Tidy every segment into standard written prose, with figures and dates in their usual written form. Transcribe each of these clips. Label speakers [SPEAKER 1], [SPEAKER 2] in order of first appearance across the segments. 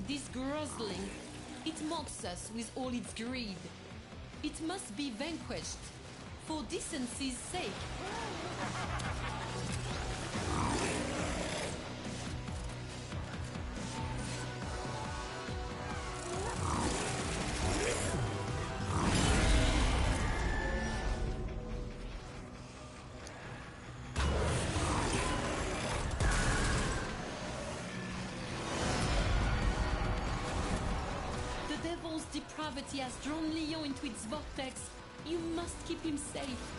[SPEAKER 1] This grozzling, it mocks us with all its greed. It must be vanquished, for decency's sake. Depravity has drawn Leon into its vortex. You must keep him safe.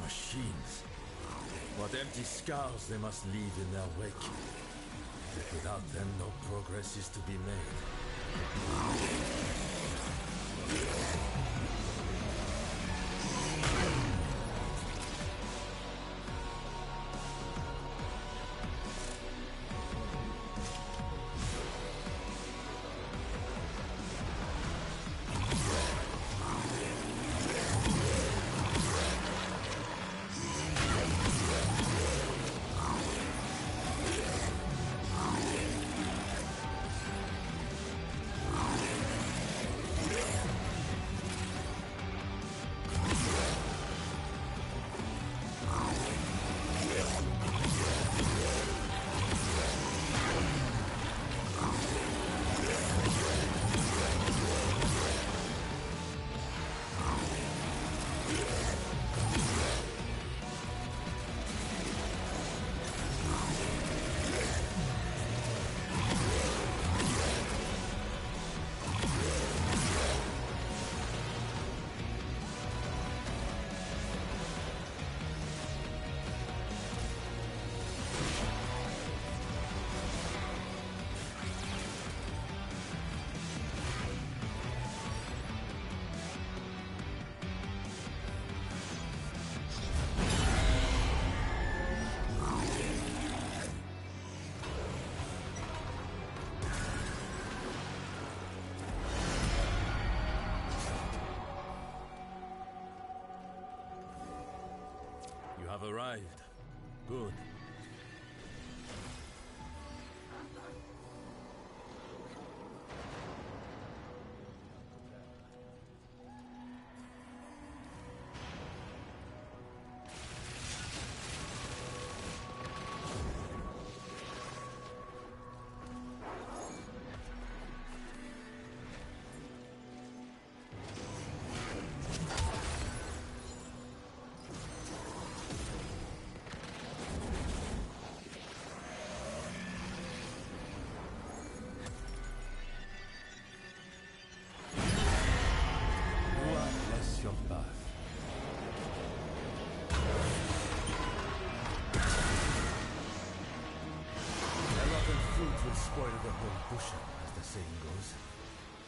[SPEAKER 2] Machines. What empty scars they must leave in their wake. Yet without them, no progress is to be made. Have arrived. Good. Spoil the whole bushel, as the saying goes.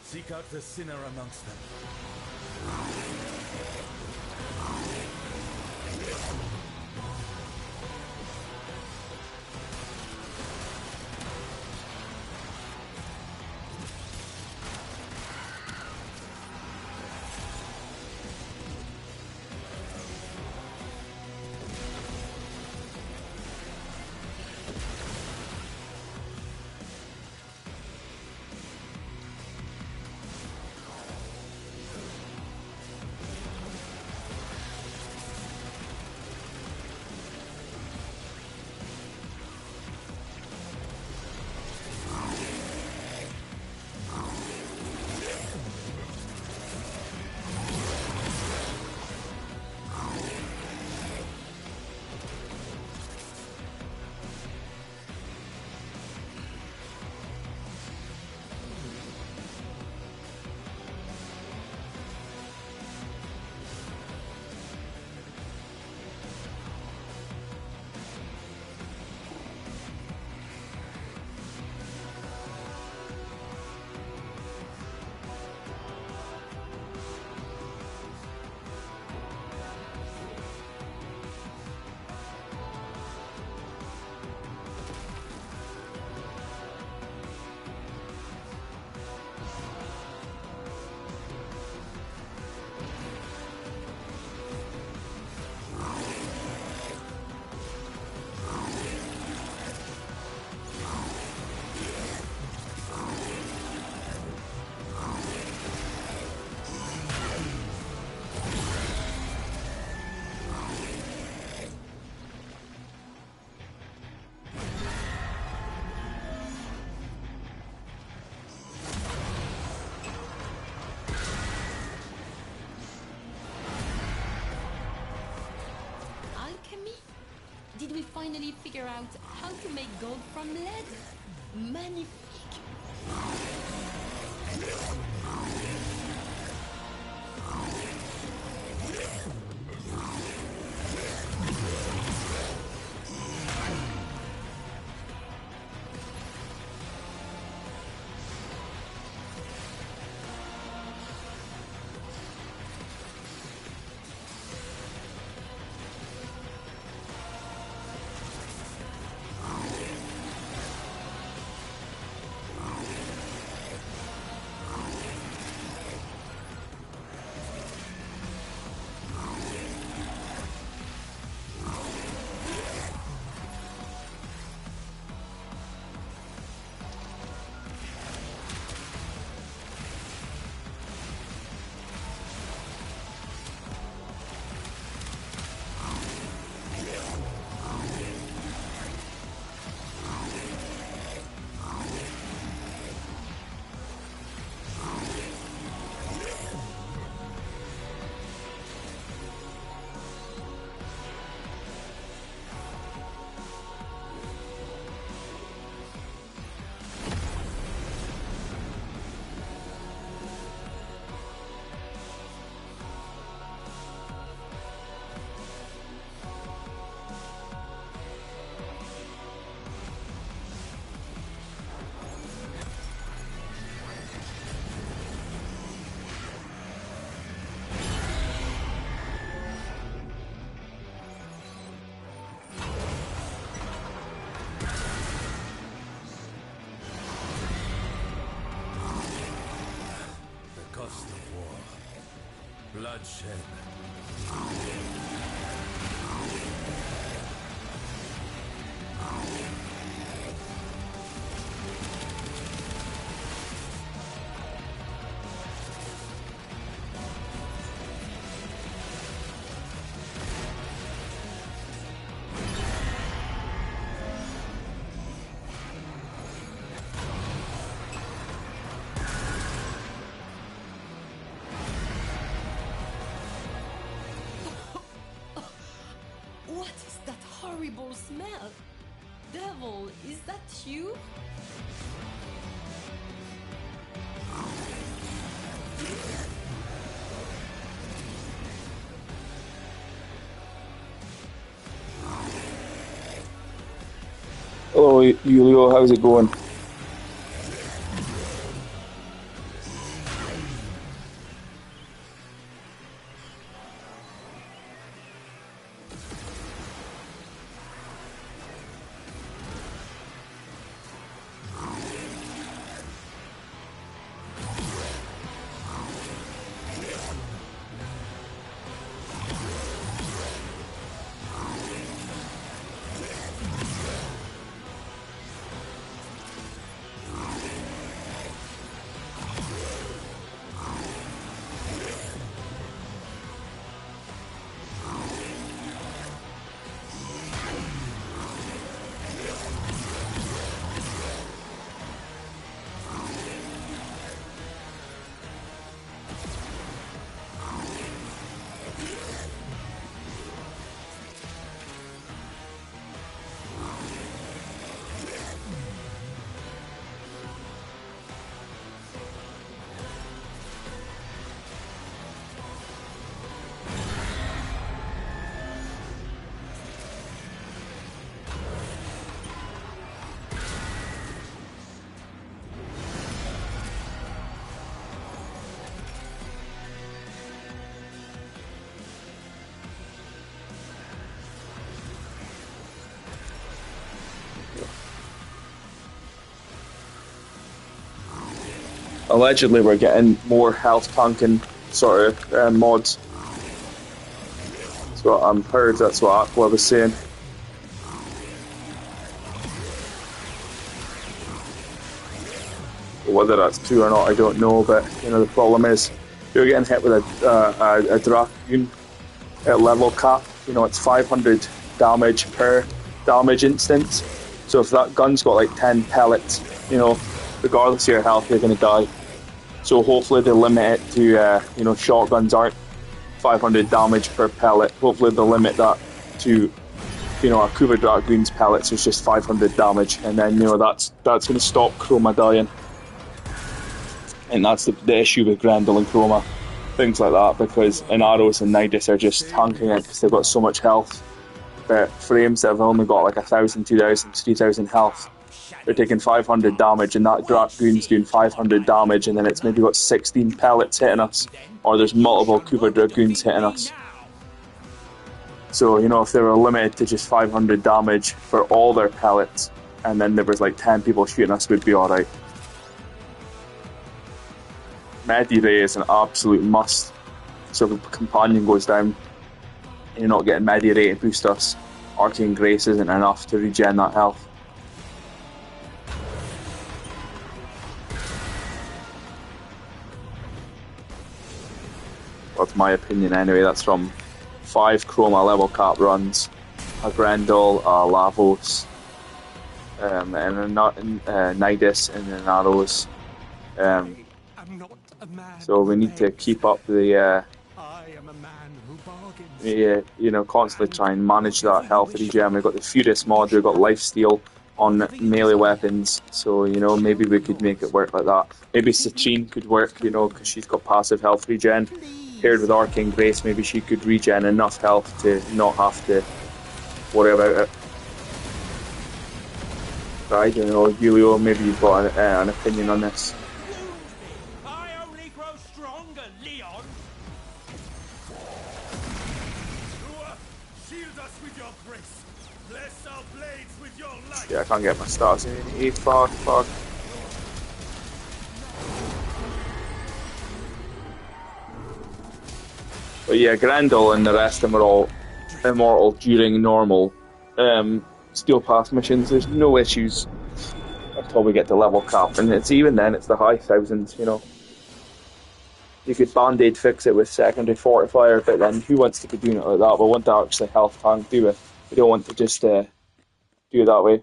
[SPEAKER 2] Seek out the sinner amongst them.
[SPEAKER 1] Did we finally figure out how to make gold from lead? Magnifique!
[SPEAKER 2] Bloodshed.
[SPEAKER 1] What is that horrible smell? Devil, is that you?
[SPEAKER 3] Hello, Julio. How's it going? allegedly we're getting more health tanking sort of mods. That's what I'm heard. That's what Aqua was saying. Whether that's true or not, I don't know. But you know, the problem is you're getting hit with a Dragoon at level cap. You know, it's 500 damage per damage instance. So if that gun's got like 10 pellets, you know, regardless of your health, you're going to die. So hopefully they limit it to, you know, shotguns aren't 500 damage per pellet. Hopefully they'll limit that to, you know, a Kuva Dragoon's pellets is just 500 damage, and then, you know, that's going to stop Chroma dying. And that's the issue with Grendel and Chroma, things like that, because Inaros and Nidus are just tanking it because they've got so much health. But frames that have only got like 1,000, 2,000, 3,000 health, they're taking 500 damage, and that Dragoon's doing 500 damage, and then it's maybe got 16 pellets hitting us, or there's multiple Kuva Dragoons hitting us. So, you know, if they were limited to just 500 damage for all their pellets, and then there was like 10 people shooting us, we'd be alright. Medi-Ray is an absolute must. So if a companion goes down, and you're not getting Medi-Ray to boost us, Arcane Grace isn't enough to regen that health. That's my opinion anyway. That's from 5 Chroma level cap runs, a Grendel, a Lavos, and a Nidus, and an Arrows. So we need to keep up the, you know, constantly try and manage that health regen. We've got the Furious mod, we've got Lifesteal on melee weapons, so, you know, maybe we could make it work like that. Maybe Citrine could work, you know, because she's got passive health regen. Paired with Arcane Grace, maybe she could regen enough health to not have to worry about it. But I don't know, Julio, maybe you've got an opinion on this.
[SPEAKER 4] I only grow stronger, Leon. Shield us with your grace. Bless our blades with your light.
[SPEAKER 3] Yeah, I can't get my stars in. Hey, fuck. But yeah, Grendel and the rest of them are all immortal during normal Steel Pass missions. There's no issues until we get to level cap, and it's even then it's the high thousands, you know. You could Band-Aid fix it with secondary fortifier, but then who wants to be doing it like that? We want to actually health tank, do it. We don't want to just do it that way.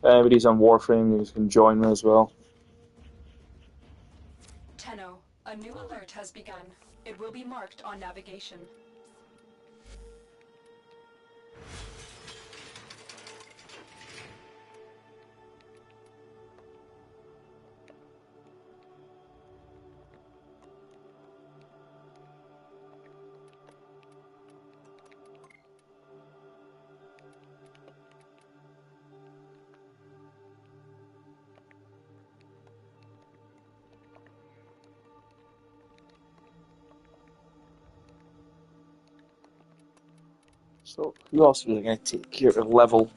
[SPEAKER 3] Everybody's on Warframe, you can join me as well.
[SPEAKER 5] Tenno, a new alert has begun. It will be marked on navigation.
[SPEAKER 3] So, who else are we going to take here at level?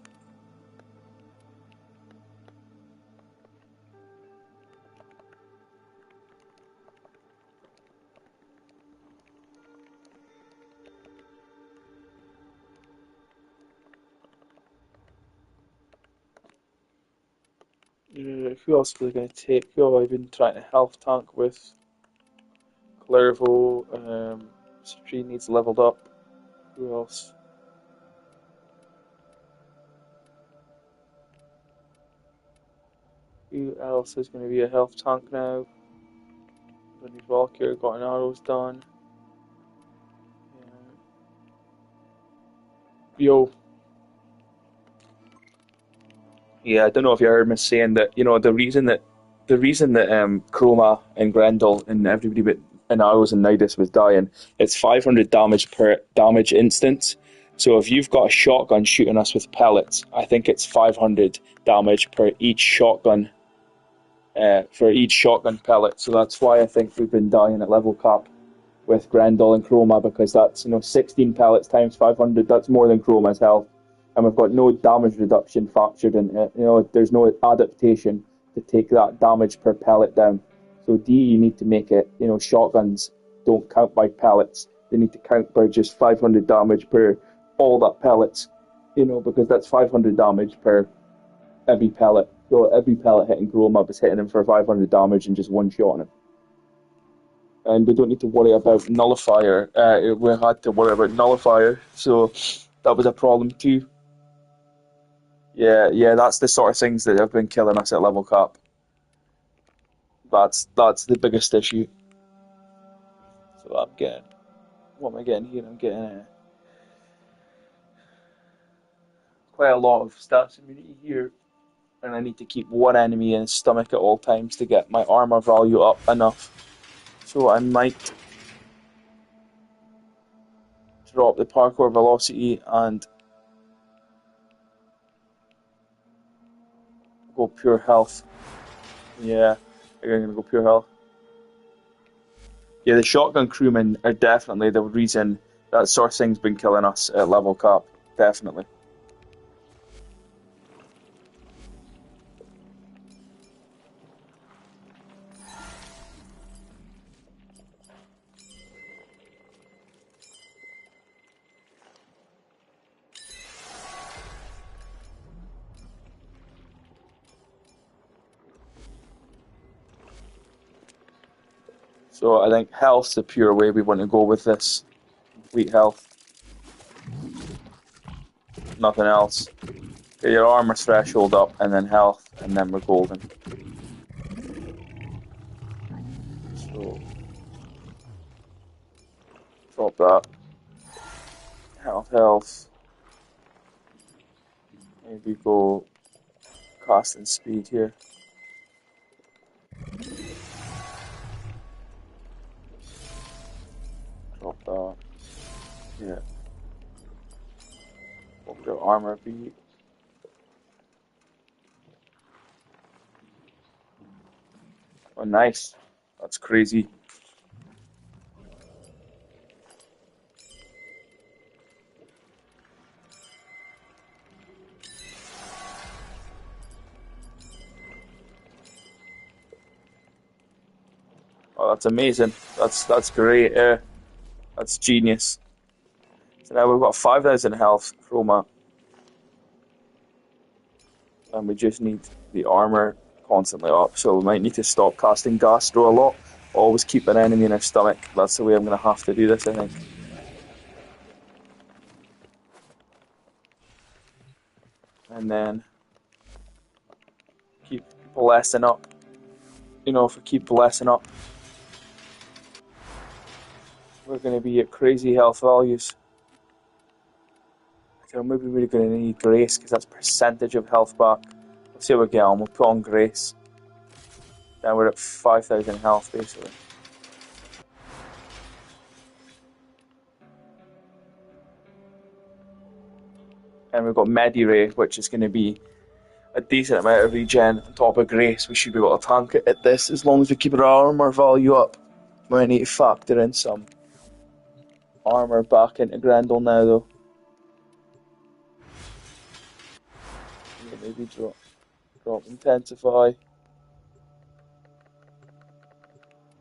[SPEAKER 3] Who else are we going to take? Who have I been trying to health tank with? Clervo, Citrine needs leveled up. Who else? Who else is going to be a health tank now? Bunny Valkyrie got an arrows done. Yo. Yeah, I don't know if you heard me saying that, you know, the reason that Chroma and Grendel and everybody but Arrows and Nidus was dying, it's 500 damage per damage instance. So if you've got a shotgun shooting us with pellets, I think it's 500 damage per each shotgun for each shotgun pellet. So that's why I think we've been dying at level cap with Grendel and Chroma, because that's 16 pellets times 500. That's more than Chroma's health, and we've got no damage reduction factored in it. There's no adaptation to take that damage per pellet down. So you need to make it. Shotguns don't count by pellets. They need to count by just 500 damage per all that pellets. Because that's 500 damage per every pellet. So every pellet hitting Chroma is hitting him for 500 damage and just one shot on him. And we don't need to worry about nullifier. We had to worry about nullifier, so that was a problem too. Yeah, that's the sort of things that have been killing us at level cap. That's the biggest issue. So what am I getting here? I'm getting quite a lot of stats immunity here, and I need to keep one enemy in his stomach at all times to get my armor value up enough. So I might drop the parkour velocity and go pure health. Yeah, I'm gonna go pure health. Yeah, the shotgun crewmen are definitely the reason that sort of thing's been killing us at level cap. Definitely. So I think health's the pure way we want to go with this. Complete health. Nothing else. Get your armor threshold up, and then health, and then we're golden. So drop that. Health. Maybe go casting speed here. Drop that. Yeah. What would your armor be? Oh, nice. That's crazy. Oh, that's amazing. That's great. That's genius. So now we've got 5,000 health, Chroma. And we just need the armor constantly up. So we might need to stop casting Gastro a lot. Always keep an enemy in our stomach. That's the way I'm going to have to do this, I think. And then keep blessing up. If we keep blessing up, we're going to be at crazy health values. So maybe we're going to need Grace, because that's percentage of health back. We'll see what we get on. We'll put on Grace. Now we're at 5,000 health, basically. And we've got Mediray, which is going to be a decent amount of regen on top of Grace. We should be able to tank it at this as long as we keep our armor value up. We need to factor in some armor back into Grendel now, though. Yeah, maybe drop Intensify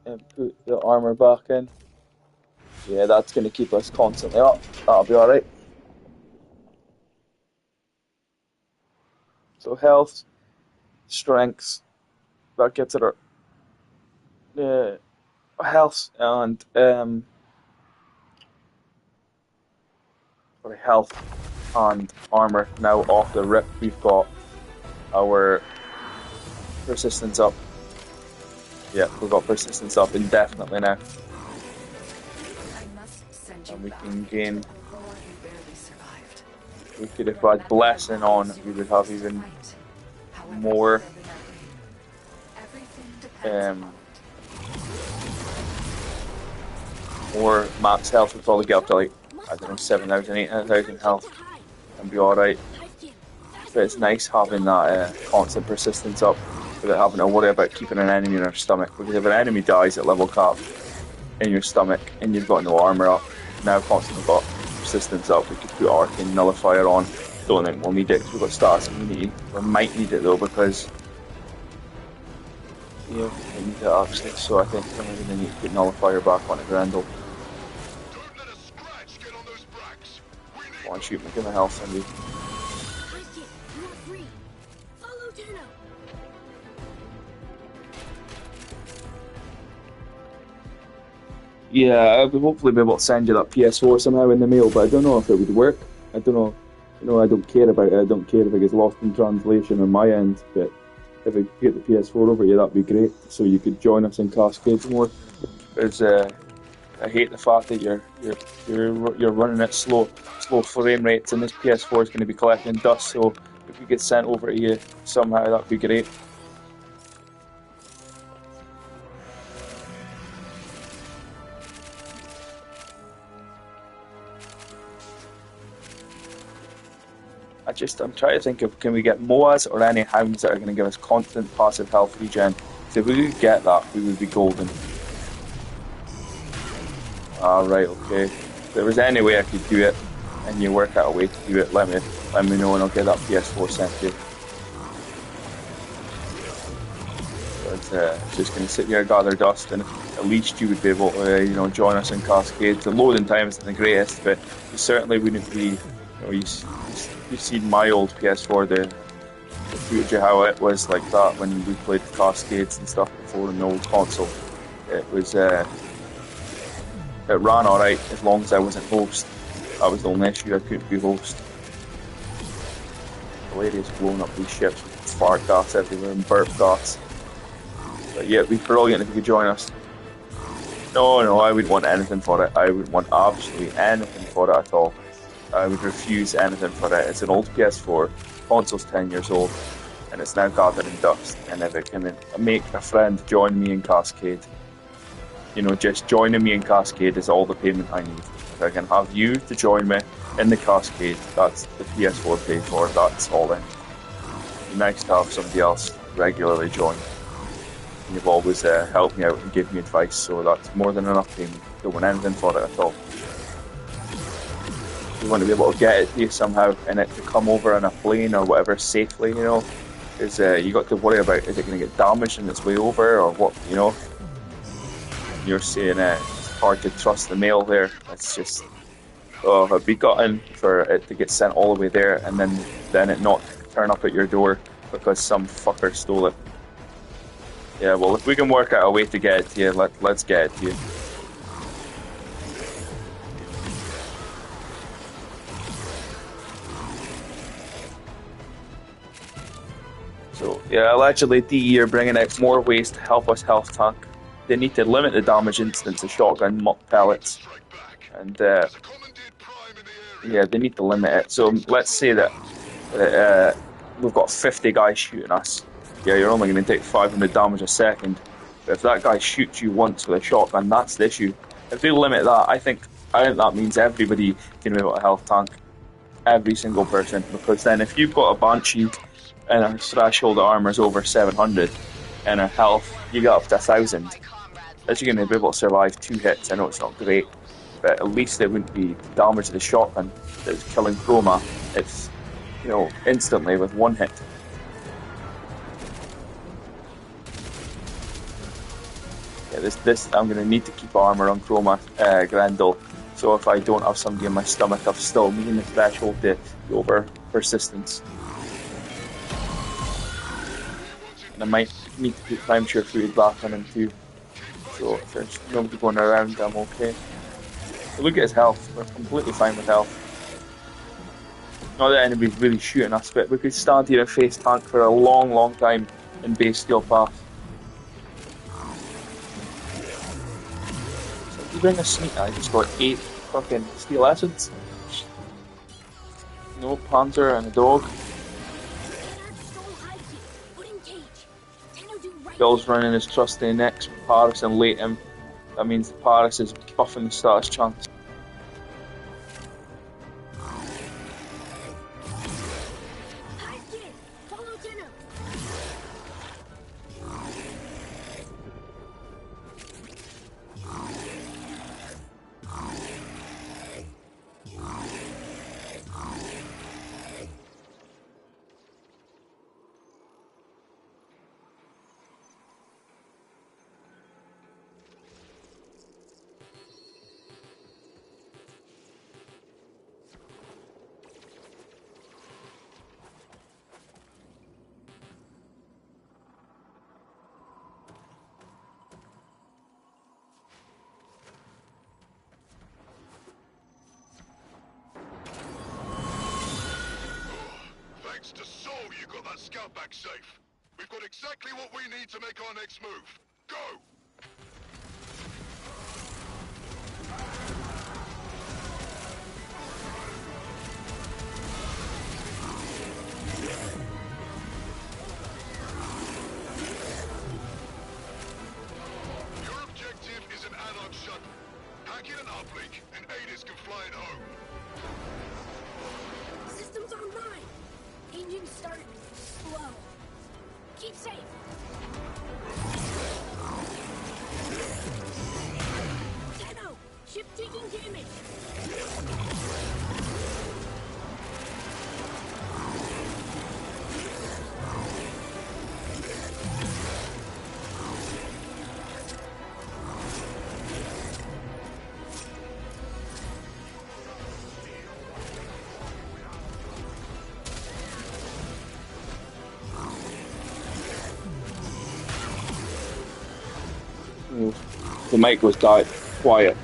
[SPEAKER 3] and put the armor back in. Yeah, that's going to keep us constantly up. That'll be alright. So health, strength, that gets it our health and health and armor now off the rip. We've got our persistence up. Yeah, we've got persistence up indefinitely now. And we can gain. We could, if we had blessing on, we would have even more more max health. We'd probably get up to, like, I don't know, 7,000, 8,000 health and be alright. But it's nice having that constant persistence up. without having to worry about keeping an enemy in our stomach. Because if an enemy dies at level cap in your stomach and you've got no armor up, now constantly got resistance up, we could put Arcane Nullifier on. Don't think we'll need it because we've got status immunity. We might need it though because we need it actually, so I think we're going to need to put Nullifier back on at Grendel. Come on, shoot me, give me health, Cindy. Yeah, I would hopefully be able to send you that PS4 somehow in the mail, but I don't know if it would work. I don't know. I don't care about it. I don't care if it gets lost in translation on my end, but if I could get the PS4 over you, that'd be great. So you could join us in Cascades more. Because I hate the fact that you're running at slow frame rates, and this PS4 is going to be collecting dust. So if we get sent over to you somehow, that'd be great. I'm trying to think of, can we get Moas or any hounds that are going to give us constant passive health regen? So if we could get that, we would be golden. Right, okay. If there was any way I could do it, and you work out a way to do it, let me know and I'll get that PS4 sent to you. But just going to sit here and gather dust, and at least you would be able to, join us in Cascades. The loading time isn't the greatest, but you certainly wouldn't be, you've seen my old PS4, the footage of how it was like that when we played Cascades and stuff before in the old console. It was, it ran alright as long as I wasn't host. That was the only issue, I couldn't be host. Hilarious blowing up these ships with fart gas everywhere and burp gas. But yeah, it'd be brilliant if you could join us. No, I wouldn't want anything for it. I wouldn't want absolutely anything for it at all. I would refuse anything for it. It's an old PS4, console's 10 years old, and it's now gathering dust. And if it can make a friend join me in Cascade, just joining me in Cascade is all the payment I need. If I can have you to join me in the Cascade, that's the PS4 paid for, that's all in. It'd be nice to have somebody else regularly join. And you've always helped me out and give me advice, so that's more than enough payment. Don't want anything for it at all. You want to be able to get it to you somehow, and it to come over on a plane or whatever safely, is you got to worry about, is it going to get damaged on its way over or what, You're saying it's hard to trust the mail there. It's just, I'd be gutting for it to get sent all the way there and then it not turn up at your door because some fucker stole it. Yeah, well, if we can work out a way to get it to you, let's get it to you. So, yeah, allegedly DE are bringing out more ways to help us health tank. They need to limit the damage instance of shotgun muck pellets. And, yeah, they need to limit it. So, let's say that we've got 50 guys shooting us. Yeah, you're only going to take 500 damage a second. But if that guy shoots you once with a shotgun, that's the issue. If they limit that, I think that means everybody can be able to health tank. Every single person. Because then if you've got a Banshee and our threshold armor is over 700 and our health, you get up to 1,000. As you're going to be able to survive 2 hits. I know it's not great, but at least it wouldn't be damage to the shotgun that's killing Chroma. It's, instantly with 1 hit. Yeah, this I'm going to need to keep armor on Chroma Grendel. So if I don't have somebody in my stomach, I've still meeting the threshold to over persistence. And I might need to put time share food back on him too. So if there's nobody going around, I'm okay. But look at his health, we're completely fine with health. Not that anybody's really shooting us, but we could stand here and face tank for a long time in base steel path. So if you bring a sneak, I just got 8 fucking steel essence. No Panzer and a dog. Bill's running his trusty next with Paris and late him. That means Paris is buffing the status chance.
[SPEAKER 6] thanks to Saul you got that scout back safe. We've got exactly what we need to make our next move. Go! Your objective is an Anarch shuttle. Hack in an uplink, and Aegis can fly it home.
[SPEAKER 7] Systems online. Engine start slow. Keep safe. Tenno, ship taking damage.
[SPEAKER 3] The mic was quiet.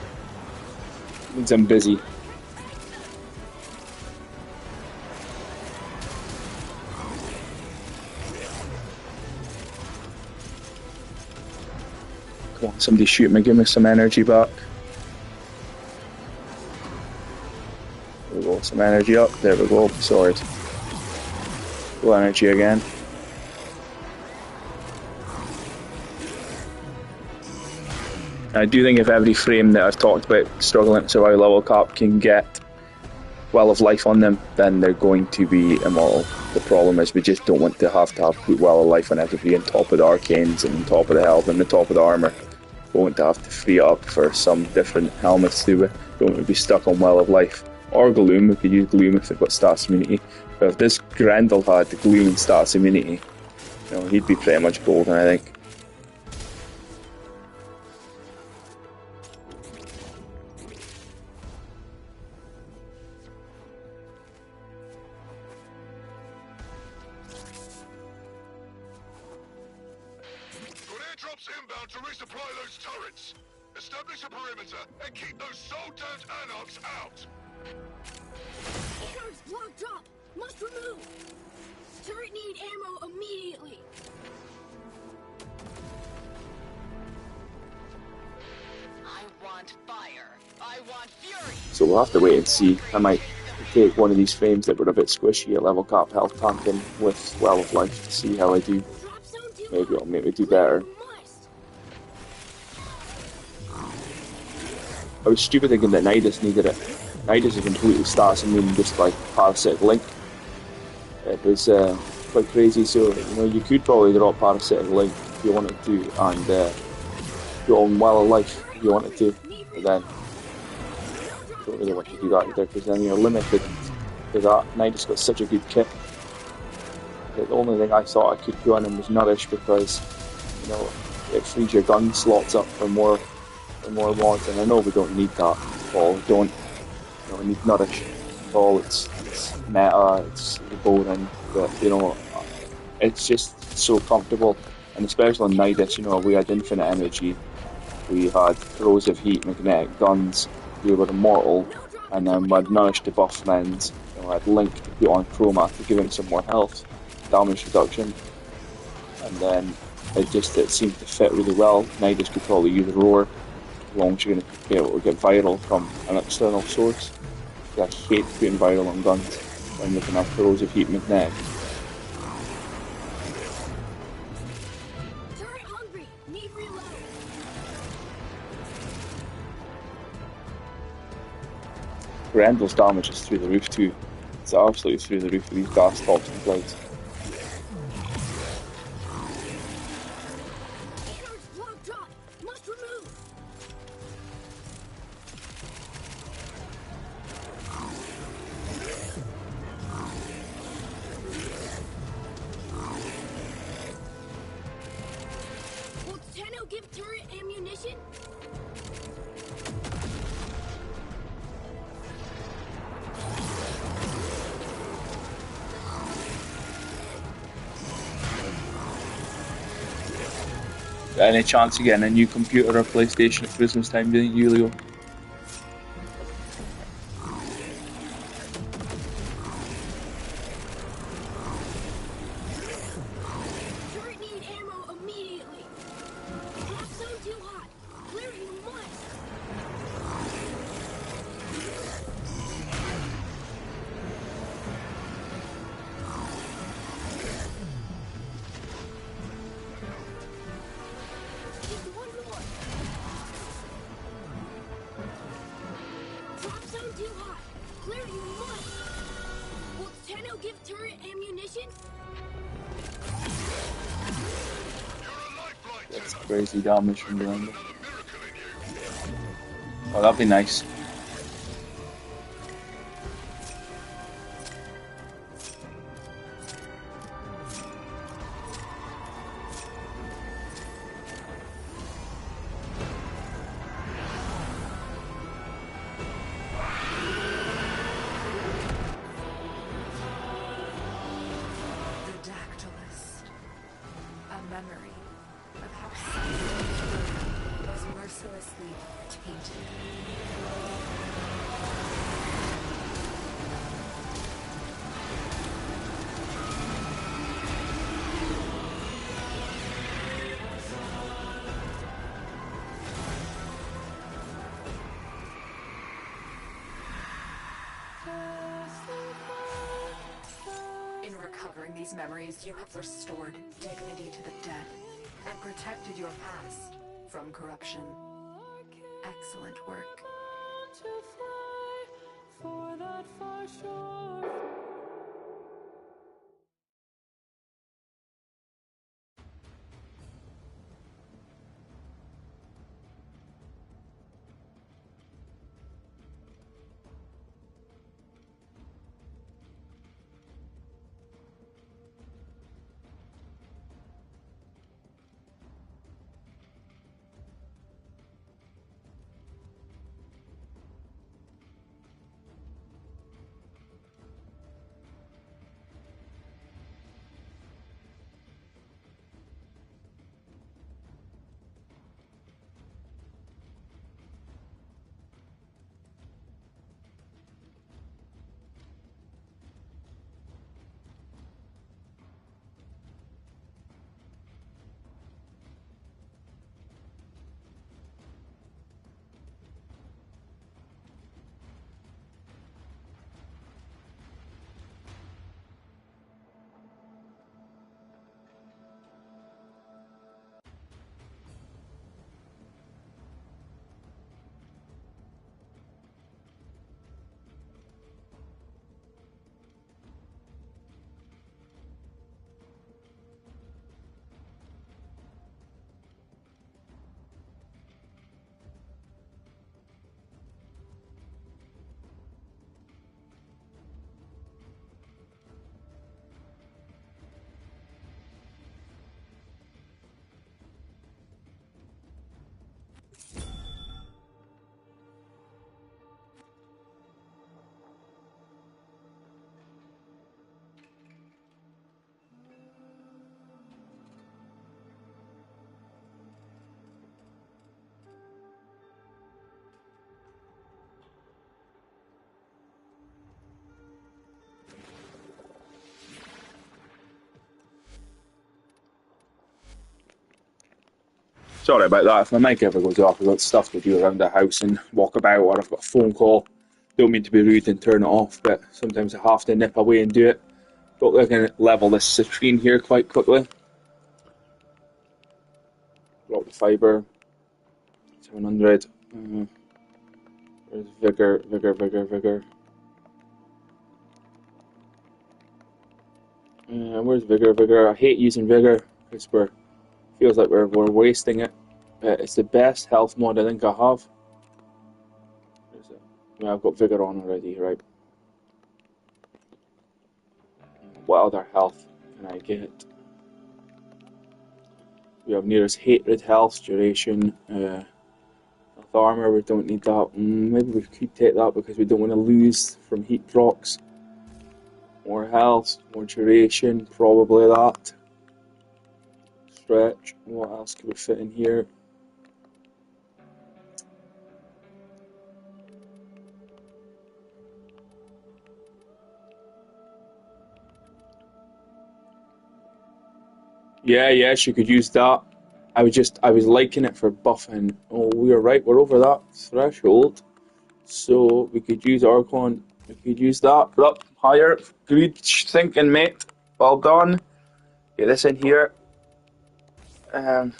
[SPEAKER 3] Means I'm busy. Come on, somebody shoot me, give me some energy back. There we go, some energy up. There we go, sorry. Full energy again. I do think if every frame that I've talked about struggling to survive level cap can get Well of Life on them, then they're going to be immortal. The problem is we just don't want to have put Well of Life on everybody on top of the arcanes and on top of the health and the top of the armour. We want to have to free it up for some different helmets to do it. Don't want to be stuck on Well of Life. Or Gloom, we could use Gloom if they've got stats immunity. But if this Grendel had the Gloom and stats immunity, you know, he'd be pretty much golden, I think.
[SPEAKER 6] Inbound to resupply those turrets. Establish a perimeter and keep those soul-turned Anarchs out.
[SPEAKER 7] Anarch's block drop. Must remove. Turret need ammo immediately.
[SPEAKER 5] I want fire. I want fury.
[SPEAKER 3] So we'll have to wait and see. I might take one of these frames that were a bit squishy at level cap health tanking with Well of Life to see how I do. Maybe it'll make me do better. I was stupid thinking that Nidus needed it. Nidus is completely stats immune, just like Parasitic Link. It was quite crazy, so you know you could probably drop Parasitic Link if you wanted to, and go on Well of Life if you wanted to, but then you don't really want to do that either, because then you're limited to that. Nidus got such a good kit. The only thing I thought I could go on him was Nourish, because you know it frees your gun slots up for more mods, and I know we don't need that at all. We don't, you know, we need Nourish at all. It's meta, it's boring, but you know, it's just so comfortable, and especially on Nidus, you know, we had infinite energy, we had corrosive heat, magnetic guns, we were immortal, and then we had Nourish to buff friends, you know, I had Link to put on Chroma to give him some more health, damage reduction, and then it seemed to fit really well. Nidus could probably use Roar, as long as you're going to be able to get viral from an external source. I hate putting viral on guns when you can have corrosive heat magnetic.
[SPEAKER 7] Turret hungry. Need reload.
[SPEAKER 3] Grendel's damage is through the roof too. It's absolutely through the roof with these gas tops and blades.
[SPEAKER 7] Anarch's block drop. Must remove. Will Tenno give turret ammunition?
[SPEAKER 3] Any chance of getting a new computer or PlayStation at Christmas time, do you think, Julio?
[SPEAKER 7] too hot. Claire, you must. Will Tenno give turret ammunition?
[SPEAKER 3] That's crazy damage from behind him.
[SPEAKER 6] Another miracle in you.
[SPEAKER 3] Oh, that'd be nice.
[SPEAKER 5] The Dactylist. A memory of how Satan was mercilessly tainted. In recovering these memories, you have restored dignity to the dead and protected your past from corruption. Excellent work.
[SPEAKER 3] Sorry about that. If my mic ever goes off, I've got stuff to do around the house and walk about, or I've got a phone call. Don't mean to be rude and turn it off, but sometimes I have to nip away and do it. But we're going to level this screen here quite quickly. Drop the fibre. 700. Where's Vigor? Where's Vigor? I hate using Vigor because feels like we're wasting it. It's the best health mod I think I have. Where is it? Yeah, I've got Vigor on already, right? What other health can I get? We have nearest hatred, health, duration, health armor. We don't need that. Maybe we could take that because we don't want to lose from heat procs. More health, more duration, probably that. Stretch. What else could we fit in here? Yeah, she could use that. I was liking it for buffing. Oh, we were right, we're over that threshold. So we could use Archon. We could use that. Up higher. Good thinking, mate. Well done. Get this in here. And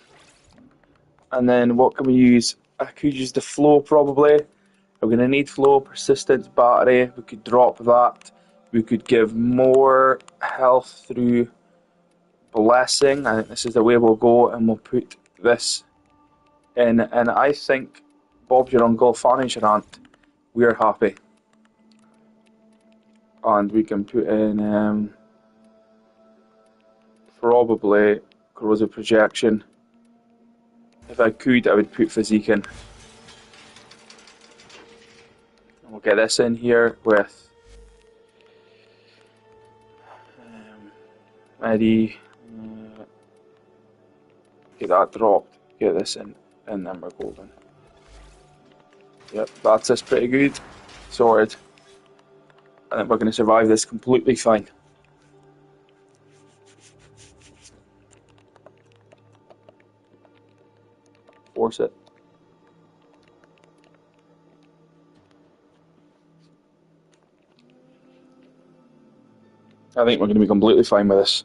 [SPEAKER 3] then what can we use? I could use the flow probably. We're going to need flow, persistence, battery. We could drop that. We could give more health through blessing. I think this is the way we'll go, and we'll put this in. And I think Bob's your uncle, Fanny's your aunt. We're happy. And we can put in probably corrosive projection. If I could, I would put physique in. We'll get this in here with Eddie. Get that dropped. Get this in, and then we're golden. Yep, that's us pretty good. Sorted. I think we're going to survive this completely fine. Force it. I think we're going to be completely fine with this.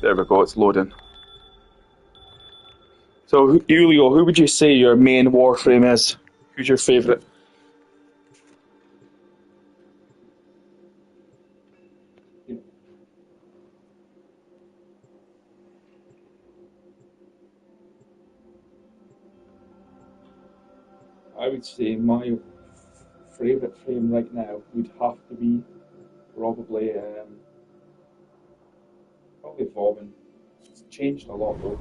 [SPEAKER 3] There we go, it's loading. So, Julio, who would you say your main Warframe is? Who's your favourite? I would say my favourite frame right now would have to be probably Vauban. It's changed a lot though.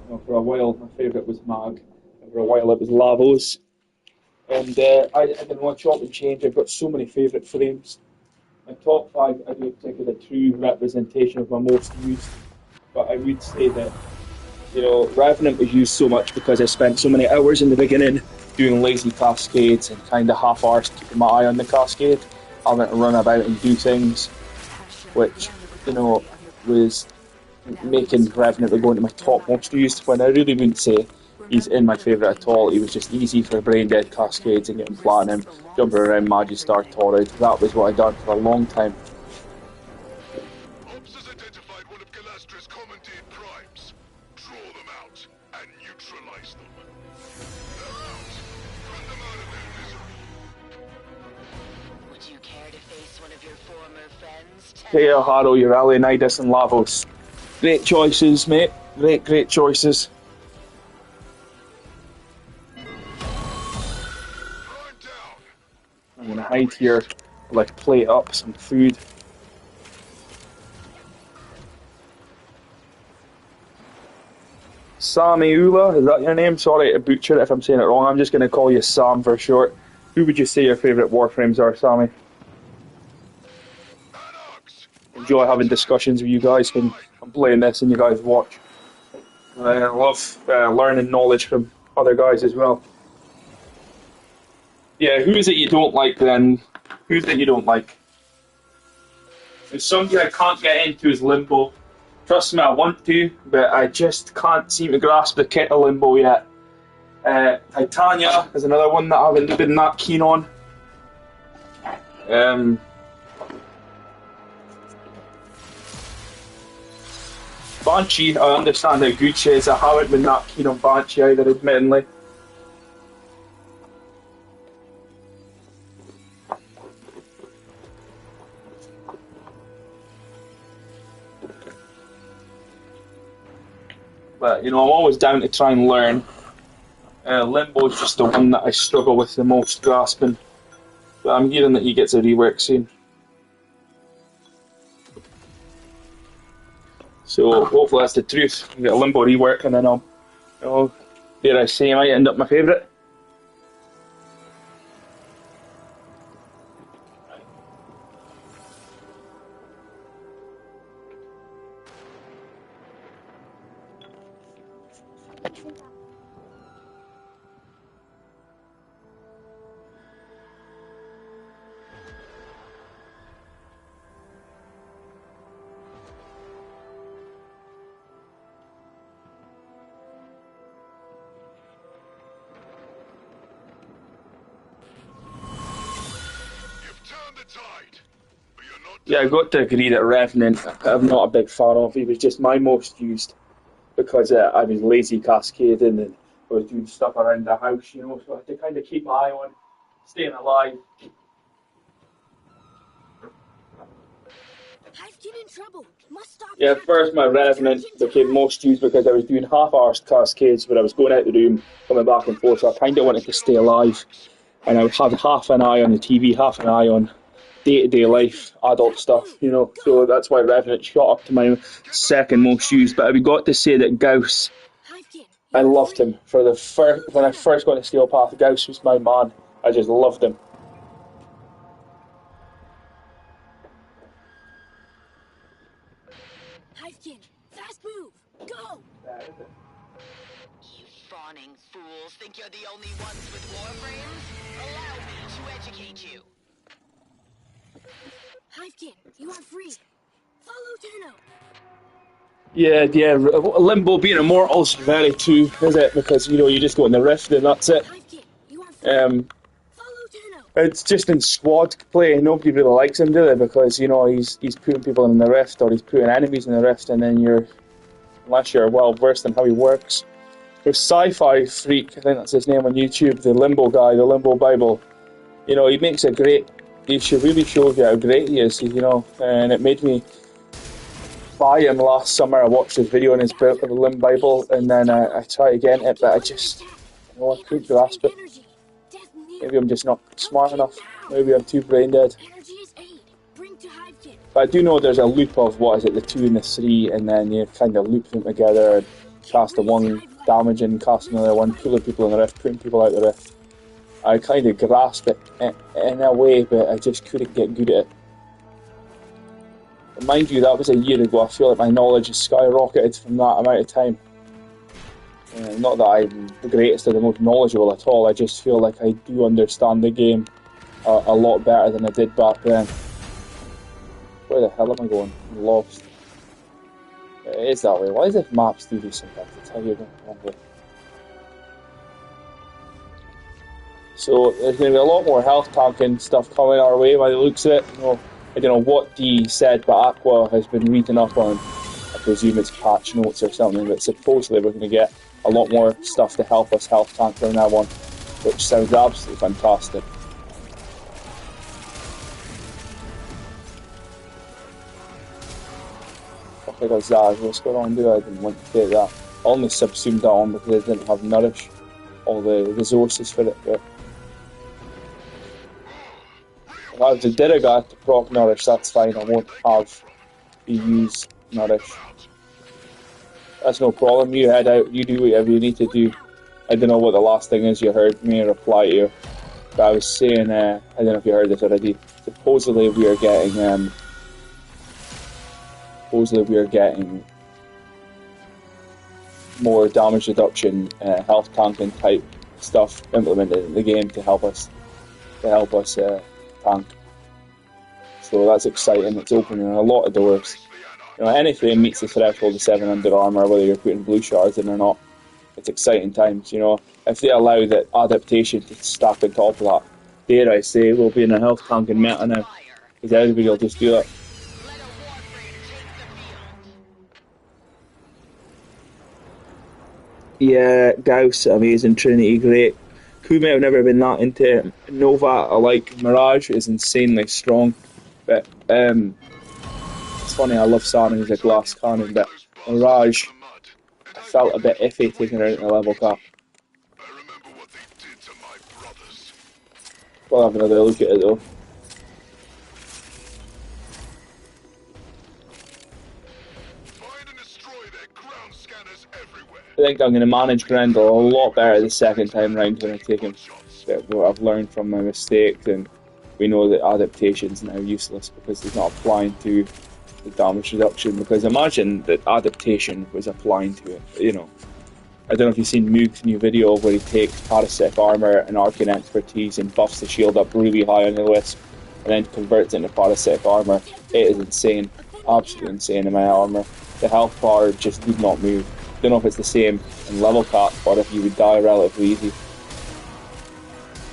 [SPEAKER 3] You know, for a while my favourite was Mag, and for a while it was Lavos. And I didn't want to chop and change. I've got so many favourite frames. My top 5, I don't think are the true representation of my most used. But I would say that, you know, Revenant was used so much because I spent so many hours in the beginning doing lazy cascades and kind of half-arsed keeping my eye on the cascade, having to run about and do things, which, you know, was making Revenant go into my top most used, when I really wouldn't say he's in my favourite at all. He was just easy for brain dead cascades and getting platinum, jumping around Magistar Torrid. That was what I'd done for a long time.
[SPEAKER 6] Ops has identified one of Galastra's commandeered primes. Draw them out and neutralize them. They're out. Run them out of their misery.
[SPEAKER 8] Would you care to face one of your former friends?
[SPEAKER 3] Teo, Haro, Urali, Nidus and Lavos. Great choices, mate. Great choices. I'm gonna hide here, like plate up some food. Samiula, is that your name? Sorry to butcher it if I'm saying it wrong. I'm just gonna call you Sam for short. Who would you say your favourite Warframes are, Sammy? Enjoy having discussions with you guys when I'm playing this and you guys watch. I love learning knowledge from other guys as well. Yeah, who is it you don't like then? Who's it you don't like? There's somebody I can't get into is Limbo. Trust me, I want to, but I just can't seem to grasp the kit of Limbo yet. Titania is another one that I haven't been that keen on. Banshee, I understand how good she is. I haven't been that keen on Banshee either, admittedly. But, you know, I'm always down to try and learn. Limbo is just the one that I struggle with the most grasping. But I'm hearing that he gets a rework soon. So hopefully that's the truth. I get a Limbo rework and then I'll, you know, dare I say, I might end up my favourite. Yeah, I got to agree that Revenant, I'm not a big fan of. He was just my most used because I was lazy cascading and I was doing stuff around the house, you know, so I had to kind of keep my eye on staying alive.
[SPEAKER 7] I've get in trouble. Must stop.
[SPEAKER 3] Yeah, first my Revenant became most used because I was doing half-hour cascades where I was going out the room, coming back and forth, so I kind of wanted to stay alive. And I would have half an eye on the TV, half an eye on day-to-day life, adult stuff, you know. So that's why Revenant shot up to my second most used. But I've got to say that Gauss, I loved him. For the first, when I first got to Steel Path, Gauss was my man. I just loved him.
[SPEAKER 7] Fast move. Go.
[SPEAKER 8] You fawning fools think you're the only ones with Warframes? Allow me to educate you.
[SPEAKER 7] Hivkin, you are free. Follow Tenno.
[SPEAKER 3] Yeah, Limbo being immortal is very true, is it? Because, you know, you just go in the rift and that's it. It's just in squad play, nobody really likes him, do they? Because, you know, he's putting people in the rift, or he's putting enemies in the rift, and then unless you're well versed in how he works. There's Sci-Fi Freak, I think that's his name on YouTube, the Limbo guy, the Limbo Bible. You know, he really shows you how great he is, you know, and it made me buy him last summer. I watched his video on his book, the Limbo Bible, and then I tried to get it, but I couldn't grasp it. Maybe I'm just not smart enough. Maybe I'm too brain dead. But I do know there's a loop of, the 2 and the 3, and then you kind of loop them together and cast the 1 damage and cast another 1, pulling people in the rift, putting people out the rift. I kind of grasped it in a way, but I just couldn't get good at it. But mind you, that was a year ago. I feel like my knowledge has skyrocketed from that amount of time. Not that I'm the greatest or the most knowledgeable at all, I just feel like I do understand the game a lot better than I did back then. Where the hell am I going? I'm lost. It is that way. Why does the maps do this sometimes? That's how you're going the wrong way. So there's going to be a lot more health tanking stuff coming our way by the looks of it. You know, I don't know what D said, but Aqua has been reading up on, I presume it's patch notes or something, but supposedly we're going to get a lot more stuff to help us health tank from now on, which sounds absolutely fantastic. Fuck, I got Zaz. What's going on, dude? I didn't want to take that. I only subsumed that on because I didn't have Nourish, all the resources for it, but if I did a guy to proc Nourish, that's fine. I won't have to use Nourish. That's no problem. You head out, you do whatever you need to do. I don't know what the last thing is you heard me reply to you, but I was saying, I don't know if you heard this already. Supposedly we are getting more damage reduction, health tanking type stuff implemented in the game to help us tank. So that's exciting. It's opening a lot of doors. You know, anything meets the threshold of 700 armor, whether you're putting blue shards in or not, it's exciting times. You know, if they allow that adaptation to stack on top of that, dare I say, we'll be in a health tanking meta now, because everybody will just do it. Yeah, Gauss, amazing. Trinity, great. Kume, I've never been that into. Nova, I like. Mirage is insanely strong, but it's funny, I love Saren as a glass cannon, but Mirage, I felt a bit iffy taking her out in a level cap. We'll have another look at it though. I think I'm going to manage Grendel a lot better the second time round when I take him. But what I've learned from my mistakes, and we know that adaptation's now useless because it's not applying to the damage reduction. Because imagine that adaptation was applying to it, you know. I don't know if you've seen Moog's new video where he takes parasitic armor and arcane expertise and buffs the shield up really high on the list and then converts it into parasitic armor. It is insane, absolutely insane in my armor. The health bar just would not move. Don't know if it's the same in level cap or if you would die relatively easy.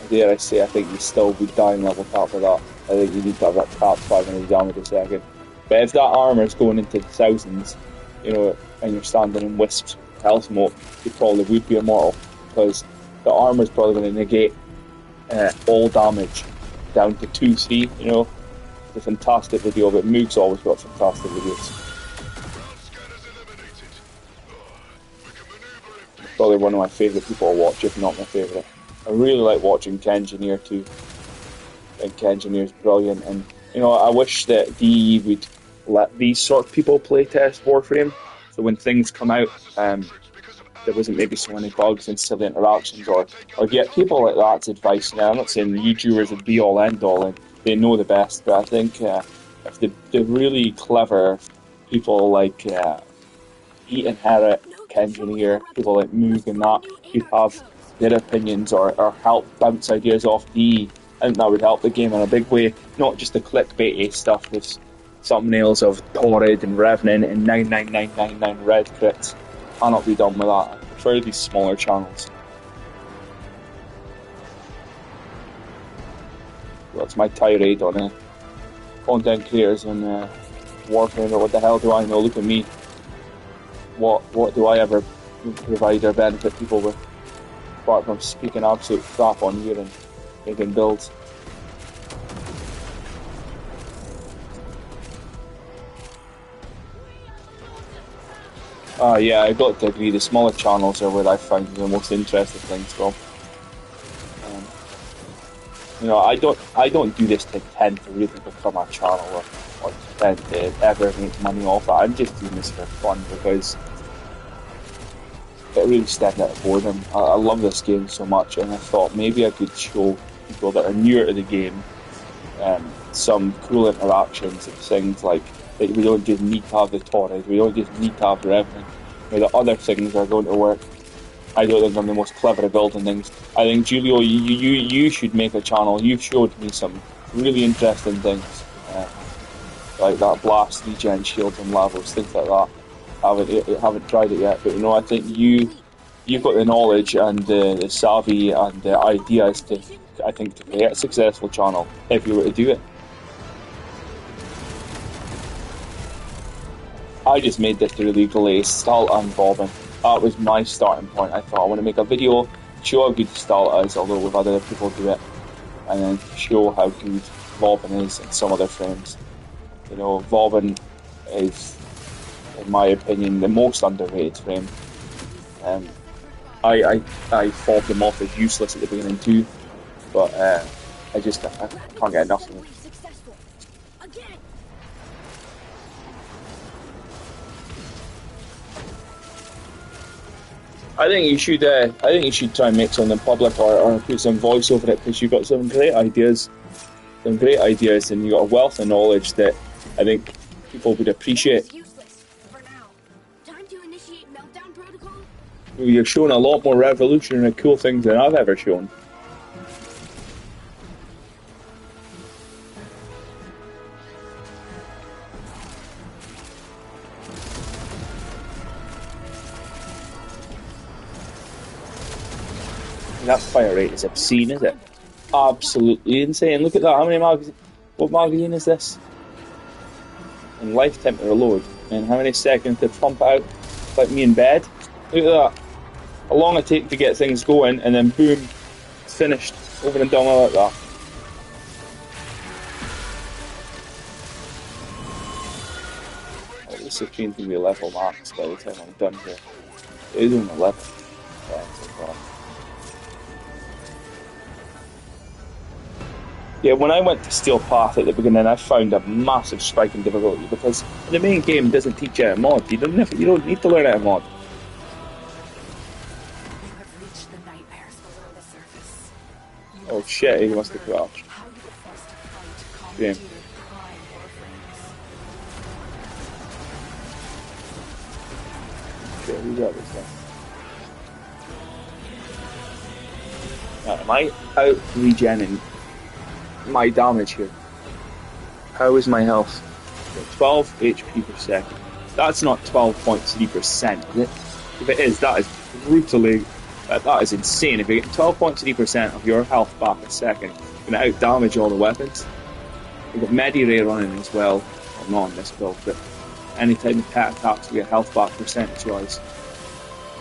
[SPEAKER 3] Dare I say, I think you still would die in level cap for that. I think you need to have that cap 500 damage a second. But if that armour is going into the thousands, you know, and you're standing in Wisp's health mode, you probably would be immortal. because the armor is probably going to negate all damage down to 2-3. You know, it's a fantastic video, but Moog's always got fantastic videos. Probably one of my favourite people to watch, if not my favourite. I really like watching Kengineer too. I think Kengineer's brilliant, and you know, I wish that DE would let these sort of people playtest Warframe, so when things come out, there wasn't maybe so many bugs and silly interactions, or get people like that's advice. Now, I'm not saying the YouTubers would be all end all, and they know the best, but I think if the really clever people like Eat and Herrick, Kengineer, people like Moog and that, who'd have their opinions or help bounce ideas off DE, I think that would help the game in a big way, not just the clickbaity stuff with thumbnails of Torrid and Revenant and 99999 red crits. Cannot be done with that. I prefer these smaller channels. That's my tirade on content creators and Warframe, or what the hell do I know? Look at me. What do I ever provide or benefit people with, apart from speaking absolute crap on here and making builds? Yeah, I got to agree, the smaller channels are where I find the most interesting things from. You know, I don't do this to intend to really become a channel or intend to ever make money off it. I'm just doing this for fun because it really stems out of boredom. I love this game so much, and I thought maybe I could show people that are newer to the game some cool interactions and things like that. We don't just need to have the Torrid, we don't just need to have the Revenant, where the other things are going to work. I don't think I'm the most clever at building things. I think, Julio, you should make a channel. You've showed me some really interesting things, like that blast, regen, shields and lavos, things like that. I haven't tried it yet, but you know, I think you've got the knowledge and the savvy and the ideas to create a successful channel if you were to do it. I just made this to illegally start and bobbing. That was my starting point. I thought I want to make a video, show how good Stalt is, although we've had other people do it, and then show how good Vauban is in some other frames. You know, Vauban is, in my opinion, the most underrated frame. I fobbed him off as useless at the beginning too, but I can't get enough of him. I think you should try and make something public or put some voice over it, because you've got some great ideas, and you've got a wealth of knowledge that I think people would appreciate. You're showing a lot more revolutionary cool things than I've ever shown. That fire rate is obscene, is it? Absolutely insane. Look at that. How many magazines? What magazine is this? And lifetime to reload. And how many seconds to pump out? Like me in bed. Look at that. How long it takes to get things going, and then boom, it's finished. Over and done like that. Oh, this is going to be a level max by the time I'm done here. It is only 11. Yeah, when I went to Steel Path at the beginning, I found a massive spike in difficulty because the main game doesn't teach you how to mod. You don't need to learn how to mod.
[SPEAKER 5] You have reached the nightmares below the surface.
[SPEAKER 3] Oh shit, he must have crashed.
[SPEAKER 5] How you were forced to fight
[SPEAKER 3] Yeah.
[SPEAKER 5] complicated prime warframes.
[SPEAKER 3] Okay, who's that this time? Am I out regenning my damage here? How is my health? 12 HP per second. That's not 12.3%, is it? If it is, that is brutally... that is insane. If you get 12.3% of your health back a second, you're going to out-damage all the weapons. You've got Medi-Ray running as well. Well, not on this build, but anytime the pet attacks, we get health back percentage-wise.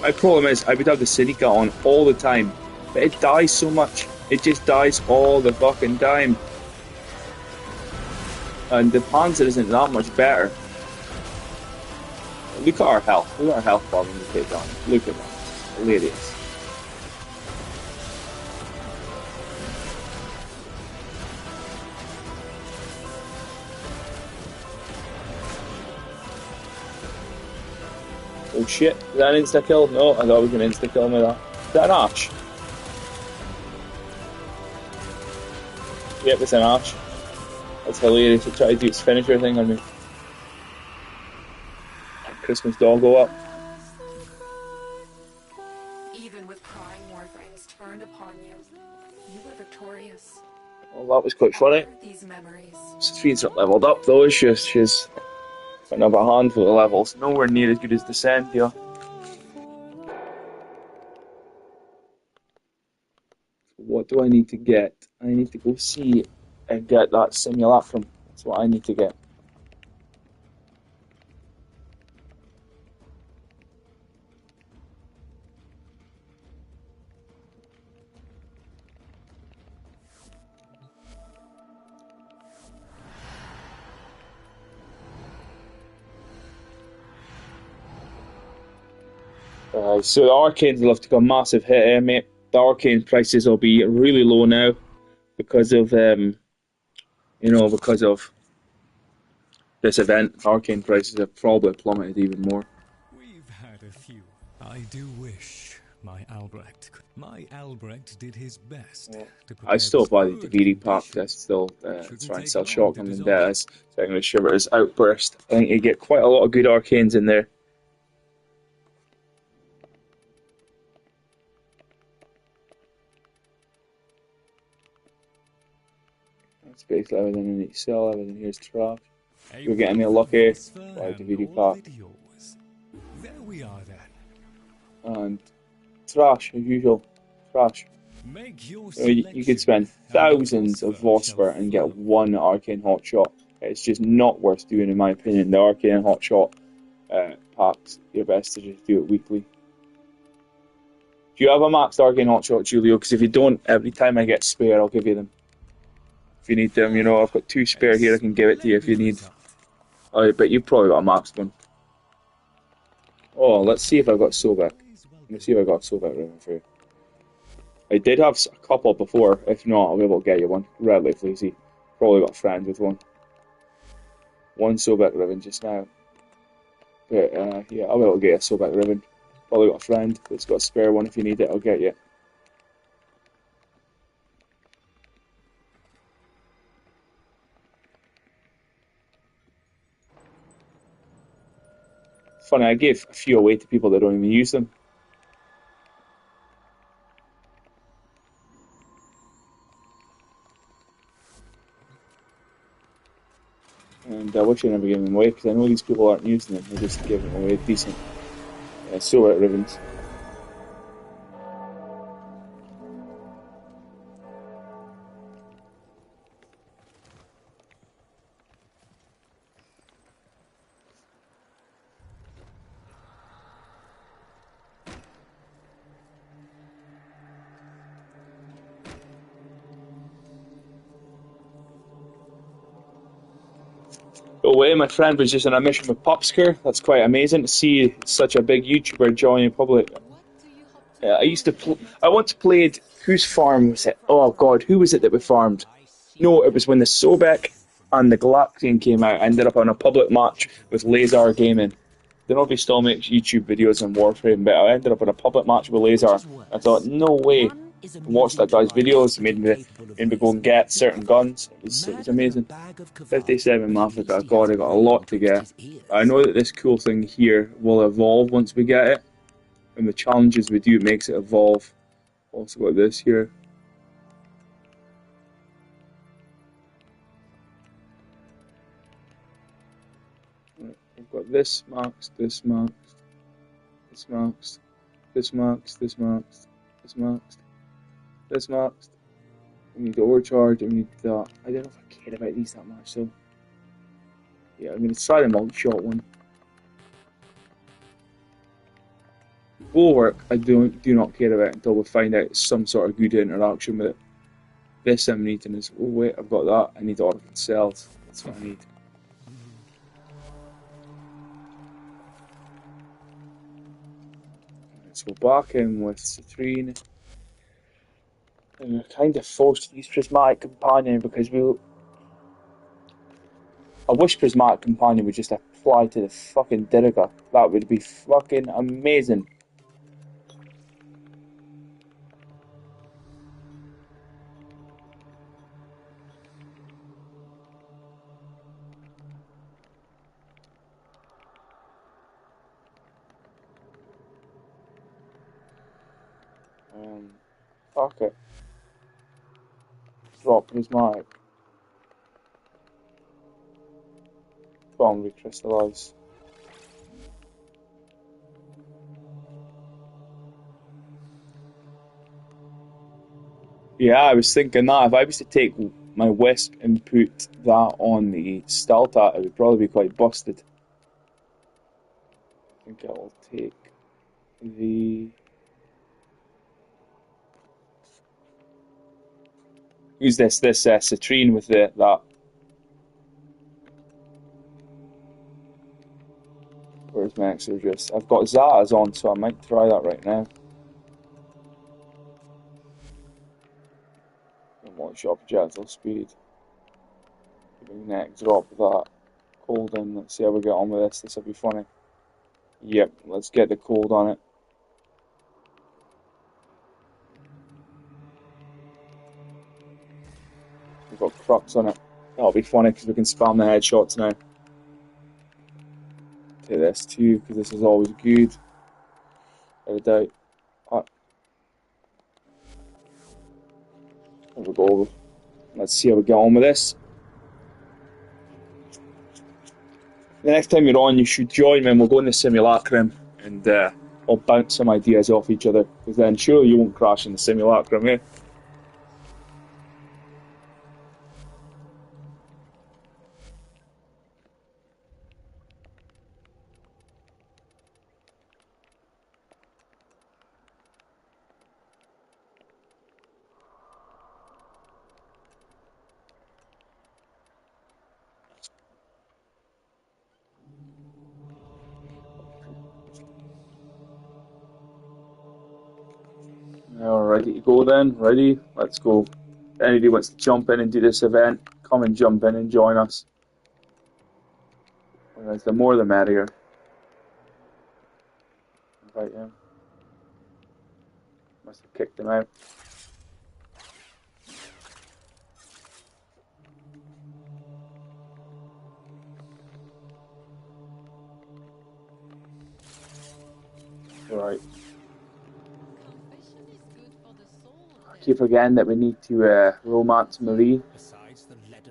[SPEAKER 3] My problem is I would have the Seneca on all the time, but it dies so much. It just dies all the fucking time. And the Panzer isn't that much better. Look at our health. Look at our health bar when we take down. Look at that. Hilarious. Oh shit, is that an insta-kill? No, I thought it was an insta-kill me that. Is that an arch? Yep, it's an arch. That's hilarious. It tried to do its finisher thing on me. Christmas doggo up.
[SPEAKER 5] Even with crying warframes turned upon you, you were victorious.
[SPEAKER 3] Well, that was quite funny.
[SPEAKER 5] These memories.
[SPEAKER 3] Sophia's not leveled up though, is she? She's got another handful of levels. Nowhere near as good as Descent here. What do I need to get? I need to go see and get that simulacrum. That's what I need to get. So the arcanes will have to go a massive hit here, mate. The arcane prices will be really low now because of because of this event. Arcane prices have probably plummeted even more.
[SPEAKER 9] We've had a few. I do wish my Albrecht did his best.
[SPEAKER 3] Yeah.
[SPEAKER 9] To
[SPEAKER 3] I still buy the
[SPEAKER 9] good
[SPEAKER 3] DVD pack. I still try and sell Shotgun Vendettas. So I'm going to shiver his Outburst. I think you get quite a lot of good arcanes in there. Space everything in each cell, everything here's trash. You're getting me lucky. Buy the DVD pack.
[SPEAKER 9] There we are then.
[SPEAKER 3] And trash as usual. Trash. You could spend thousands of Vosper and get one arcane hotshot. It's just not worth doing in my opinion. The arcane hotshot packs, your best to just do it weekly. Do you have a maxed arcane hotshot, Julio? Because if you don't, every time I get spare, I'll give you them. If you need them, I've got 2 spare here. I can give it to you if you need. Oh, but you've probably got a max one. Oh, let's see if I've got Sobek. Let me see if I got Sobek Riven for you. I did have a couple before. If not, I'll be able to get you one. Relatively easy. Probably got a friend with one. One Sobek Riven just now. But yeah, I'll be able to get a Sobek Riven. Probably got a friend that's got a spare one. If you need it, I'll get you. Funny, I gave a few away to people that don't even use them. And I wish I never gave them away because I know these people aren't using them. They just give them away decent. Sobek Rivens. Away, my friend was just on a mission with Popsker. That's quite amazing to see such a big YouTuber joining public. I once played. Whose farm was it? Oh god, who was it that we farmed? No, it was when the Sobek and the Galaxian came out. I ended up on a public match with Lazar Gaming. They don't know if he still makes YouTube videos on Warframe, but I ended up in a public match with Lazar. I thought, no way. Watched that guy's videos, made me go and get certain guns. It was amazing. 57 Mafika, god, I got a lot to get. I know that this cool thing here will evolve once we get it. And the challenges we do, it makes it evolve. Also got this here. I've got this maxed, this maxed, this maxed, this maxed, this maxed, this maxed, this maxed. We need the overcharge, and we need that. I don't know if I care about these that much, so yeah, I'm going to try the multi-shot one. Bulwark, I do not care about until we find out some sort of good interaction with it. This I'm needing is, oh wait, I've got that. I need Oracle Cells. That's what I need. Let's go back in with Citrine. And we're kind of forced to use Prismatic Companion because I wish Prismatic Companion would just apply to the fucking Diriga. That would be fucking amazing. Fuck it. Drop Prismatic. Bomb recrystallize. Yeah, I was thinking that if I was to take my Wisp and put that on the Staltat, it would probably be quite busted. I think I'll take the... Use this Citrine with that. Where's my Exorcist? I've got Zaz on, so I might try that right now. And watch up Jettle Speed. Next drop that cold in. Let's see how we get on with this. This will be funny. Yep, let's get the cold on it. We've got Crux on it. That'll be funny because we can spam the headshots now. Take this too because this is always good. Without a doubt. There we go. Let's see how we get on with this. The next time you're on, you should join me and we'll go in the simulacrum and I'll bounce some ideas off each other because then surely you won't crash in the simulacrum, eh? All ready to go then? Ready? Let's go. If anybody wants to jump in and do this event, come and jump in and join us. Otherwise, the more the merrier. Invite him. Must have kicked him out. Alright. I keep forgetting that we need to romance Marie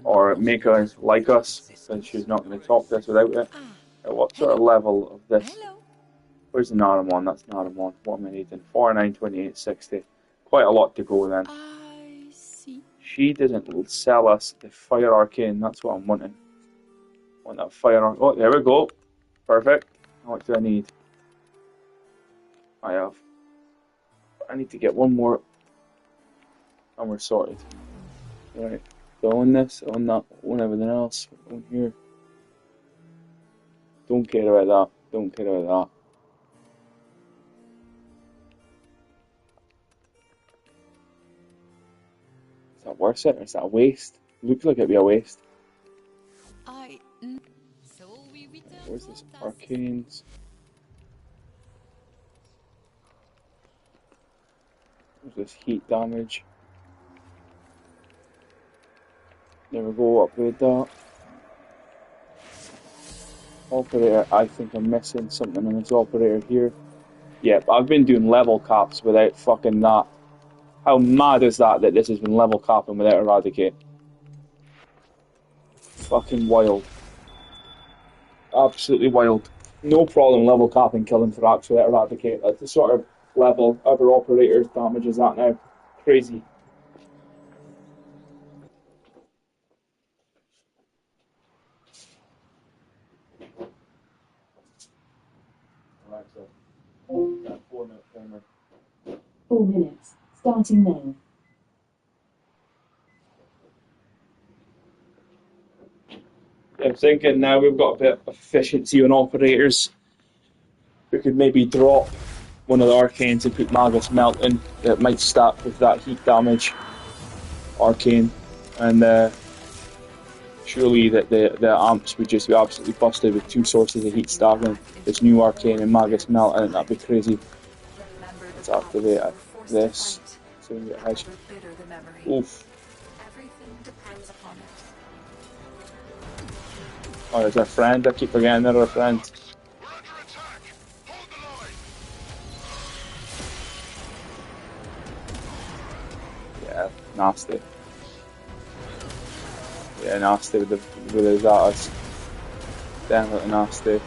[SPEAKER 3] or make her like us, since she's not going to talk to us without it. What sort of level of this? Where's the Naramon? That's Naramon. What am I needing? 49, 28, 60. Quite a lot to go then.
[SPEAKER 1] I see.
[SPEAKER 3] She doesn't sell us the Fire Arcane. That's what I'm wanting. I want that Fire Arcane. Oh, there we go. Perfect. What do I need? I have. I need to get one more. And we're sorted. Right. So on this, on that, on everything else. On here. Don't care about that. Don't care about that. Is that worth it or is that a waste? Looks like it'd be a waste.
[SPEAKER 1] So we return.
[SPEAKER 3] Where's this arcanes? Where's this heat damage? There we go, upgrade that. Operator, I think I'm missing something on this operator here. Yep, I've been doing level caps without fucking that. How mad is that this has been level capping without Eradicate? Fucking wild. Absolutely wild. No problem level capping killing Thrax without Eradicate. That's the sort of level other operators damages that now. Crazy. Right, so that 4
[SPEAKER 10] starting now.
[SPEAKER 3] I'm thinking now we've got a bit of efficiency on operators. We could maybe drop one of the arcanes and put Magus Melt in. That might stack with that heat damage arcane, and surely that the amps would just be absolutely busted with two sources of heat stacking. This new arcane and Magus Melt, and that'd be crazy. Let's activate this. So we can get hedge. Oof. Oh, there's our friend. I keep forgetting they're our friend. Yeah, nasty. Yeah, nasty with his arts. Definitely nasty. Yeah,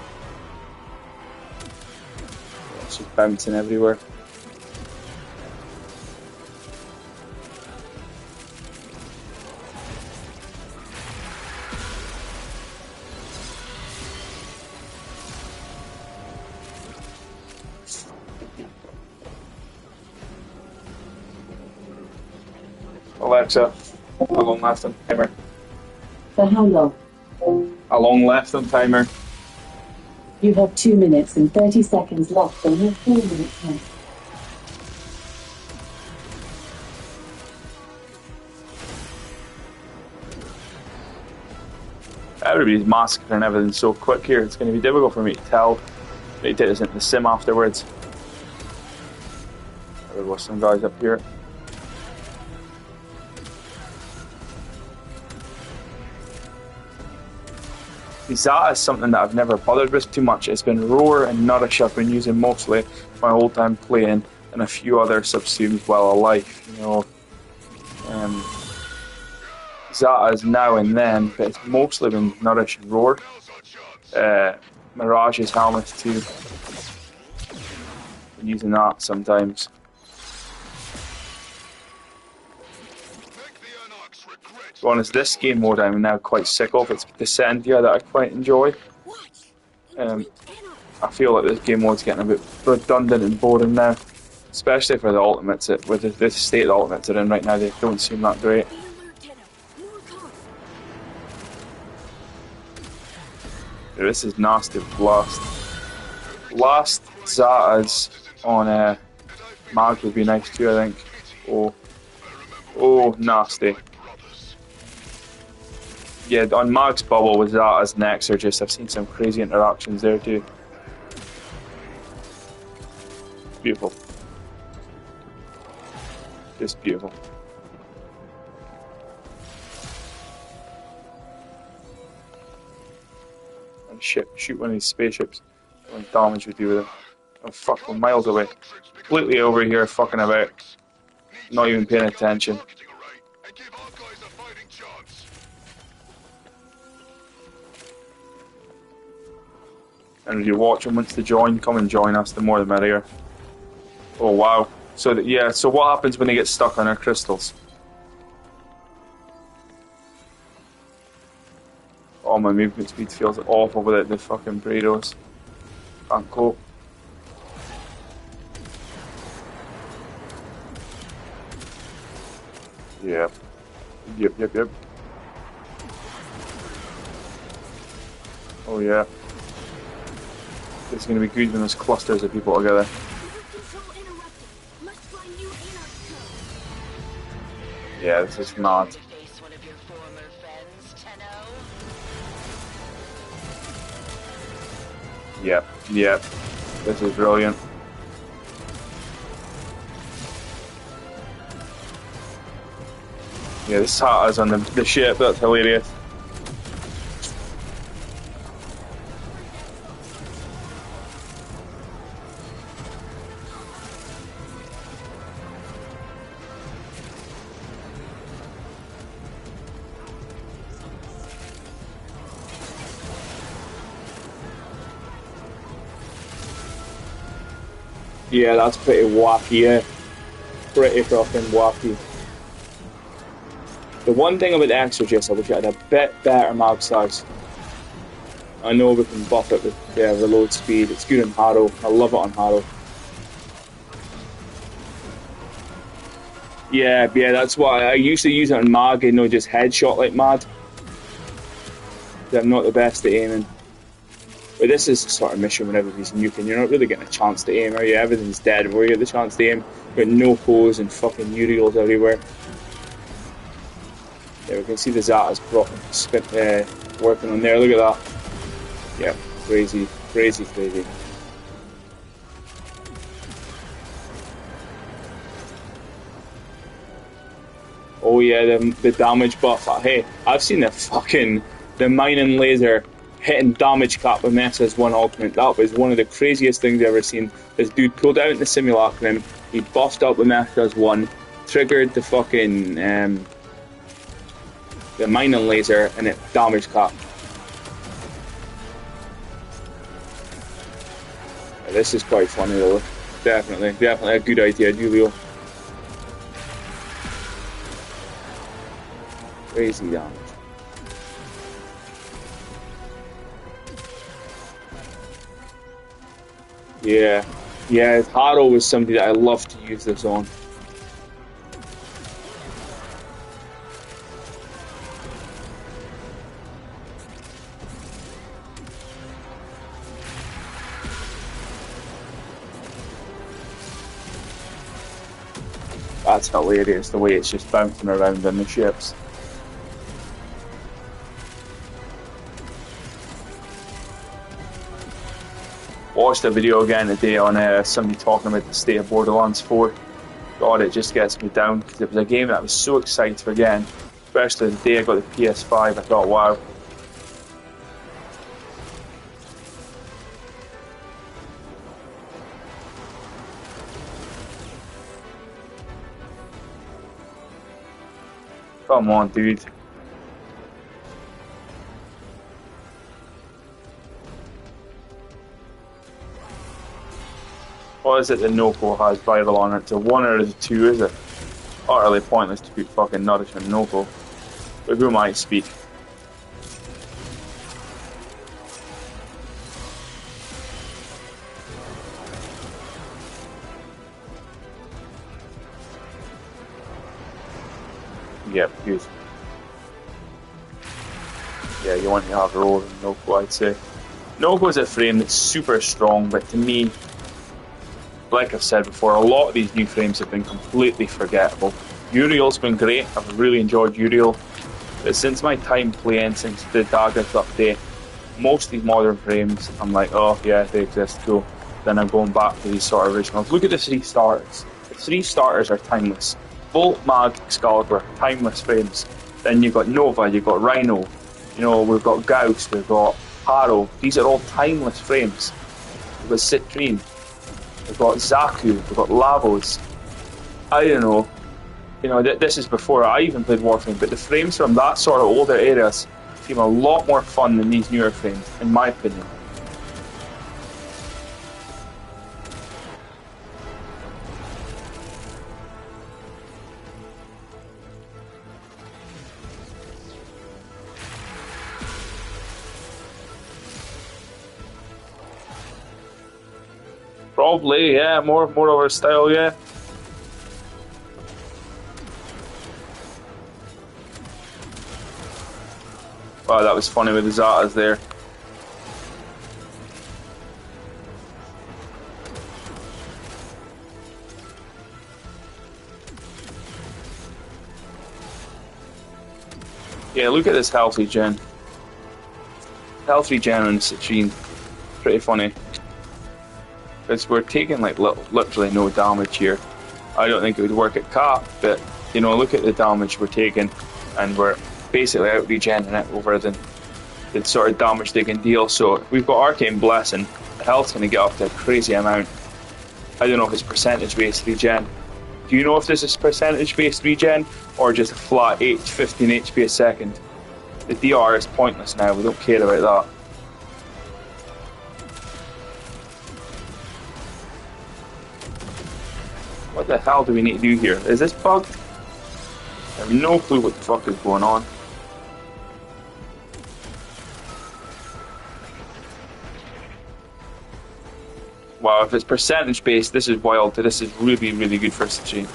[SPEAKER 3] it's just bouncing everywhere. Alexa, how long left on timer?
[SPEAKER 10] For how long?
[SPEAKER 3] How long left on timer?
[SPEAKER 10] You have 2 minutes and 30 seconds left, and you have 4 minutes left.
[SPEAKER 3] Everybody's massacring everything so quick here, it's going to be difficult for me to tell. They did this into the sim afterwards. There was some guys up here. That is something that I've never bothered with too much. It's been Roar and Nourish I've been using mostly my whole time playing, and a few other subsumes Well of Life, you know. Zata is now and then, but it's mostly been Nourish and Roar. Mirage's Helmet too. Been using that sometimes. To be honest, this game mode I'm now quite sick of. It's Descendia that I quite enjoy. I feel like this game mode's getting a bit redundant and boring now, especially for the ultimates. With the state the ultimates are in right now, they don't seem that great. Yeah, this is nasty blast. Last Zatas on Mag would be nice too, I think. Oh, nasty. Yeah, on Mag's bubble with Zata's next, I've seen some crazy interactions there too. Beautiful. Just beautiful. And shoot one of these spaceships. How much damage we do with it. Oh fuck, we're miles away. Completely over here fucking about. Not even paying attention. And if you're watching, wants to join, come and join us. The more the merrier. Oh wow. So so what happens when they get stuck on our crystals? Oh, my movement speed feels awful without the fucking burritos. Can't cope. Yeah. Yep. Oh yeah. It's going to be good when there's clusters of people together. Yeah, this is mad. Yep. This is brilliant. Yeah, this hat is on the ship, that's hilarious. Yeah, that's pretty wacky, yeah. Pretty fucking wacky. The one thing about the Exorcist, I wish it had a bit better mag size. I know we can buff it with reload speed. It's good on Harrow. I love it on Harrow. Yeah, that's why I usually use it on Mag and just headshot like mad. I'm not the best at aiming. But this is the sort of mission when everybody's nuking. You're not really getting a chance to aim, are you? Everything's dead. Where you get the chance to aim, but no pose and fucking Uriels everywhere. Yeah, we can see the Zata's working on there. Look at that. Yeah, crazy. Oh yeah, the damage buff. Hey, I've seen the mining laser hitting damage cap with Messa's one augment. That was one of the craziest things I've ever seen. This dude pulled out in the simulacrum, he buffed up with Messa's one, triggered the fucking the mining laser, and it damage cap. Yeah, this is quite funny though. Definitely a good idea, Julio. Crazy damage. Yeah, Haro was somebody that I love to use this on. That's hilarious, the way it's just bouncing around in the ships. Watched a video again today on somebody talking about the state of Borderlands 4. God, it just gets me down because it was a game that I was so excited for again. Especially the day I got the PS5, I thought, wow. Come on, dude. What is it that Noko has vital on it? It's a 1 or a 2, is it? Utterly pointless to put fucking nourishment Noko. But who might speak? Yep, good. Yeah, you want to have roll in Noko, I'd say. Noko's a frame that's super strong, but to me, like I've said before, a lot of these new frames have been completely forgettable. Uriel's been great, I've really enjoyed Uriel, but since my time playing, since the Daggers update, most of these modern frames, I'm like, oh yeah, they exist, cool. Then I'm going back to these sort of originals. Look at the 3 starters. The 3 starters are timeless. Bolt, Mag, Excalibur, timeless frames. Then you've got Nova, you've got Rhino, you know, we've got Gauss, we've got Haro. These are all timeless frames. We've got Citrine. We've got Zaku, we've got Lavos. I don't know. You know, this is before I even played Warframe, but the frames from that sort of older eras seem a lot more fun than these newer frames, in my opinion. Probably, yeah, more of our style, yeah. Wow, that was funny with the Zatas there. Yeah, look at this health regen. Health regen on Citrine. Pretty funny. Because we're taking like literally no damage here. I don't think it would work at cap, but you know, look at the damage we're taking, and we're basically out regenerating it over the sort of damage they can deal. So we've got Arcane Blessing. The health's going to get up to a crazy amount. I don't know if it's percentage based regen. Do you know if this is percentage based regen or just a flat 15 HP a second? The DR is pointless now. We don't care about that. What the hell do we need to do here? Is this bugged? I have no clue what the fuck is going on. Wow, if it's percentage based, this is wild. This is really, really good for Citrine.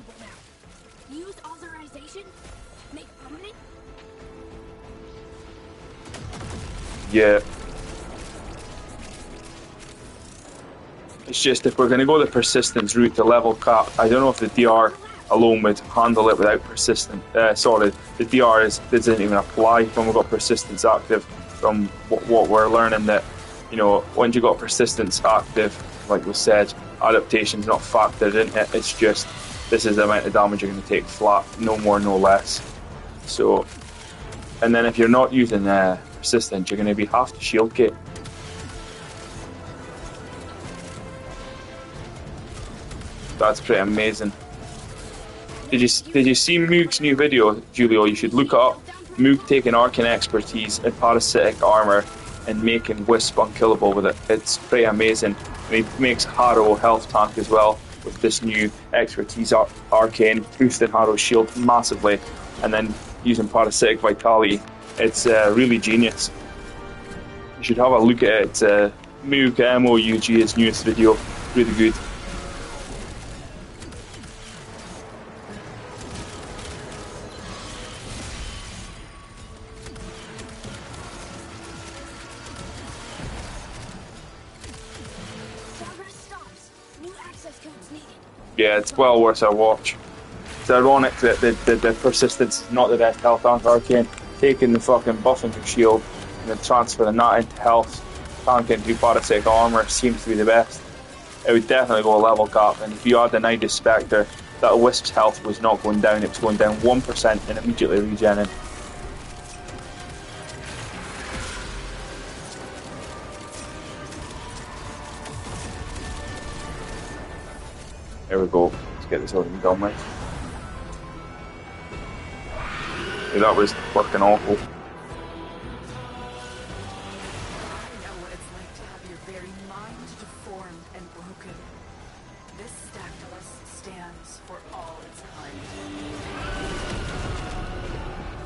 [SPEAKER 7] unusable now. Use authorization? Make permanent?
[SPEAKER 3] Yeah. It's just if we're going to go the persistence route to level cap, I don't know if the DR alone would handle it without persistent. Sorry, the DR doesn't even apply when we've got persistence active. From what we're learning, that once you've got persistence active, like we said, adaptation's not factored in it. It's just this is the amount of damage you're going to take flat, no more, no less. So, and then if you're not using persistence, you're going to be half the shield kit. That's pretty amazing. Did you see Moog's new video, Julio? You should look it up. Moog taking Arcane expertise and parasitic armor and making Wisp unkillable with it. It's pretty amazing. And he makes Harrow health tank as well with this new expertise Arcane, boosting Harrow's shield massively, and then using parasitic vitality. It's really genius. You should have a look at it. It's Moog MOUG, his newest video. Really good. Yeah, it's well worth a watch. It's ironic that the persistence is not the best health on Arcane. Taking the fucking buff into shield and then transferring that into health, tank into parasitic armor seems to be the best. It would definitely go a level cap, and if you had the Nidus Spectre, that Wisp's health was not going down, it was going down 1% and immediately regening. There we go. Let's get this over and done with. Yeah, that was fucking awful.
[SPEAKER 5] I know what it's like to have your very mind deformed and broken. This Stactylus stands for all its kind.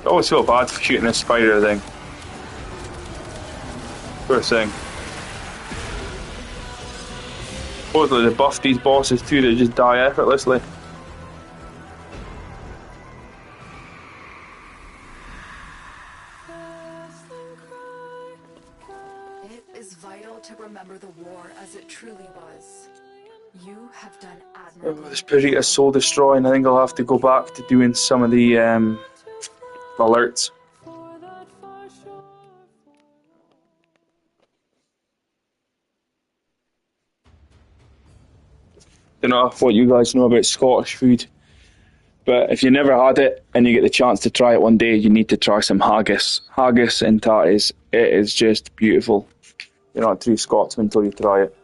[SPEAKER 3] I always feel bad for shooting this spider thing. Poor thing. Supposedly they buff these bosses too, they just die effortlessly.
[SPEAKER 5] It is vital to remember the war as it truly was. You have done admirably.
[SPEAKER 3] This Pyrrhita's soul destroying. I think I'll have to go back to doing some of the alerts. Don't know what you guys know about Scottish food, but if you never had it and you get the chance to try it one day, you need to try some haggis. Haggis and tatties, it is just beautiful. You're not a true Scotsman until you try it.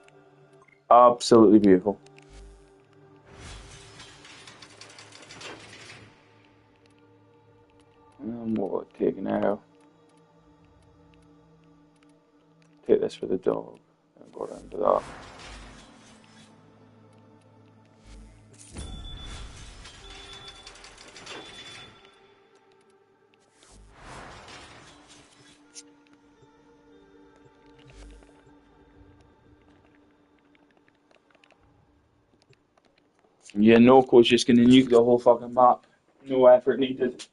[SPEAKER 3] Absolutely beautiful. And what will I take now? Take this for the dog and go around to that. Yeah, Noco's just gonna nuke the whole fucking map. No effort needed.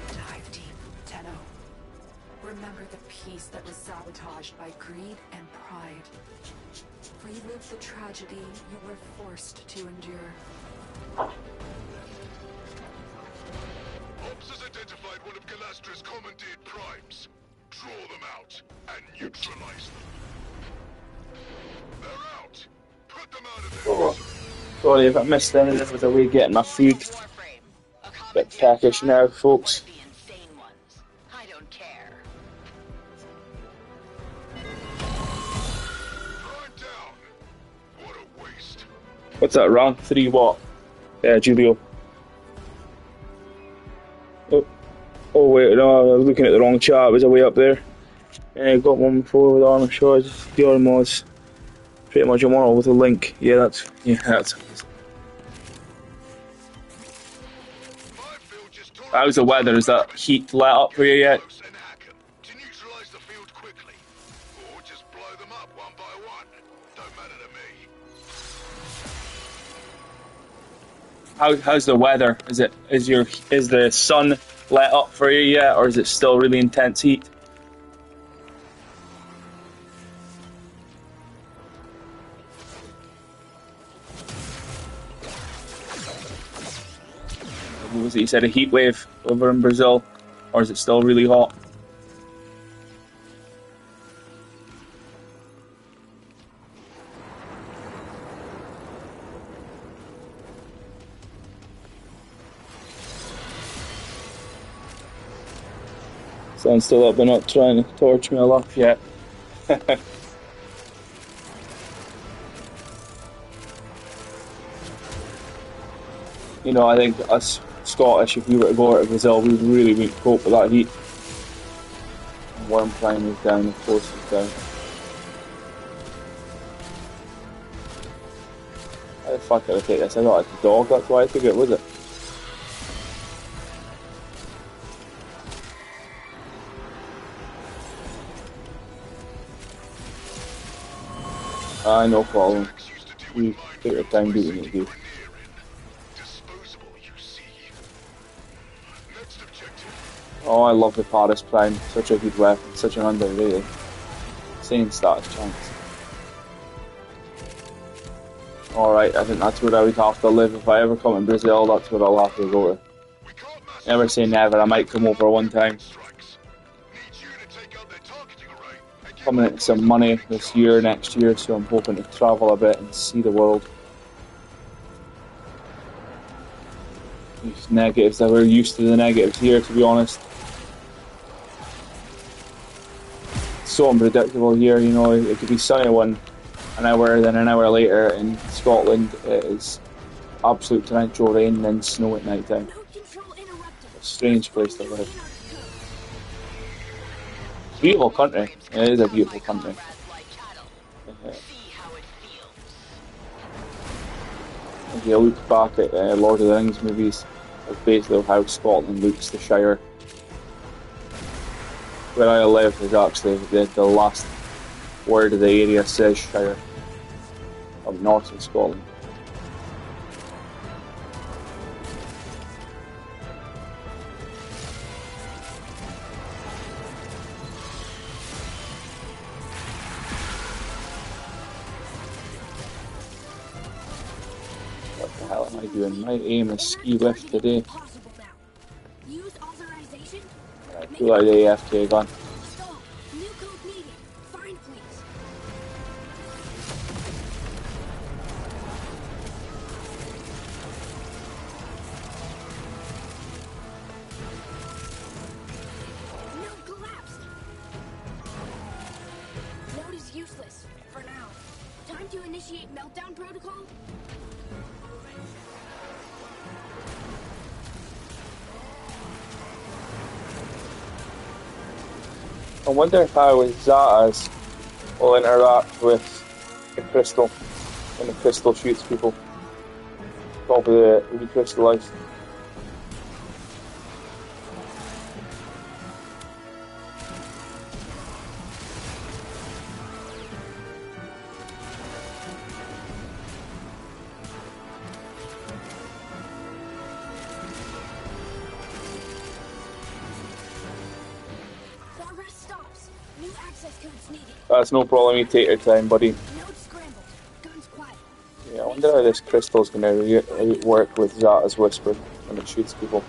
[SPEAKER 5] Dive deep, Tenno. Remember the peace that was sabotaged by greed and pride. Relive the tragedy you were forced to endure.
[SPEAKER 6] Ops has identified one of Galastra's commandeered primes. Draw them out and neutralize them. They're out. Put them out of their misery.
[SPEAKER 3] Sorry if I missed anything with the way getting my food.
[SPEAKER 8] Warframe, a
[SPEAKER 3] Bit peckish now, folks.
[SPEAKER 8] the insane ones. I don't care.
[SPEAKER 6] Prime down. What a waste.
[SPEAKER 3] What's that, rank 3 what? Julio. Oh, Oh wait, no, I was looking at the wrong chart. It was way up there. Got one before with armor charge. The other mods. Pretty much a model with a link. Yeah, that's. How's the weather? Is that heat let up for you yet?
[SPEAKER 6] To neutralize the field quickly, or just blow them up one by one. Don't matter to me.
[SPEAKER 3] How's the weather? Is the sun let up for you yet, or is it still really intense heat? What was it? You said a heat wave over in Brazil, or is it still really hot? Sounds still up. They're not trying to torch me off yet. You know, I think us Scottish, if we were to go out to Brazil, we really wouldn't cope with that heat. Warframe is down, of course is down. How the fuck did I take this? I thought it was a dog, that's why I took it, was it? No problem. You take your time, do what you need to do. Oh, I love the Paris Prime. Such a good weapon, such an underrated. Insane status chance. Alright, I think that's where I would have to live. If I ever come to Brazil, that's where I'll have to go to. Never say never, I might come over one time. Coming into some money this year, next year, so I'm hoping to travel a bit and see the world. These negatives, we're used to the negatives here, to be honest. So unpredictable here, you know, it could be sunny an hour, then an hour later in Scotland it is absolute torrential rain, then snow at night time. A strange place to live. Beautiful country. It is a beautiful country. If you look back at Lord of the Rings movies, it's basically how Scotland looks, the Shire. Where I live is actually the last word of the area says Shire, up north of Scotland. What the hell am I doing? My aim is ski lift today. Right, pull out the AFK gun. I wonder how Zatas will interact with the crystal when the crystal shoots people. Probably recrystallized. That's no problem, you take your time, buddy. Yeah, I wonder how this crystal's going to work with Zata's Whisper when it shoots people.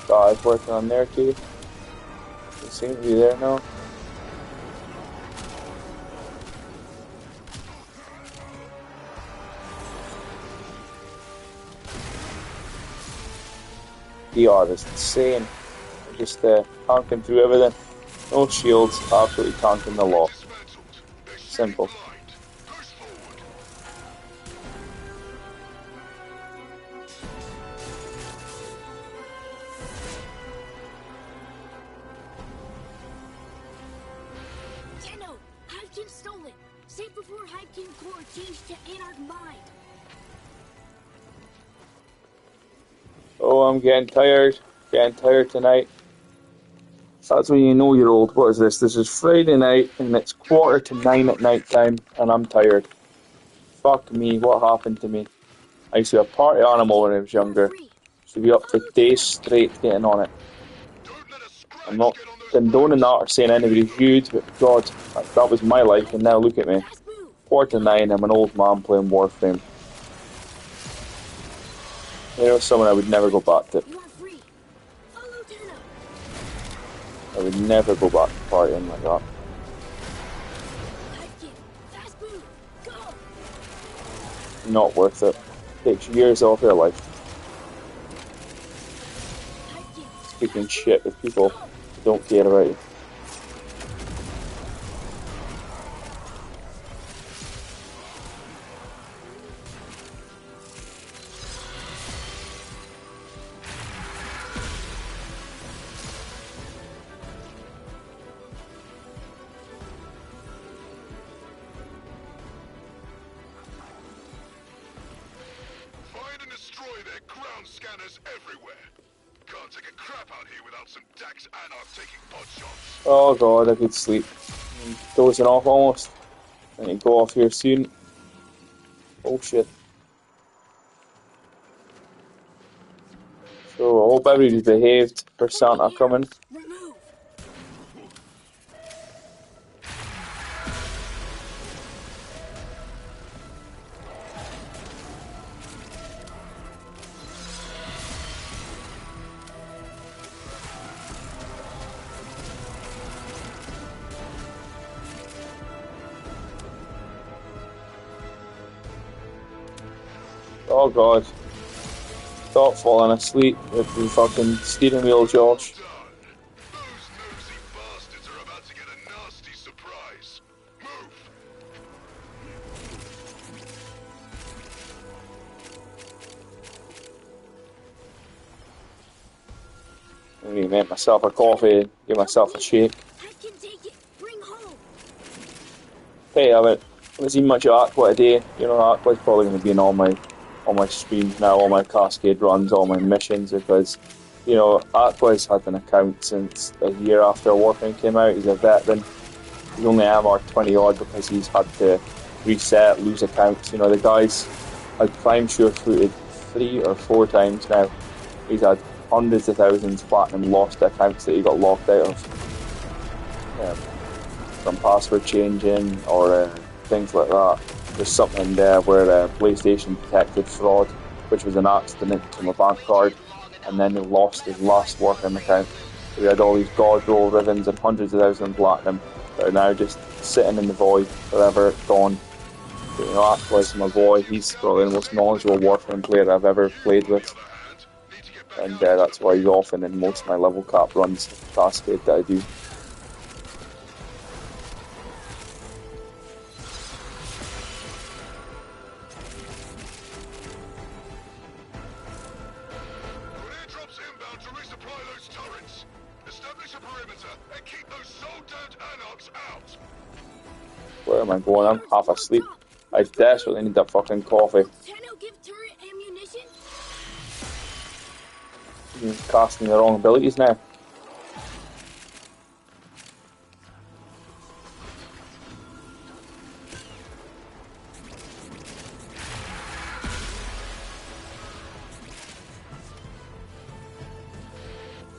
[SPEAKER 3] Zata's working on there too. They seem to be there now. DR is insane. Just honking through everything. No shields, absolutely tanking the lot. Simple.
[SPEAKER 7] Tenno, Hivekin stolen. Safe before Hivekin core changed to Anarch Mind.
[SPEAKER 3] Oh, I'm getting tired. Getting tired tonight. That's when you know you're old. What is this? This is Friday night, and it's 9:15 at night time, and I'm tired. Fuck me, what happened to me? I used to be a party animal when I was younger. Used to be up for days straight getting on it. I'm not condoning that or saying anybody's viewed, but God, that was my life, and now look at me. 9:15, I'm an old man playing Warframe. You know, someone I would never go back to. I would never go back to partying like that. Not worth it. Takes years off your life. Speaking shit with people who don't care about you. Oh God, I could sleep. I'm dozing off almost. I need to go off here soon. Oh shit. So I hope everybody's behaved for Santa coming. Oh God. Stop falling asleep with the fucking steering wheel, Josh. I need to make myself a coffee, give myself a shake. Hey, I haven't seen much of Aqua today. You know, Aqua's probably going to be in all my streams now, all my Cascade runs, all my missions, because, you know, Aqua's had an account since a year after Warframe came out. He's a veteran. He's only MR 20 odd because he's had to reset, lose accounts. You know, the guy's had Prime Sure footed 3 or 4 times now. He's had hundreds of thousands platinum lost accounts that he got locked out of. From password changing or things like that. There's something there where PlayStation detected fraud, which was an accident from a bank card, and then he lost his last Warframe account. So he had all these god roll ribbons and hundreds of thousands platinum that are now just sitting in the void, forever gone. But, you know, Aqua's my boy. He's probably the most knowledgeable Warframe player I've ever played with, and that's why he's often in most of my level cap runs, Cascade that I do. Where am I going? I'm half asleep. I desperately need that fucking coffee. I'm casting the wrong abilities now.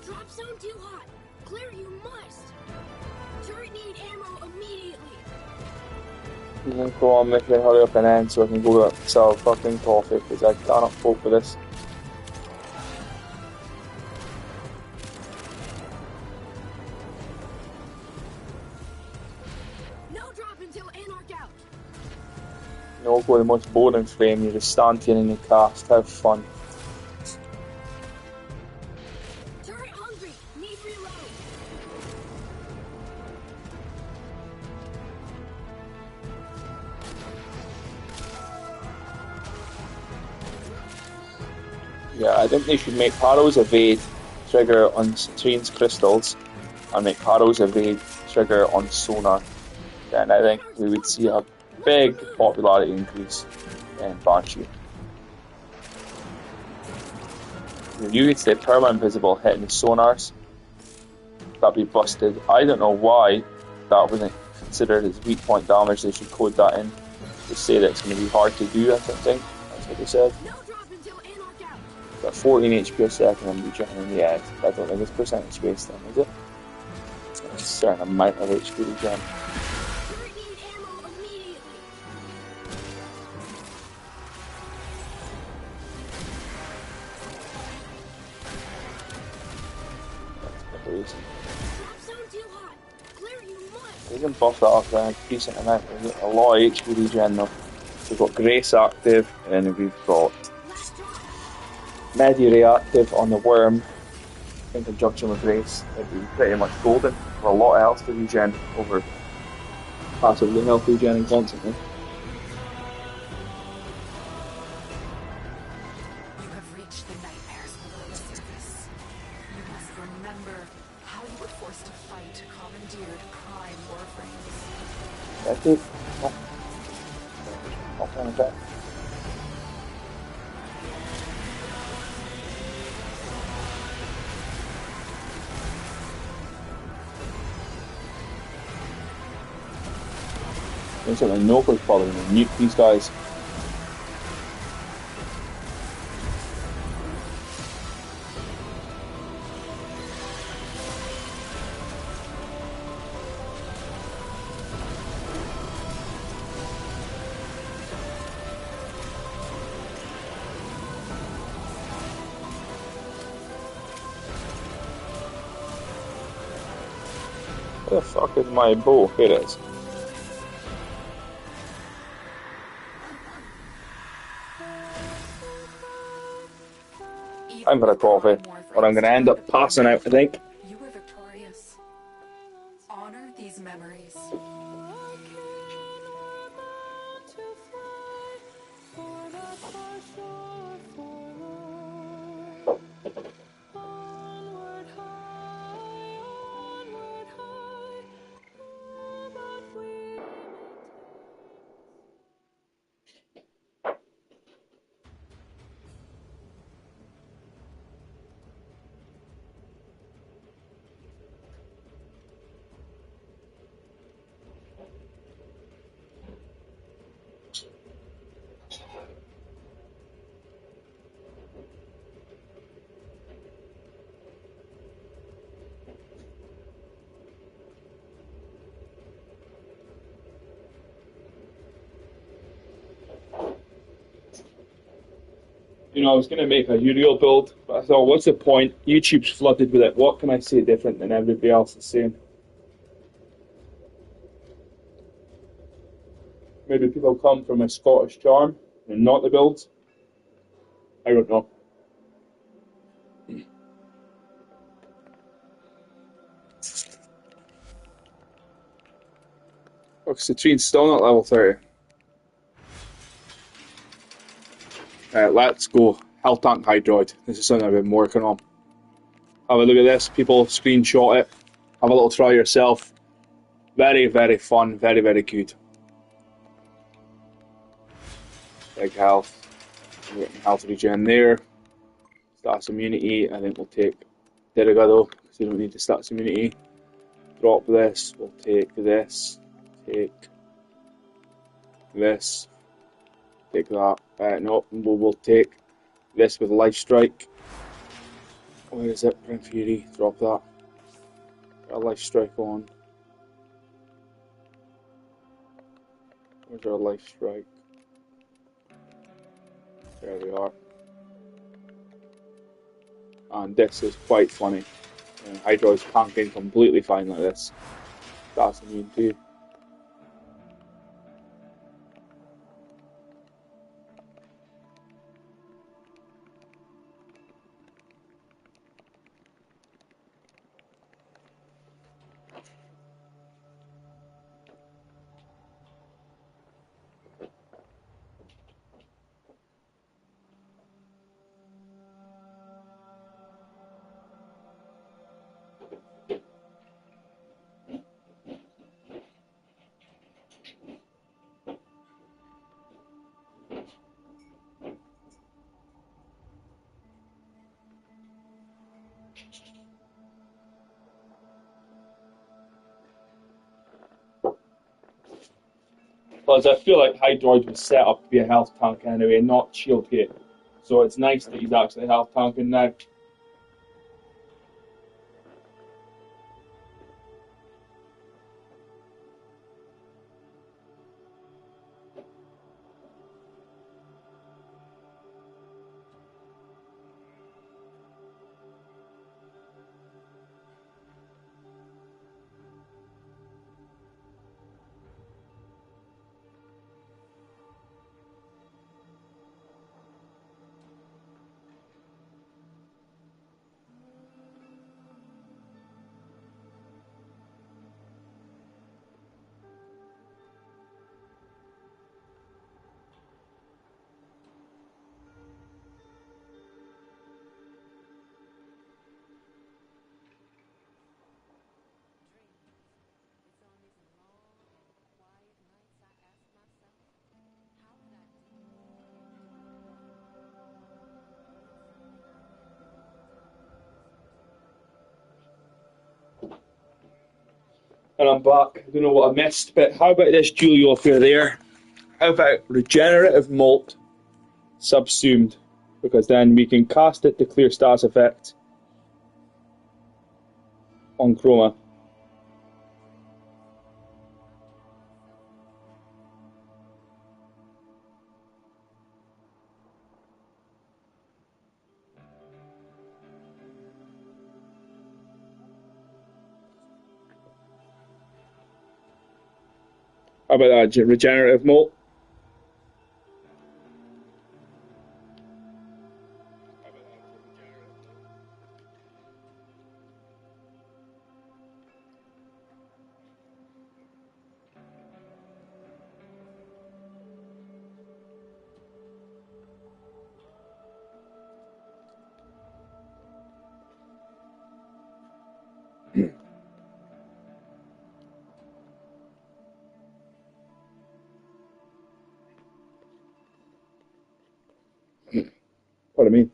[SPEAKER 7] Drop zone too hot. Clear you must. Turret need ammo immediately.
[SPEAKER 3] Go on, make me hurry up and end so I can go get myself fucking coffee, because I cannot cope with this.
[SPEAKER 7] No drop until Anarch out.
[SPEAKER 3] No, go the most boring frame, you just stand here and you cast, have fun.
[SPEAKER 7] Turret hungry, need reload.
[SPEAKER 3] Yeah, I think they should make Harrow's Evade trigger on Citrine's crystals and make Harrow's Evade trigger on Sonar. Then I think we would see a big popularity increase in Banshee. You could stay perma-invisible hitting the sonars. That'd be busted. I don't know why that wasn't considered as weak point damage. They should code that in. They say that it's going to be hard to do, I think. That's what they said. Got 14 HP a second and regen in the end. I don't think it's percentage based then, is it? A certain amount of HP regen. We can buff that up by a decent amount. We've got a lot of HP regen though. We've got Grace active, and then we've got Mediray active on the Worm in conjunction with Grace. It'd be pretty much golden for a lot of health to regen over passively health regening constantly.
[SPEAKER 5] You have reached the nightmares below the surface. You must remember how you were forced to fight commandeered prime warframes.
[SPEAKER 3] That's it. I'll turn it back. There's something Nova's following and nuke these guys. Where the fuck is my bow? Here it is. I'm gonna coffee, or I'm gonna end up passing out, I think.
[SPEAKER 5] You were victorious. Honor these memories. You know, I was going to make a Uriel build, but I thought, what's the point? YouTube's flooded with it. What can I say different than everybody else is saying? Maybe people come from a Scottish charm and not the builds. I don't know. Look, Citrine's still not level 30. Let's go. Health Tank Hydroid. This is something I've been working on. Have a look at this. People screenshot it. Have a little try yourself. Very, very fun. Very, very good. Big health. We're getting health regen there. Stats immunity. I think we'll take Diriga though, because we don't need the stats immunity. Drop this. We'll take this. Take this. Take that. No, we'll take this with Life Strike. Where is it? Bring Fury. Drop that. Got a Life Strike on. Where's our Life Strike? There we are. And this is quite funny. Hydroid's tanking completely fine like this. That's immune too. Plus, I feel like Hydroid was set up to be a health tank anyway, not shield gate. So it's nice that he's actually health tanking now. And I'm back. I don't know what I missed, but how about this Julio if you're there? How about regenerative molt subsumed? Because then we can cast it to clear status effect on Chroma. How about that regenerative molt? What I mean.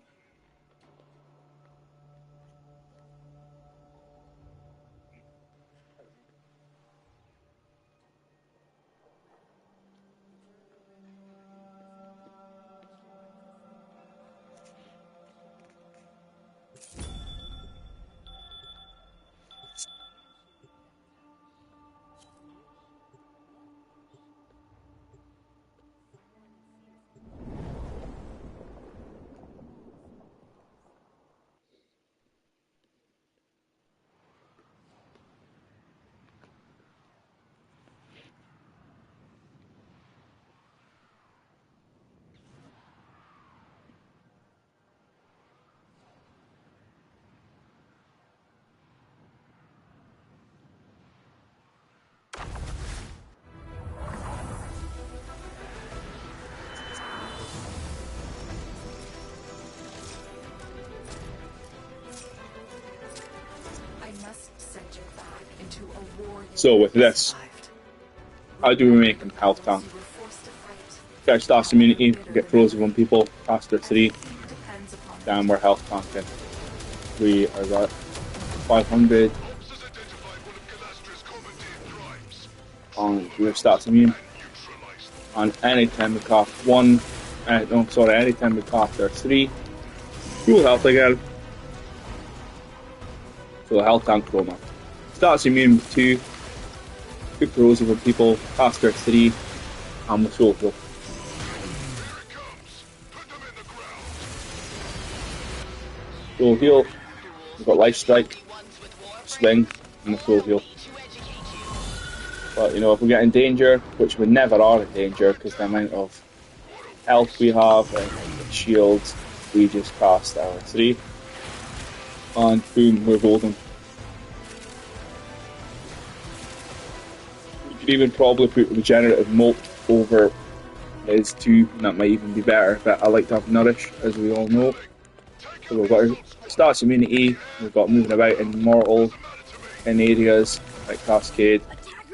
[SPEAKER 5] So with this, how do we make him health tank? Get status immunity, get frozen on people, faster 3, then we're health tanking. We are at 500 on your stats immune. And anytime we cast anytime we cast our 3, full health again. So the health tank Chroma. Stats immune with 2, quick corrosive on people, cast our 3, and we'll full heal. Full heal, we've got life strike, swing, and we'll full heal. But you know, if we get in danger, which we never are in danger because the amount of health we have and shields, we just cast our 3 and boom, we're golden. We could even probably put regenerative molt over his 2, and that might even be better, but I like to have nourish, as we all know. So we've got our stats immunity, we've got moving about in mortal in areas like Cascade,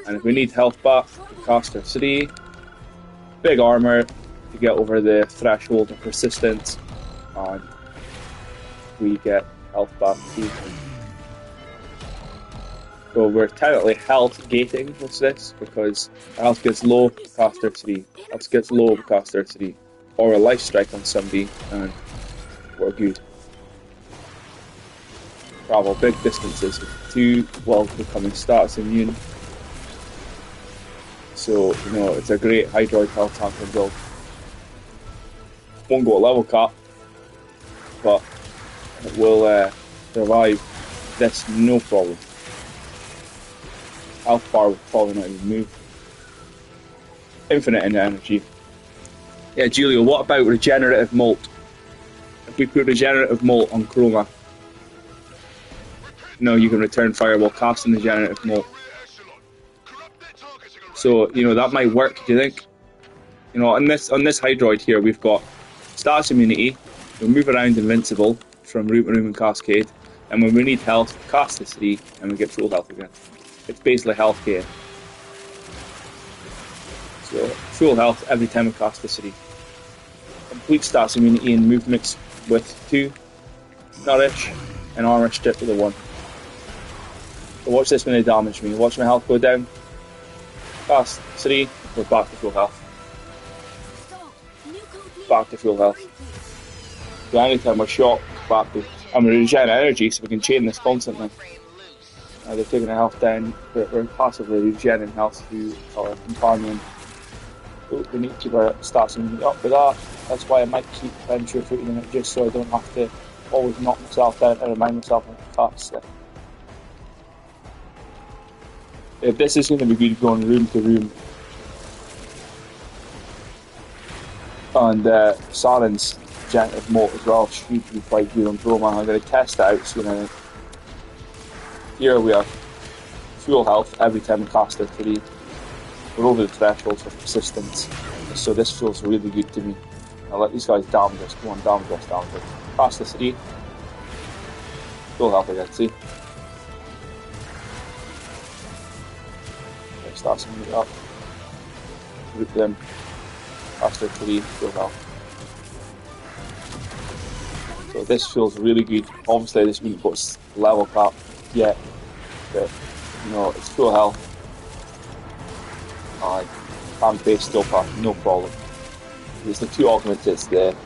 [SPEAKER 5] and if we need health back, we cast our 3, big armour to get over the threshold of resistance, and we get health back too. So we're technically health gating with this because our health gets low, caster 3. Health gets low, caster 3. Or a life strike on somebody and we're good. Travel big distances with 2 while becoming status immune. So, you know, it's a great Hydroid health tanking build. Won't go at level cap, but it will survive this no problem. Health bar will probably not even move. Infinite in energy. Yeah, Julio, what about regenerative molt? If we put regenerative molt on Chroma, no, you can return fireball casting regenerative molt. So, you know, that might work, do you think? You know, on this Hydroid here, we've got status immunity, we move around invincible from room to room and cascade, and when we need health, cast the 3, and we get full health again. It's basically health gain. So, full health every time we cast the 3. Complete status immunity and movements with 2, nourish, and armor strip with a 1. So watch this when they damage me. Watch my health go down. Cast 3, we're back to full health. Back to full health. So anytime we're shot, back to... And we regen energy, so we can chain this constantly. They're taking the health down, we're passively regenerating health through our companion. So we need to keep our stats up with that. That's why I might keep venture footing in it, just so I don't have to always knock myself down and remind myself of fast. If this is going to be good going room to room. And Saren's regenerative molt as well should be quite good on Chroma. I'm going to test it out soon, I think. Here we are, full health every time we cast our 3. We're over the threshold for persistence, so this feels really good to me. I'll let these guys damage us. Come on, damage us, damage us. Cast the 3. Full health again, see? Okay, start summing it up. Root them. Cast their 3, full health. So this feels really good. Obviously this wouldn't put level cap yet, but you know, it's full health. Fan face still pass, no problem. It's the 2 augments, it's the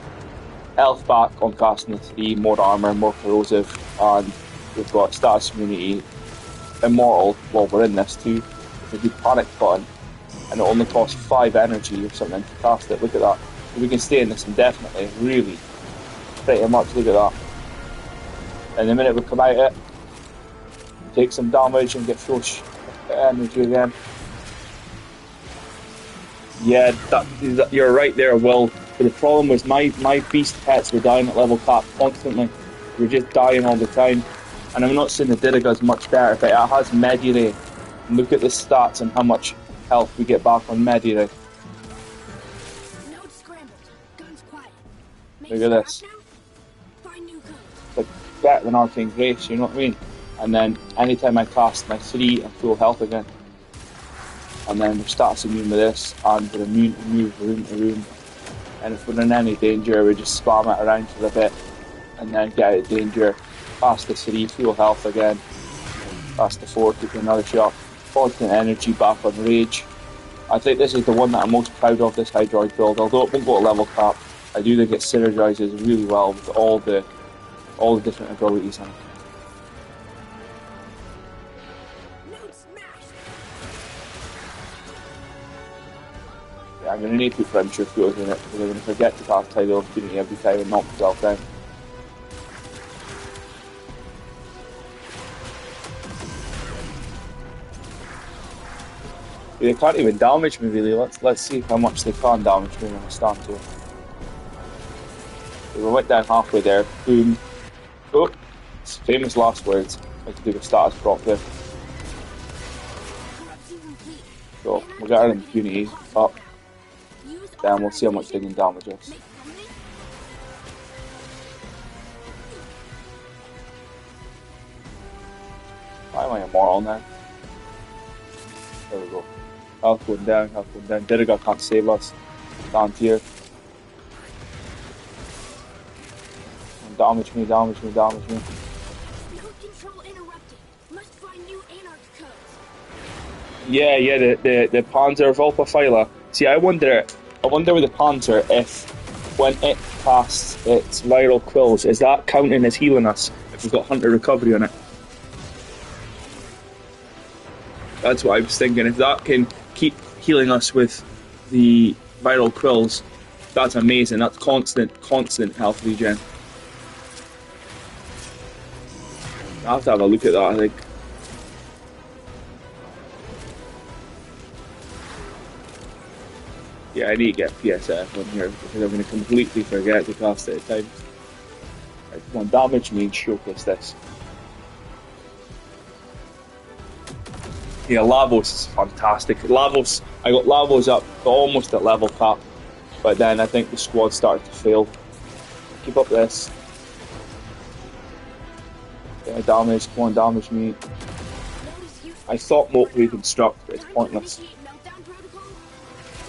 [SPEAKER 5] health back on casting the 3, more armor, more corrosive, and we've got status immunity, immortal while we're in this too. It's a good panic button, and it only costs 5 energy or something to cast it. Look at that. We can stay in this indefinitely, really. Pretty much, look at that. And the minute we come out it, take some damage and get full energy again. Yeah, you're right there, Will. But the problem was my beast pets were dying at level cap constantly. We're just dying all the time. And I'm not saying the Diriga's much better, but it has Mediray. Look at the stats and how much health we get back on Mediray. Look at this. It's like better than Arcane Grace, you know what I mean? And then anytime I cast my 3, I'm full health again. And then we're status immune with this, and we're immune to move room to room. And if we're in any danger, we just spam it around for a bit, and then get out of danger. Cast the 3, full health again. Cast the 4, take another shot. Constant energy back on rage. I think this is the one that I'm most proud of, this Hydroid build. Although it won't go to level cap, I do think it synergizes really well with all the different abilities in it. Yeah, I'm going to need to put Venture Fuels in it, because I'm going to forget to cast Tidal Opportunity every time and knock myself down. They can't even damage me really. Let's see how much they can damage me when I stand to it. We went down halfway there. Boom. Oh, it's famous last words. I can do the status drop there. So we'll get our impunity up. Then we'll see how much they can damage us. Why am I immortal now? There we go. Health going down, health going down. Diriga can't save us. Stand here. Damage me, damage me, damage me. Yeah, the Panzer of Alpha. See, I wonder with the Panzer if when it casts its viral quills, is that counting as healing us if we've got Hunter Recovery on it? That's what I was thinking. If that can keep healing us with the viral quills, that's amazing. That's constant health regen. I have to have a look at that, I think. Yeah, I need to get PSF on here because I'm going to completely forget to cast it at times. Right, come on, damage me and showcase this. Yeah, Lavos is fantastic. Lavos, I got Lavos up to almost at level cap, but then I think the squad started to fail. Keep up this. Yeah, damage, come on, damage me. I thought Moat reconstruct, but it's pointless.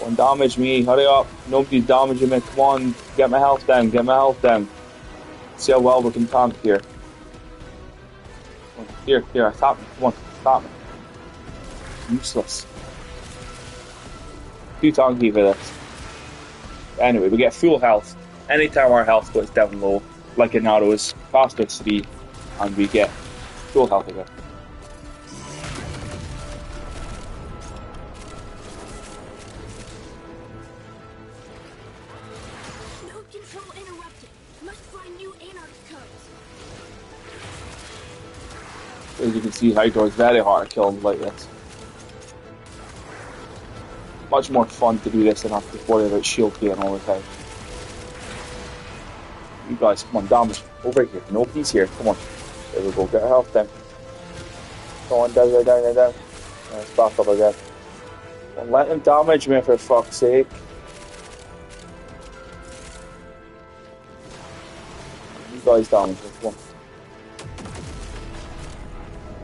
[SPEAKER 5] One damage me, hurry up. Nobody's damaging me. Come on, get my health down, See how well we can tank here. Here, attack me. Come on, attack me. Useless. Too tanky for this. Anyway, we get full health. Anytime our health goes down low, like in arrows, faster 3, and we get full health again. As you can see, Hydra is very hard to kill like this. Much more fun to do this than have to worry about shield gain all the time. You guys, come on, damage over here. Nobody's here. Come on. There we go. Get our health down. Come on, down. Let's back up again. Don't let them damage me for fuck's sake. You guys damage me. Come on.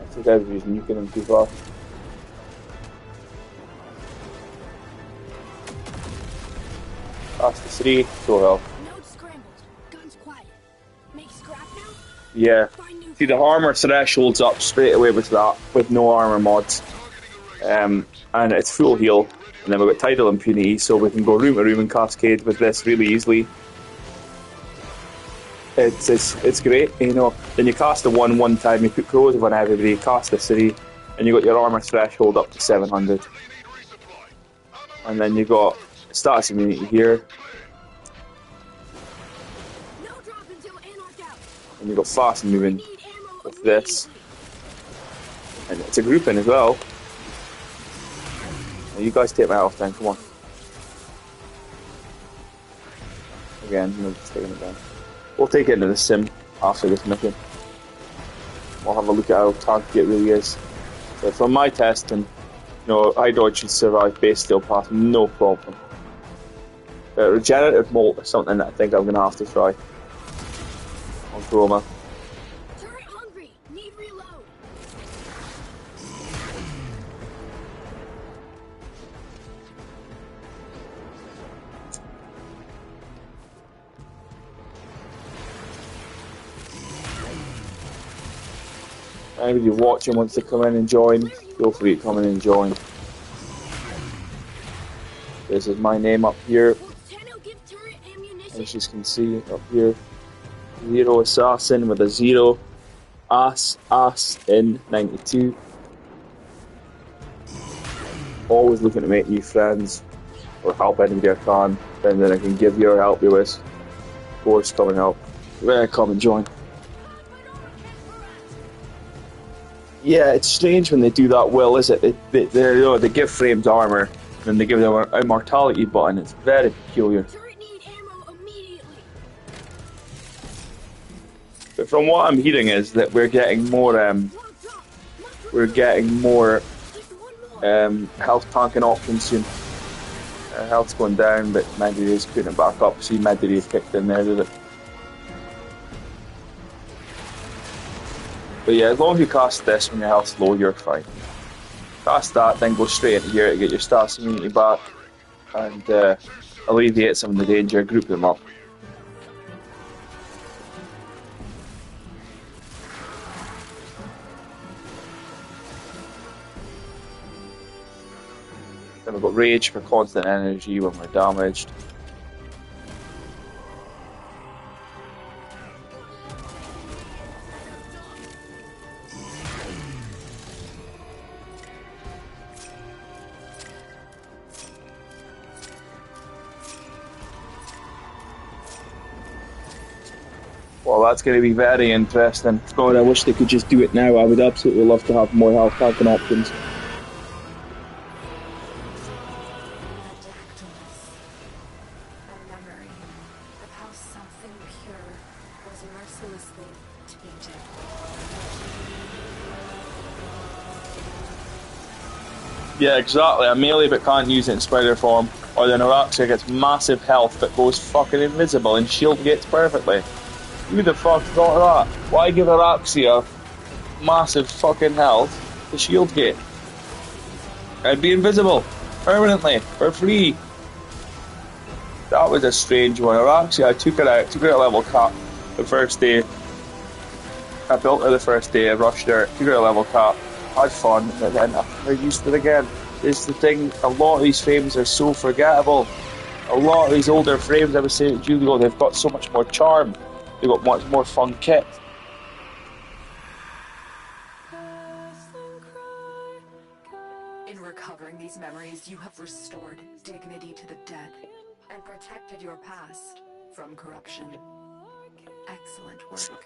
[SPEAKER 5] I think everybody's nuking them too far. That's the 3, so well. Yeah. See, the armor threshold's up straight away with that, with no armor mods. And it's full heal. And then we've got tidal impunity, so we can go room to room and cascade with this really easily. It's great, you know. Then you cast the one time, you put corrosive on everybody, cast the 3, and you got your armor threshold up to 700. And then you got status immunity here. And you got fast moving with this. And it's a grouping as well. Now you guys take my health down, come on. Again, no, just taking it down. We'll take it into the sim after this mission. We'll have a look at how tanky it really is. So from my testing, you know, iDodge should survive base steel path, no problem. But regenerative molt is something that I think I'm going to have to try on Chroma.
[SPEAKER 7] Turret hungry, need reload.
[SPEAKER 5] Anybody watching wants to come in and join, feel free to come in and join. This is my name up here. As you can see up here, Zero Assassin with a 0, Ass in 92. Always looking to make new friends or help anybody I can, and then I can give you or help you with. Of course, come and help. Come and join. Yeah, it's strange when they do that, Will, is it? They give frames armor, and they give them an immortality button. It's very peculiar. But from what I'm hearing is that we're getting more health tanking options soon. Health's going down, but Mediri is putting it back up. See, Mediri is kicked in there, did it? But yeah, as long as you cast this when your health's low, you're fine. Cast that, then go straight into here to get your stats immunity back and alleviate some of the danger, group them up. Then we've got Rage for constant energy when we're damaged. Well, that's going to be very interesting. God, I wish they could just do it now. I would absolutely love to have more health packing options. Yeah, exactly. A melee but can't use it in spider form. Or the Noraxia gets massive health but goes fucking invisible and shield gates perfectly. Who the fuck thought of that? Why give Araxia massive fucking health to shield gate? And be invisible permanently for free. That was a strange one. Araxia, I took it out at level cap the first day. I built her the first day, I rushed her, took her at level cap, had fun, but then I never used it again. It's the thing, a lot of these frames are so forgettable. A lot of these older frames, I was saying to Julio, they've got so much more charm. They've got much more fun kit.
[SPEAKER 11] In recovering these memories, you have restored dignity to the dead and protected your past from corruption. Excellent work.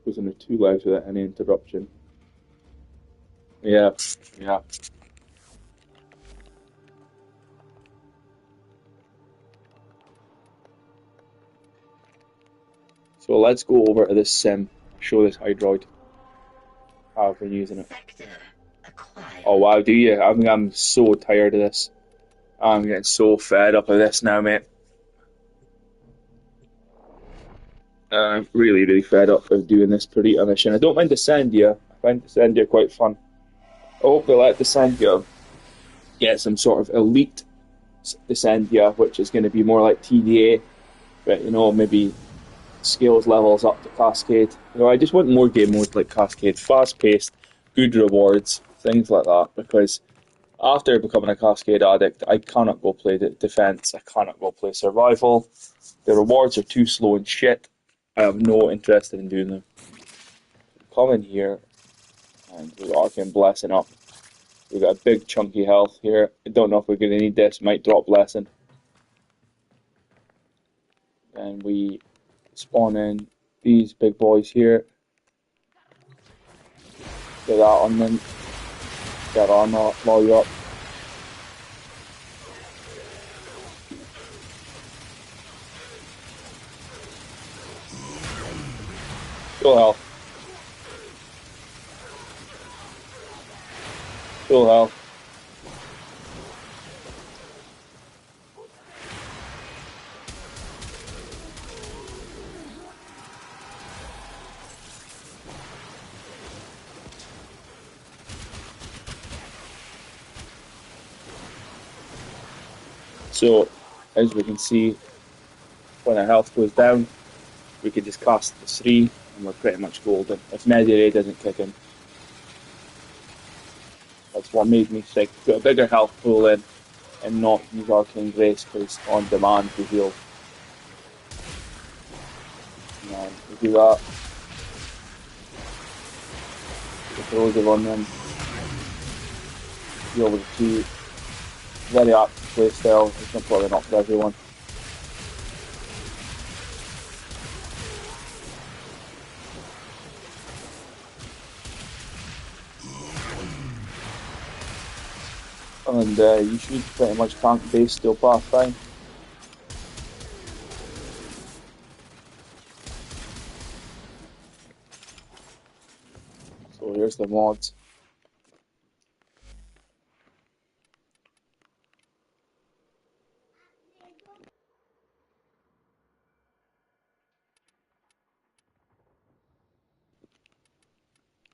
[SPEAKER 5] Was in the 2 lives without any interruption. Yeah. So let's go over to this sim, show this hydroid how I've been using it. Oh wow, do you? I'm so tired of this. I'm getting so fed up of this now, mate. I'm really, really fed up of doing this Purita mission. I don't mind Descendia. I find Descendia quite fun. I hope they let Descendia get some sort of elite Descendia, which is going to be more like TDA, but you know, maybe skills levels up to Cascade. You know, I just want more game modes like Cascade, fast paced, good rewards, things like that, because after becoming a Cascade addict, I cannot go play defense, I cannot go play survival. The rewards are too slow and shit. I have no interest in doing them. Come in here, and we've got Arcane Blessing up. We've got a big chunky health here. I don't know if we're going to need this, might drop Blessing. And we spawn in these big boys here. Get that on them. Get armor, blow you up. Full health. Full health. So, as we can see, when our health goes down, we can just cast the 3 and we're pretty much golden. If Mediray doesn't kick in. That's what made me think, put a bigger health pool in and not use Arcane Grace because on demand we heal. And we do that. Get the corrosive on them. Heal with the 2. Very apt playstyle, it's not probably not for everyone. And you should pretty much tank base steel path fine. So here's the mods.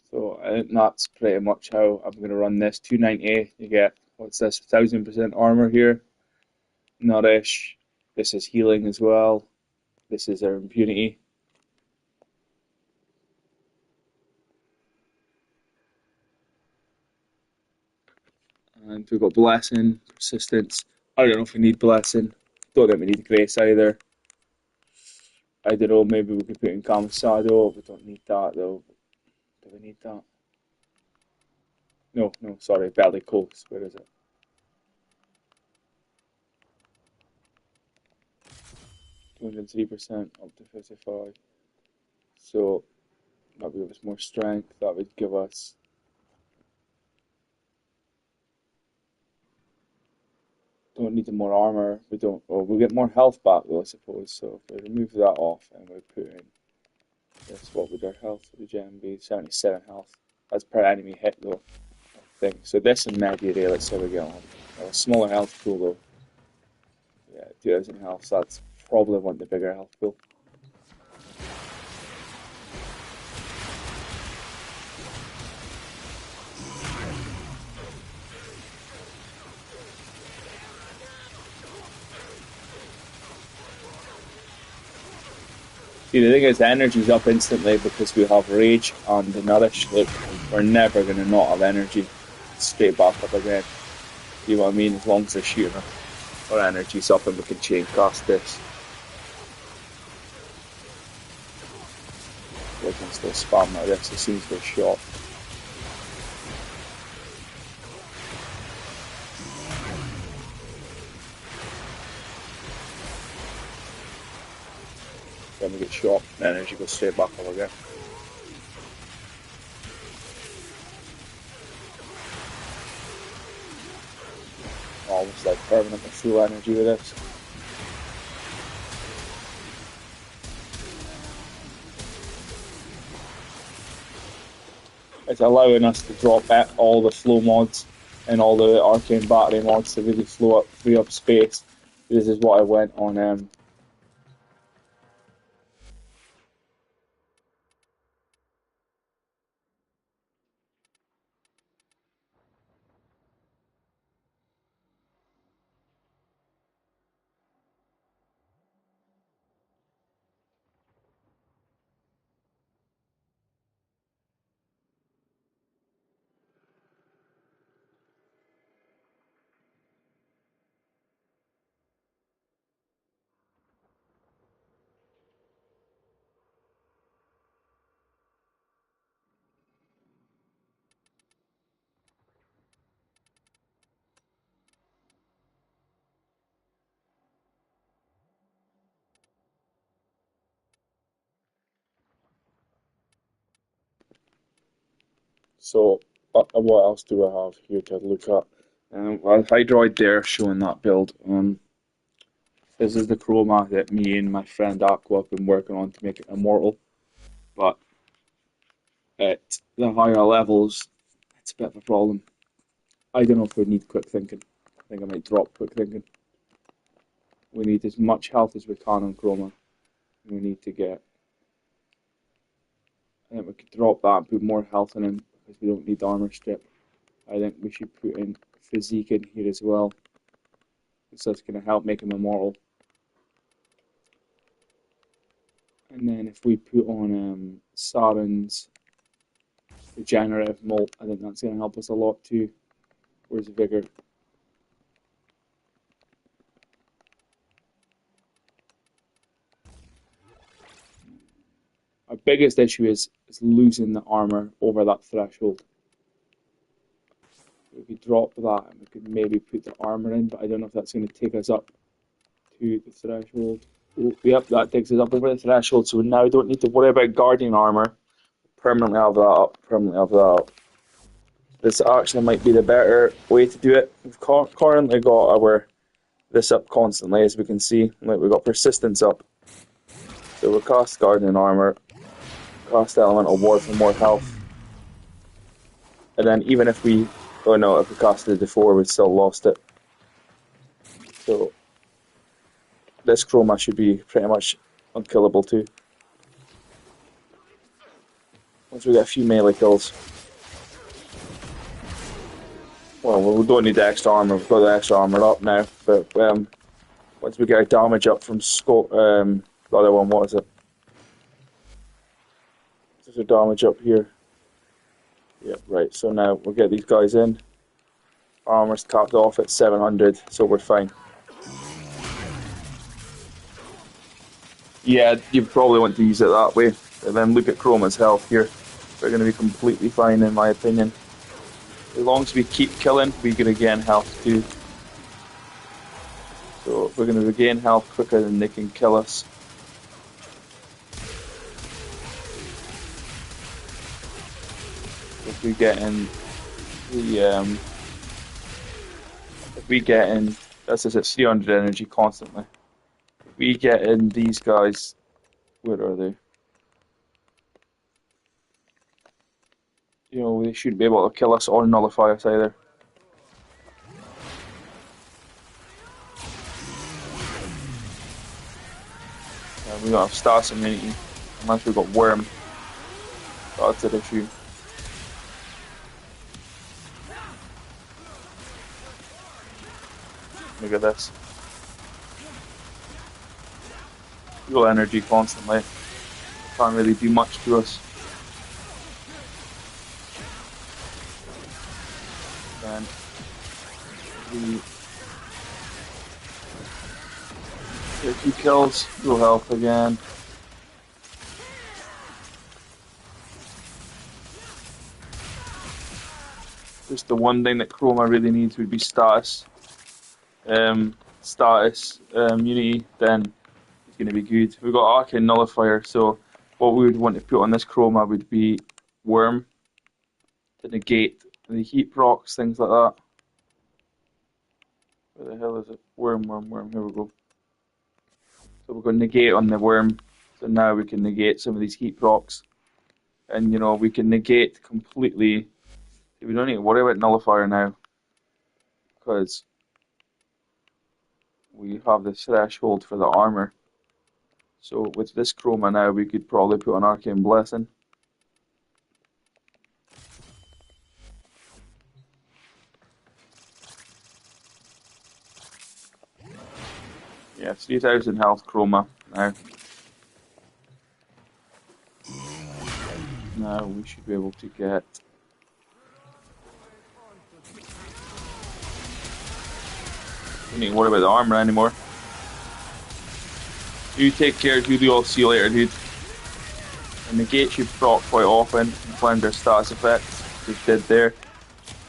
[SPEAKER 5] So I think that's pretty much how I'm going to run this. 290, you get what's this? 1000% armor here. Nourish. This is healing as well. This is our impunity. And we've got blessing, persistence. I don't know if we need blessing. Don't think we need grace either. I don't know, maybe we could put in Camisado. We don't need that though. Do we need that? No, sorry, Bellicose. Where is it? %3% up to 55. So that would give us more strength. That would give us don't need more armor. We don't. Well, we'll get more health back though, I suppose. So if we remove that off and we put in this, what would our health regen be? 77 health. That's per enemy hit though. I think. So this and Mediare, let's see how we get on. A smaller health pool though. Yeah, 2000 health. So that's probably one of the bigger health pool. See, the thing is, the energy's up instantly because we have Rage and the Nourish. Look, we're never going to not have energy. Straight back up again. You know what I mean? As long as they're shooting, our energy's up and we can chain cast this. We can still spam like this as soon as we're shot. Then we get shot, and energy goes straight back up again. Almost like permanent and full energy with this. It's allowing us to drop all the flow mods and all the arcane battery mods to really free up space. This is what I went on So, what else do I have here to look at? Well, Hydroid there showing that build. This is the chroma that me and my friend Aqua have been working on to make it immortal. But at the higher levels, it's a bit of a problem. I don't know if we need quick thinking. I think I might drop quick thinking. We need as much health as we can on chroma. We need to get. I think we could drop that and put more health in him because we don't need armor strip. I think we should put in physique in here as well. So it's going to help make him immortal. And then if we put on Saren's regenerative molt, I think that's going to help us a lot too. Where's Vigor? Our biggest issue is losing the armor over that threshold. We could drop that and we could maybe put the armor in, but I don't know if that's going to take us up to the threshold. Oh, yep, that takes us up over the threshold, so we now don't need to worry about guardian armor. Permanently have that up, permanently have that up. This actually might be the better way to do it. We've currently got this up constantly, as we can see. Like, we've got persistence up. So we'll cast guardian armor, cast elemental ward for more health. And then even if we if we casted it before, we still lost it. So this chroma should be pretty much unkillable too. Once we get a few melee kills. Well, we don't need the extra armor. We've got the extra armor up now. But once we get our damage up from the other one, what is it? There's a damage up here. Yeah, right. So now we'll get these guys in. Armor's capped off at 700, so we're fine. Yeah, you probably want to use it that way. And then look at Chroma's health here. We're going to be completely fine, in my opinion. As long as we keep killing, we can regain health too. So we're going to regain health quicker than they can kill us. If we get in that's just at 300 energy constantly. If we get in these guys, where are they? You know, they shouldn't be able to kill us or nullify us either. We don't have status immunity unless we've got worm. That's an issue. Look at this. Fuel energy constantly. Can't really do much to us. And we get a few kills, full health again. Just the one thing that Chroma really needs would be status. Unity, then it's going to be good. We've got Arcane Nullifier, so what we would want to put on this Chroma would be Worm to negate the heat procs, things like that. Where the hell is it? Worm, here we go. So we're going to negate on the Worm, so now we can negate some of these heat procs. And you know, we can negate completely. We don't need to worry about Nullifier now, because we have the threshold for the armor. So with this Chroma now, we could probably put an Arcane Blessing. Yeah, 3000 health Chroma now. Now we should be able to get... Don't need to worry about the armor anymore. You take care, Julio. I'll see you later, dude. And negate should proc quite often and find their status effects, which they did there.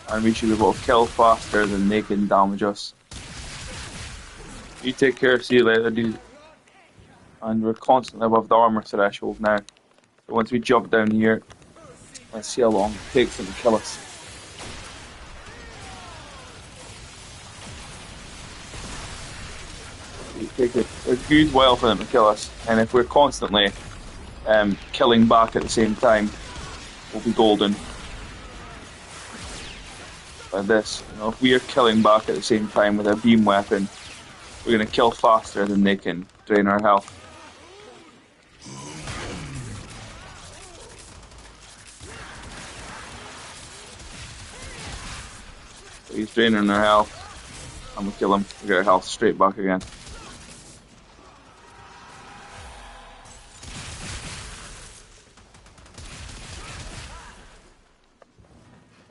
[SPEAKER 5] And we should be able to kill faster than they can damage us. You take care, see you later, dude. And we're constantly above the armor threshold now. So once we jump down here, let's see how long it takes them to kill us. Take a good while for them to kill us, and if we're constantly killing back at the same time, we'll be golden. Like this, you know, if we are killing back at the same time with a beam weapon, we're going to kill faster than they can drain our health. So he's draining our health, and we kill him, we get our health straight back again.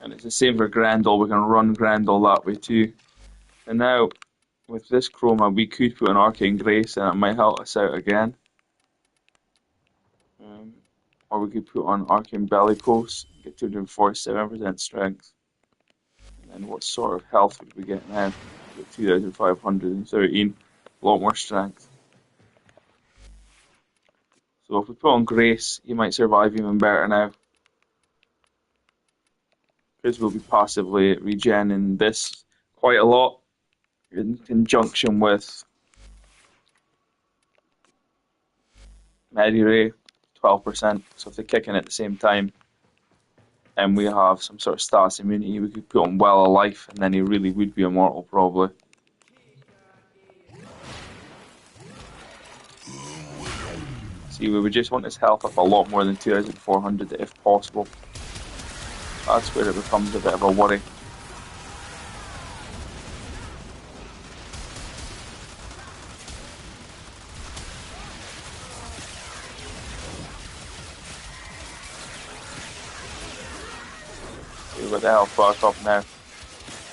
[SPEAKER 5] And it's the same for Grendel, we can run Grendel that way too. And now, with this Chroma, we could put an Arcane Grace and it might help us out again. Or we could put on Arcane Bellicose, get 247% strength. And then what sort of health would we get now? We get 2513, a lot more strength. So if we put on Grace, he might survive even better now. Because we'll be passively regenerating this quite a lot in conjunction with Mediray, 12%. So if they kick in at the same time and we have some sort of status immunity, we could put on Well of Life and then he really would be immortal probably. See, we would just want his health up a lot more than 2400 if possible. That's where it becomes a bit of a worry. We've got the health back up now.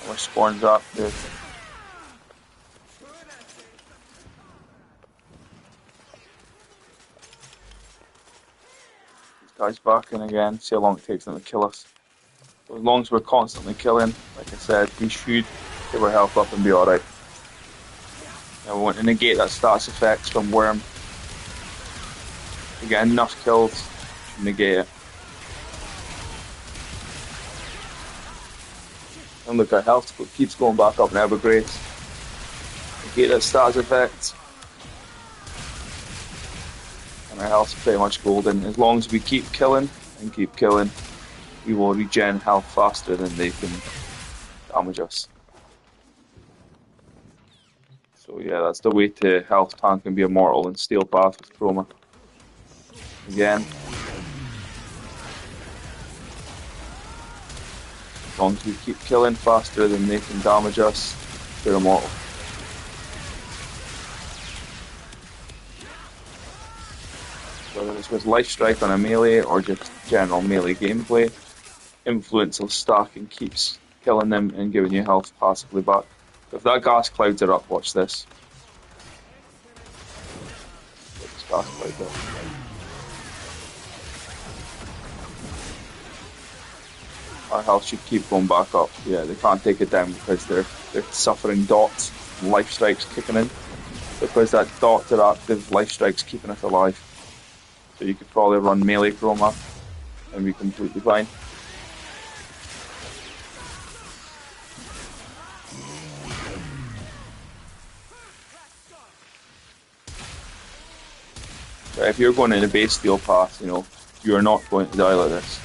[SPEAKER 5] Our spawn's up, dude. These guys back in again, see how long it takes them to kill us. So as long as we're constantly killing, like I said, we should get our health up and be alright. Now we want to negate that stats effects from Worm. We get enough kills to negate it. And look, our health keeps going back up now with Grace. Negate that stats effect. And our health's pretty much golden. As long as we keep killing and keep killing, we will regen health faster than they can damage us. So yeah, that's the way to health tank and be immortal and Steel Path with Chroma. Again. As long as we keep killing faster than they can damage us, we're immortal. Whether it's with Life Strike on a melee or just general melee gameplay, Influence will stack and keeps killing them and giving you health passively back. If that gas clouds are up, watch this. This gas clouds up. Our health should keep going back up. Yeah, they can't take it down because they're suffering dots. Life Strike's kicking in. Because that dots are active, Life Strike's keeping us alive. So you could probably run melee Chroma and be completely fine. But if you're going in a base Steel Path, you know, you're not going to die like this.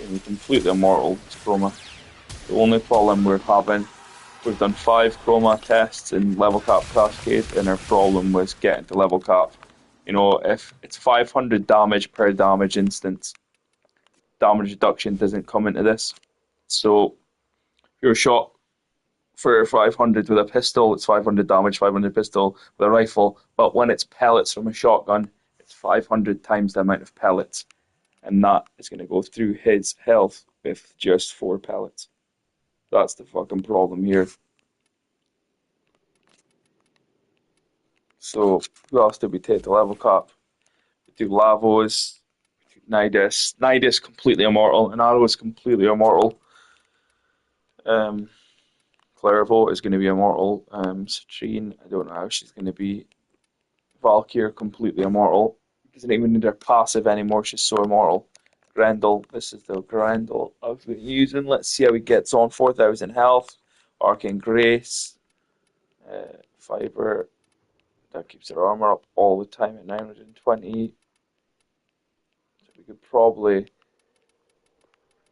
[SPEAKER 5] You're completely immortal, it's Chroma. The only problem we're having, we've done 5 Chroma tests in level cap Cascade, and our problem was getting to level cap. You know, if it's 500 damage per damage instance, damage reduction doesn't come into this. So, if you're shot for 500 with a pistol, it's 500 damage, 500 pistol with a rifle, but when it's pellets from a shotgun, it's 500 times the amount of pellets. And that is going to go through his health with just 4 pellets. That's the fucking problem here. So, who else did we take to level cap? We do Lavos, we do Nidus. Nidus completely immortal, and Arrow is completely immortal. Clairvaux is going to be immortal. Citrine, I don't know how she's going to be. Valkyr, completely immortal. Doesn't even need her passive anymore, she's so immortal. Grendel, this is the Grendel I've been using. Let's see how he gets on. 4,000 health. Arcane Grace. Fiber. That keeps her armor up all the time at 920. So we could probably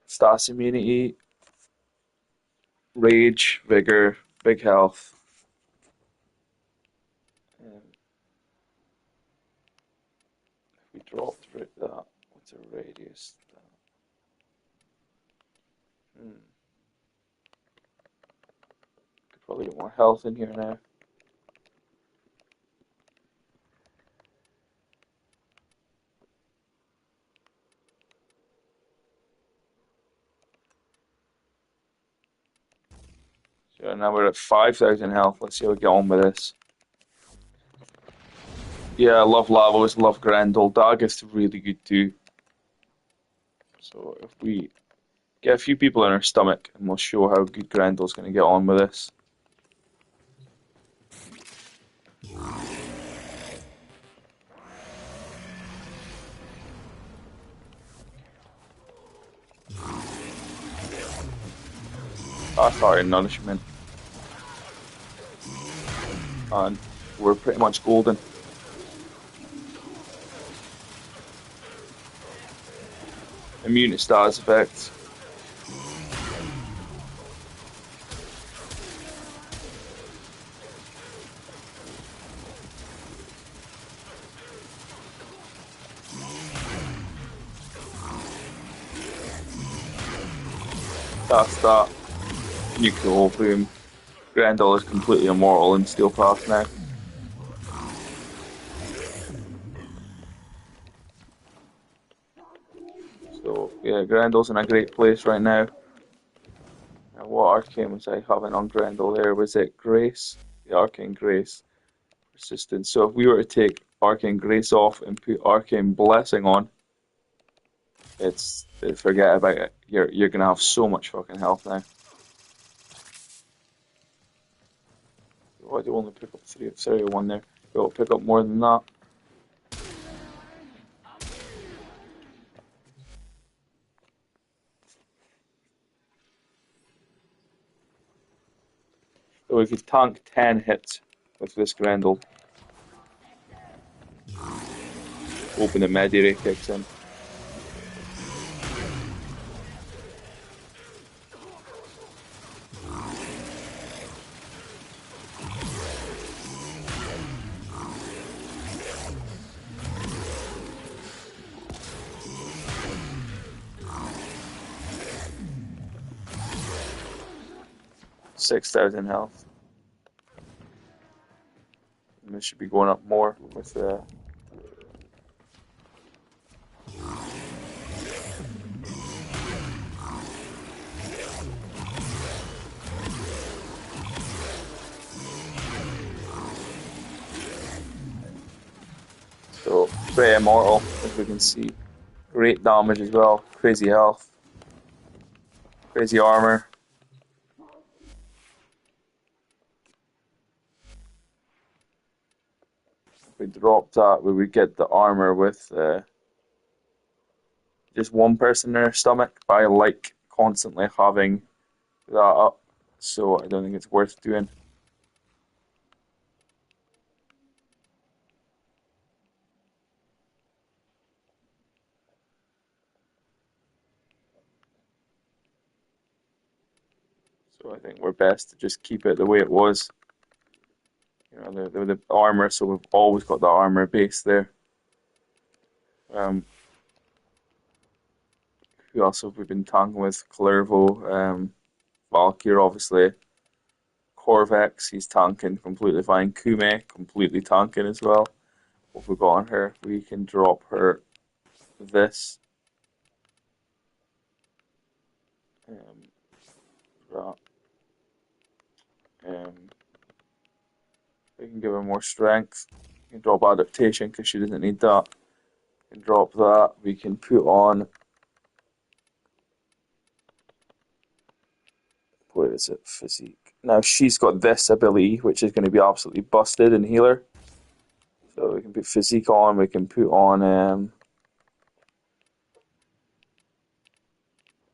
[SPEAKER 5] stats immunity, rage, vigor, big health. If we dropped that, what's a radius? Could probably get more health in here now. So now we're at 5,000 health. Let's see how we get on with this. Yeah, I love Lavos, love Grendel. Dagger's really good too. So if we get a few people in our stomach, and we'll show how good Grendel's going to get on with this. That's our nourishment. And we're pretty much golden. Immune to status effects. That's that. Nuke the whole room. Grendel is completely immortal in Steel Path now. So yeah, Grendel's in a great place right now. What arcane was I having on Grendel there? Was it Grace? The Arcane Grace. Persistence. So if we were to take Arcane Grace off and put Arcane Blessing on, forget about it. You're gonna have so much fucking health now. Why do you only pick up 3? Sorry, 1 there. We'll pick up more than that. So we could tank 10 hits with this Grendel. Hoping the Medire kicks in. $6,000 health. And this should be going up more with So, pretty immortal, as we can see. Great damage as well, crazy health, crazy armor. If we drop that, we would get the armor with just one person in their stomach. But I like constantly having that up, so I don't think it's worth doing. So I think we're best to just keep it the way it was. You know, the armor, so we've always got the armor base there. Who else have we been tanking with? Clervo, Valkyr, obviously. Corvex, he's tanking completely fine. Kume, completely tanking as well. What have we got on her? We can drop her this. We can give her more strength. We can drop adaptation because she doesn't need that. We can drop that. We can put on, where is it? Physique. Now she's got this ability, which is going to be absolutely busted in healer. So we can put physique on. We can put on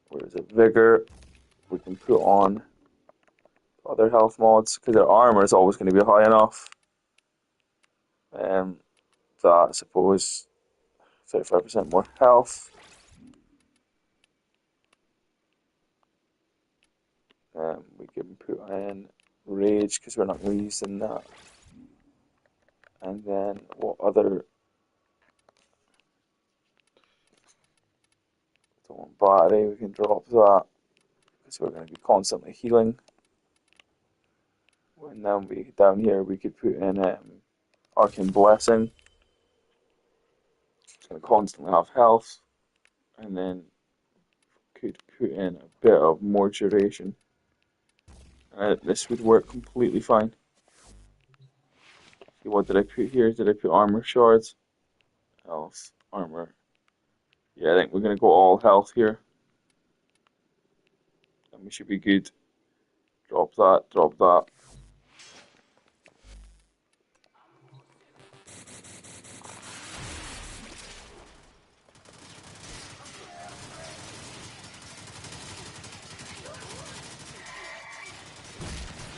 [SPEAKER 5] where is it? Vigor. We can put on other health mods because their armor is always going to be high enough. That, I suppose, 35% more health. We can put in rage because we're not really using that. And then what other? Don't want battery. We can drop that because we're going to be constantly healing. And then we down here we could put in Arcane Blessing. It's going to constantly have health, and then could put in a bit of more duration. This would work completely fine. See, what did I put here? Did I put armor shards? Health, armor. Yeah, I think we're going to go all health here. And we should be good. Drop that, drop that.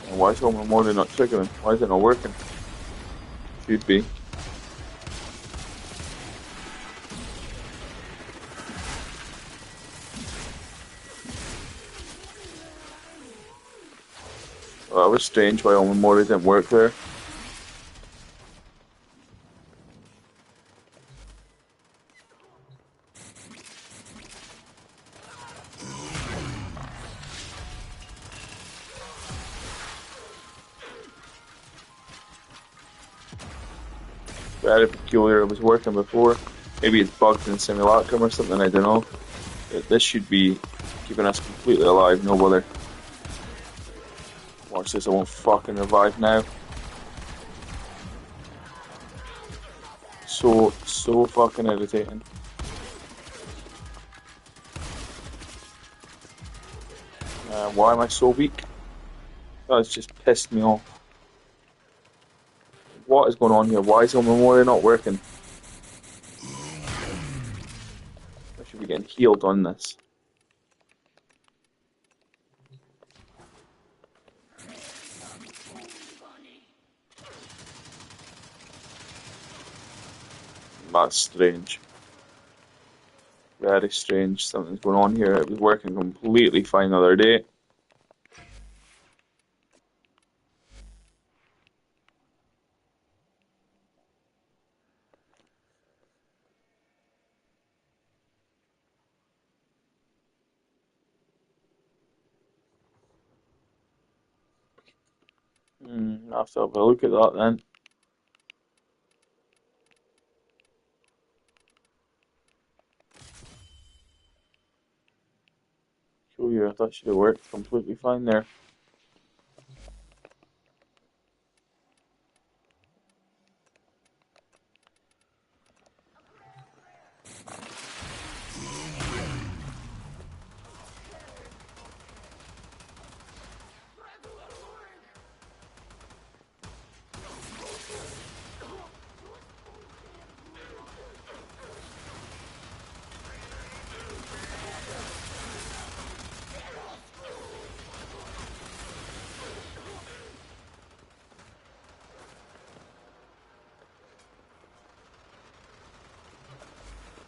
[SPEAKER 5] And why is Homer Morty not triggering? Why is it not working? Should be. Well, that was strange why Homer Morty didn't work there. Very peculiar. It was working before. Maybe it's bugged in Simulacrum or something, I don't know. But this should be keeping us completely alive, no bother. says I won't fucking revive now. So fucking irritating. Why am I so weak? That's just pissed me off. What is going on here? Why is the memory not working? I should be getting healed on this. That's strange. Very strange. Something's going on here. It was working completely fine the other day. I'll have to have a look at that then. Show you, I thought should have worked completely fine there.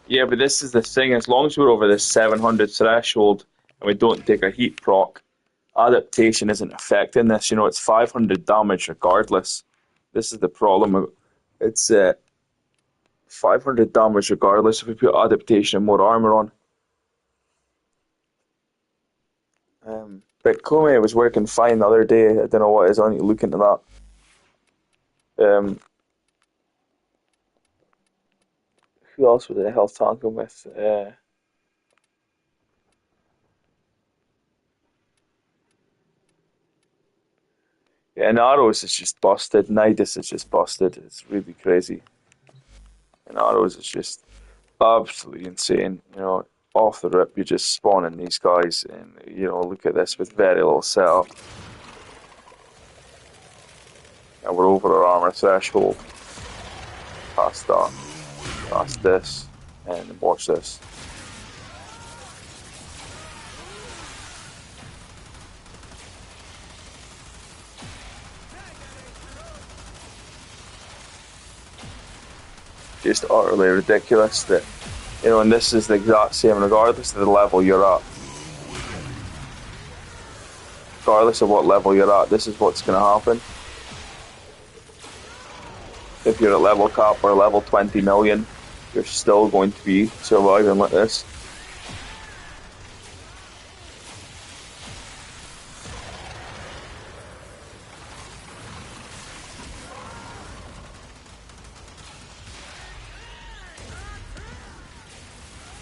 [SPEAKER 5] Yeah, but this is the thing. As long as we're over this 700 threshold and we don't take a heat proc, adaptation isn't affecting this. You know, it's 500 damage regardless. This is the problem. It's 500 damage regardless if we put adaptation and more armor on. But Kome was working fine the other day. I don't know what is on. You look into that. Who else was it health tanking with? Yeah, and Arrows is just busted. Nidus is just busted. It's really crazy. And Arrows is just absolutely insane. You know, off the rip, you're just spawning these guys, and you know, look at this with very little setup. And we're over our armor threshold. Past that. Past this. And watch this. Just utterly ridiculous that, you know, and this is the exact same regardless of the level you're at. Regardless of what level you're at, this is what's going to happen. If you're at level cap or level 20 million, you're still going to be surviving like this.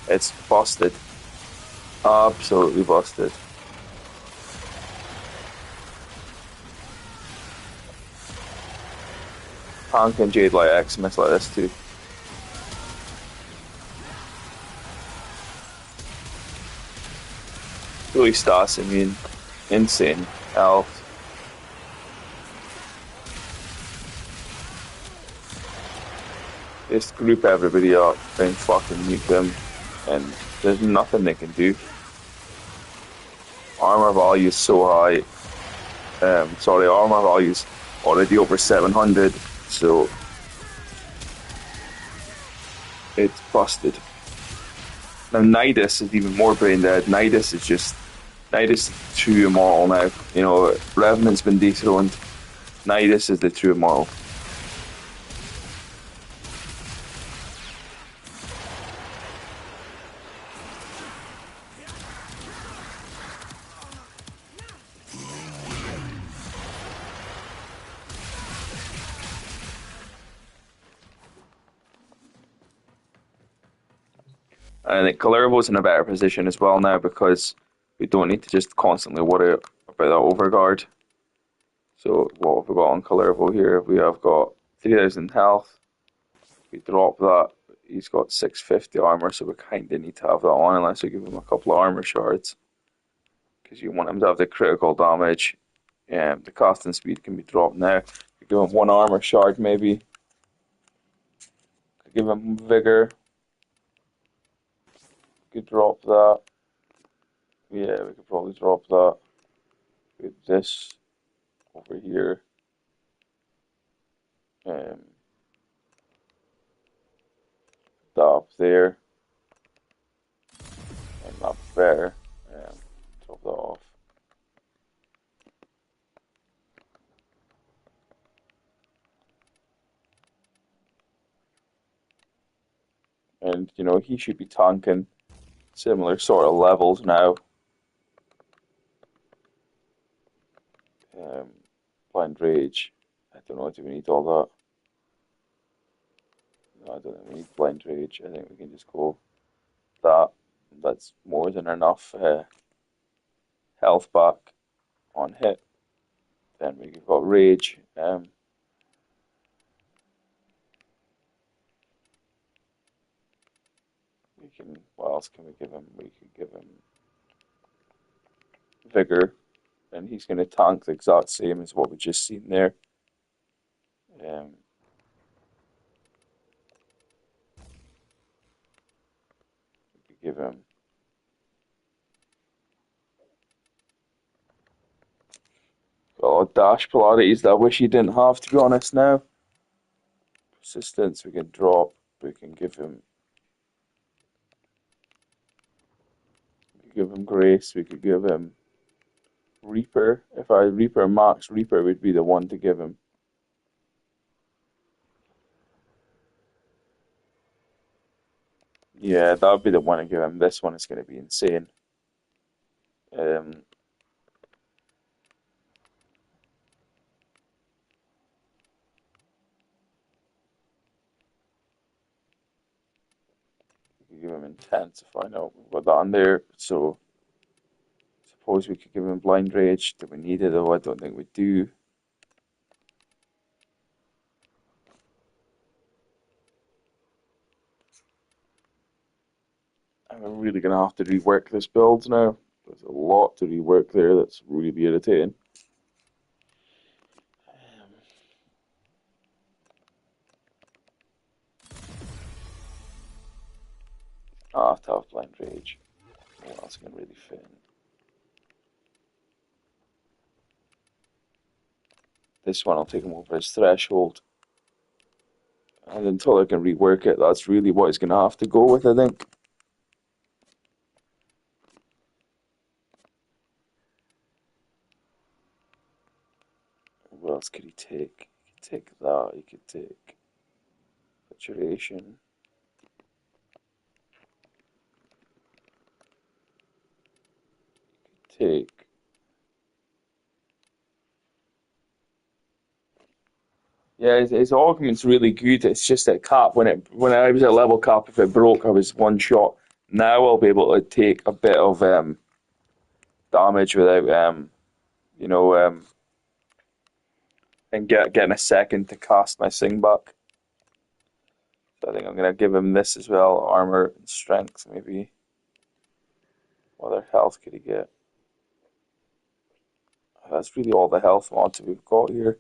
[SPEAKER 5] It's busted. Absolutely busted. Tank and Jade Light Xmas like this too. Really stats immune. Insane health. Just group everybody up and fucking nuke them, and there's nothing they can do. Armor value is so high. Armor value's already over 700, so it's busted. Now Nidus is even more brain dead. Nidus is true immortal now. You know, Revenant's been dethroned. Nidus is the true immortal. I think Kalervo's in a better position as well now because we don't need to just constantly worry about that overguard. So what have we got on Kalervo here? We have got 3000 health. We drop that. He's got 650 armor, so we kind of need to have that on unless we give him a couple of armor shards. Because you want him to have the critical damage. The casting speed can be dropped now. We give him one armor shard maybe. Could give him vigor. Could drop that. Yeah, we could probably drop that. With this over here. That up there. And up there. Drop that off. And, you know, he should be tanking similar sort of levels now. Blind Rage. I don't know, do we need all that? No, I don't think we need Blind Rage. I think we can just go that. That's more than enough health back on hit. Then we've got Rage. We can. What else can we give him? We could give him Vigor, and he's going to tank the exact same as what we just seen there. We could give him dash polarities that I wish he didn't have, to be honest now. Persistence we can drop. We can give him Grace. We could give him Reaper. If I Reaper max, Reaper would be the one to give him. Yeah, that would be the one to give him. This one is going to be insane. Give him Intensify. No, we've got that on there. So, suppose we could give him Blind Rage. Do we need it though? I don't think we do. I'm really going to have to rework this build now. There's a lot to rework there that's really irritating. I have to have Blind Rage. What else can really fit in? This one will take him over his threshold. And until I can rework it, that's really what he's going to have to go with, I think. What else could he take? He could take that. He could take Saturation. He could take. Yeah, his argument's really good. It's just that cap when I was at level cap, if it broke, I was one shot. Now I'll be able to take a bit of damage without and getting a second to cast my Sing back. So I think I'm gonna give him this as well, armor and strength maybe. What other health could he get? That's really all the health mods we've got here.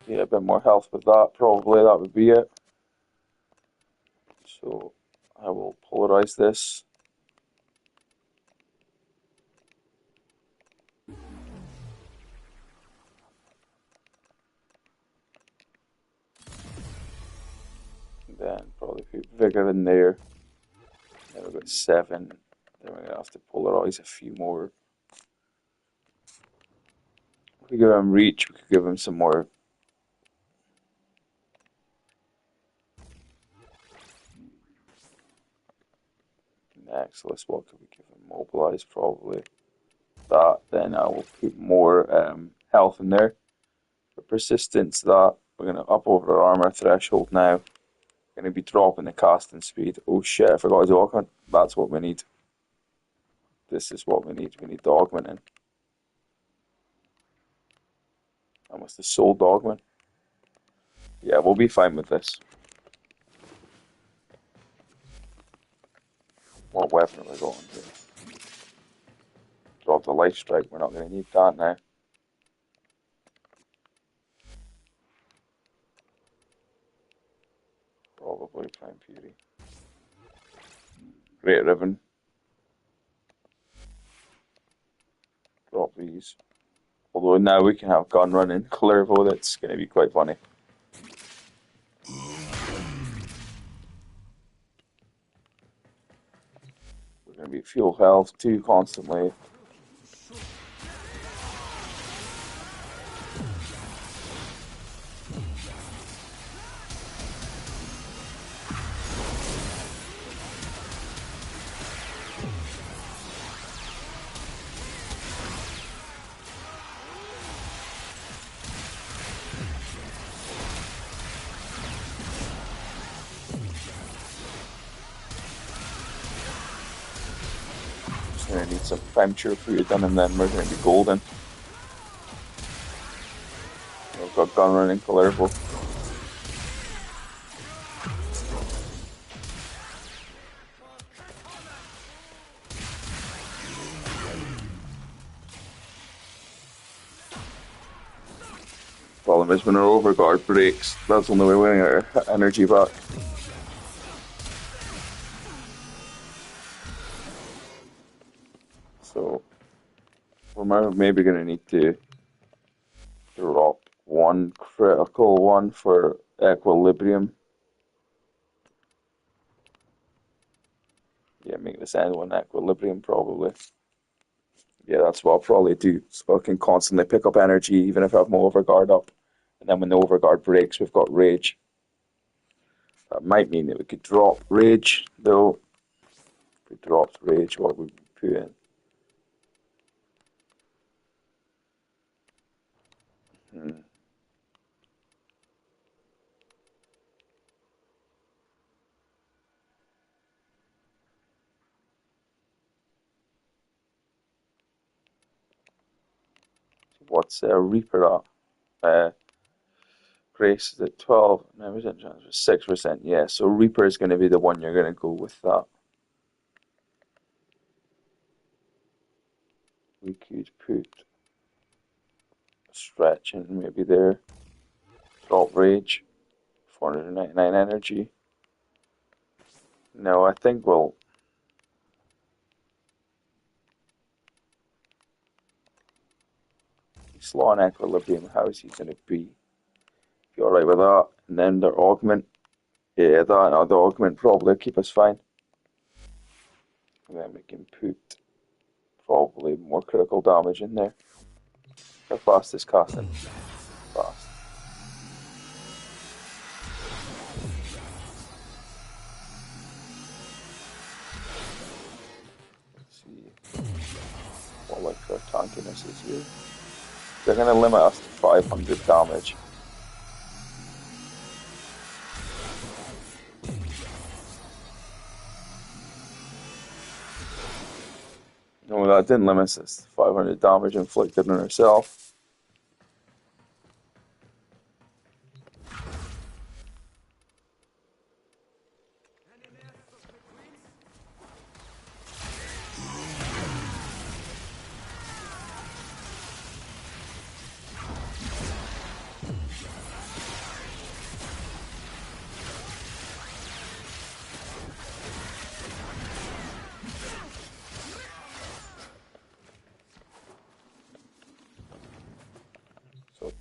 [SPEAKER 5] Yeah, a bit more health with that, probably that would be it. So I will polarize this. Then probably put Vigor in there. Then we've got 7. Then we're going to have to polarize a few more. We could give him Reach, we could give him some more. Next, what could we give him? Mobilize, probably. That, then I will put more health in there. persistence that. We're going to up over our armor threshold now. Going to be dropping the casting speed. Oh shit, I forgot to augment. That's what we need. This is what we need. We need the augmenting. I must have sold the augment. Yeah, we'll be fine with this. What weapon are we going to? Drop the life strike. We're not going to need that now. Probably Prime Fury. Great Ribbon. Drop these. Although now we can have gun running Clervo, that's going to be quite funny. We're going to be fuel health too constantly. We're going to need some premature food done, and then we're going to be golden. We've got gun running Clervo. Problem is when our overguard breaks, that's the only way we're getting our energy back. So we're maybe going to need to drop one critical one for equilibrium. Yeah, make this end one equilibrium probably. Yeah, that's what I'll probably do. So I can constantly pick up energy even if I have my overguard up. And then when the overguard breaks, we've got rage. That might mean that we could drop rage though. If we dropped rage, what would we put in? What's Reaper at? Grace is at 12, 9% chance, 6%. Yeah, so Reaper is going to be the one you're going to go with that. We could put Stretch in maybe there. Drop Rage, 499 energy. No, I think we'll... Slow on Equilibrium, how is he going to be? If you're alright with that, and then the Augment. Yeah, the Augment probably keep us fine. And then we can put probably more critical damage in there. How fast is casting? Fast. Let's see what like our tankiness is here. They're going to limit us to 500 damage. No, that didn't limit us to 500 damage inflicted on herself.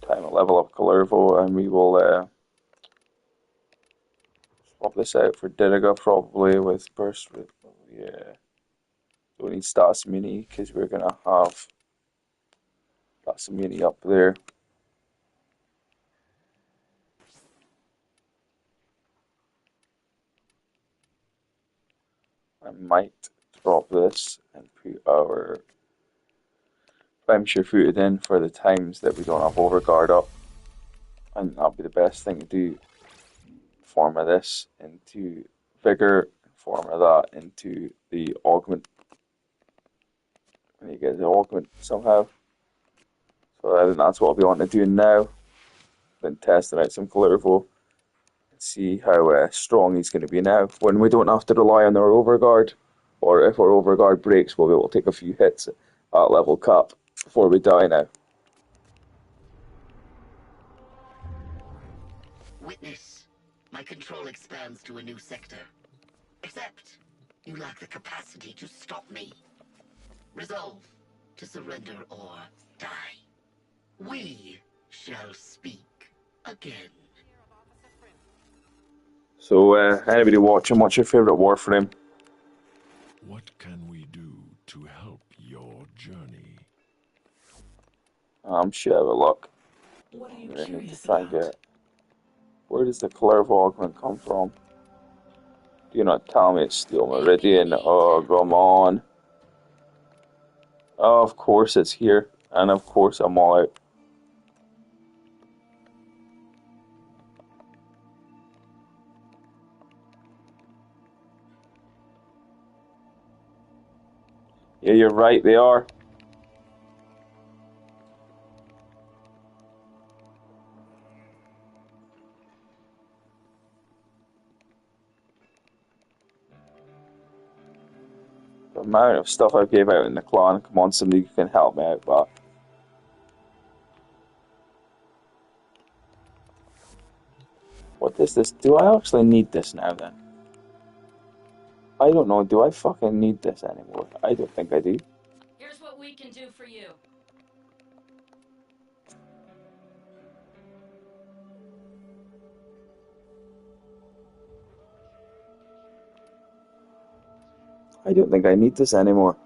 [SPEAKER 5] Time to level up Clervo, and we will swap this out for Diriga probably with Burst. Yeah, don't need Stats Mini because we're gonna have Stats Mini up there. I might drop this and put our Prime Sure Footed in for the times that we don't have Overguard up. and that'll be the best thing to do. Form of this into vigor, form of that into the augment. And you get the augment somehow. So I think that's what we want to do now. Then testing out some Clervo and see how strong he's going to be now. When we don't have to rely on our overguard, or if our overguard breaks, we'll be able to take a few hits at level cap before we die now.
[SPEAKER 12] Witness. My control expands to a new sector. Except, you lack the capacity to stop me. Resolve to surrender or die. We shall speak again.
[SPEAKER 5] So, anybody watching, what's your favourite Warframe?
[SPEAKER 6] What can we do to help your journey?
[SPEAKER 5] I'm sure I have a look.
[SPEAKER 12] What are you
[SPEAKER 5] I'm gonna need to
[SPEAKER 12] curious
[SPEAKER 5] try and
[SPEAKER 12] about?
[SPEAKER 5] get. Where does the Clervo augment come from? Do not tell me it's Steel Meridian. Oh, come on. Oh, of course it's here. And of course I'm all out. Yeah, you're right, they are. The amount of stuff I gave out in the clan. Come on, somebody can help me out, but... What is this? Do I actually need this now, then? I don't know. Do I fucking need this anymore? I don't think I do.
[SPEAKER 1] Here's what we can do for you.
[SPEAKER 5] I don't think I need this anymore.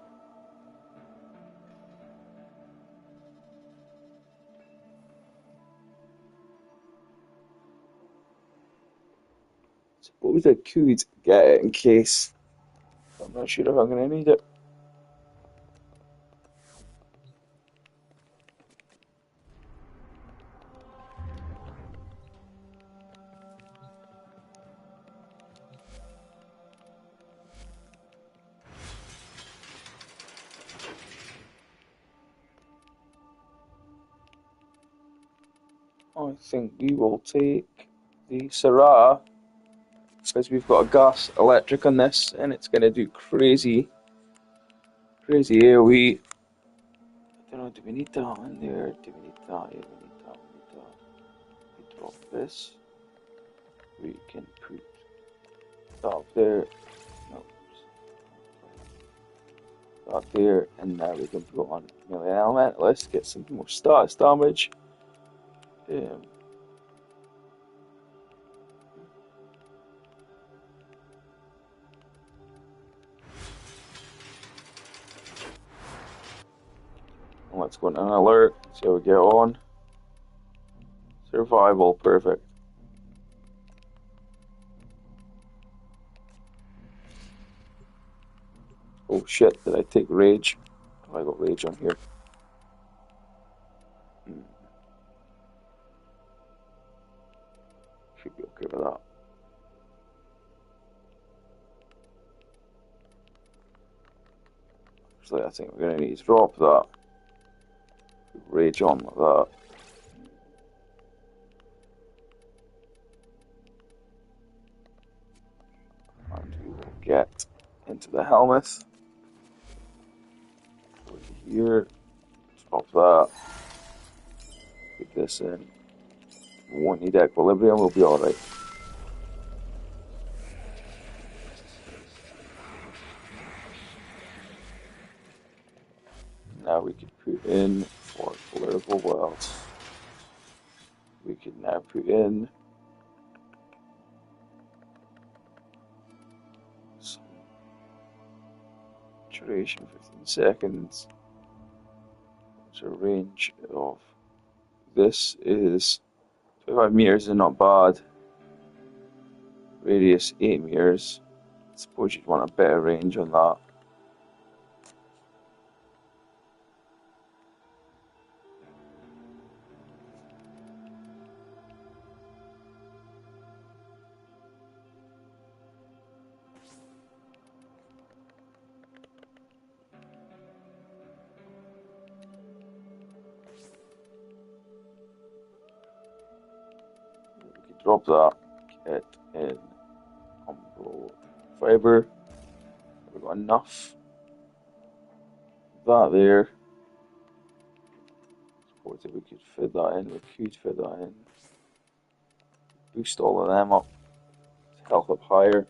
[SPEAKER 5] Suppose I could get it in case. I'm not sure if I'm going to need it. I think we will take the Syrah, because we've got a gas electric on this, and it's going to do crazy AoE. I don't know, do we need that in there? Do we need that? Yeah, we need that, we need that. We drop this. We can put that up there. No. That there, and now we can put on melee element. Let's get some more status damage. Let's go into an alert, see how we get on. Survival, perfect. Oh shit, did I take rage? Oh, I got rage on here. Should be okay with that. Actually, I think we're going to need to drop that. Rage on like that. And we will get into the helmet. Over here. Drop that. Put this in. We won't need equilibrium, we'll be alright. Now we can put in for political world. We can now put in some duration 15 seconds. So range of this is 25 meters is not bad. Radius 8 meters. I suppose you'd want a better range on that. drop that, get in Umbro fiber. We've got enough. That there. Suppose if we could fit that in, we could fit that in. Boost all of them up. Health up higher.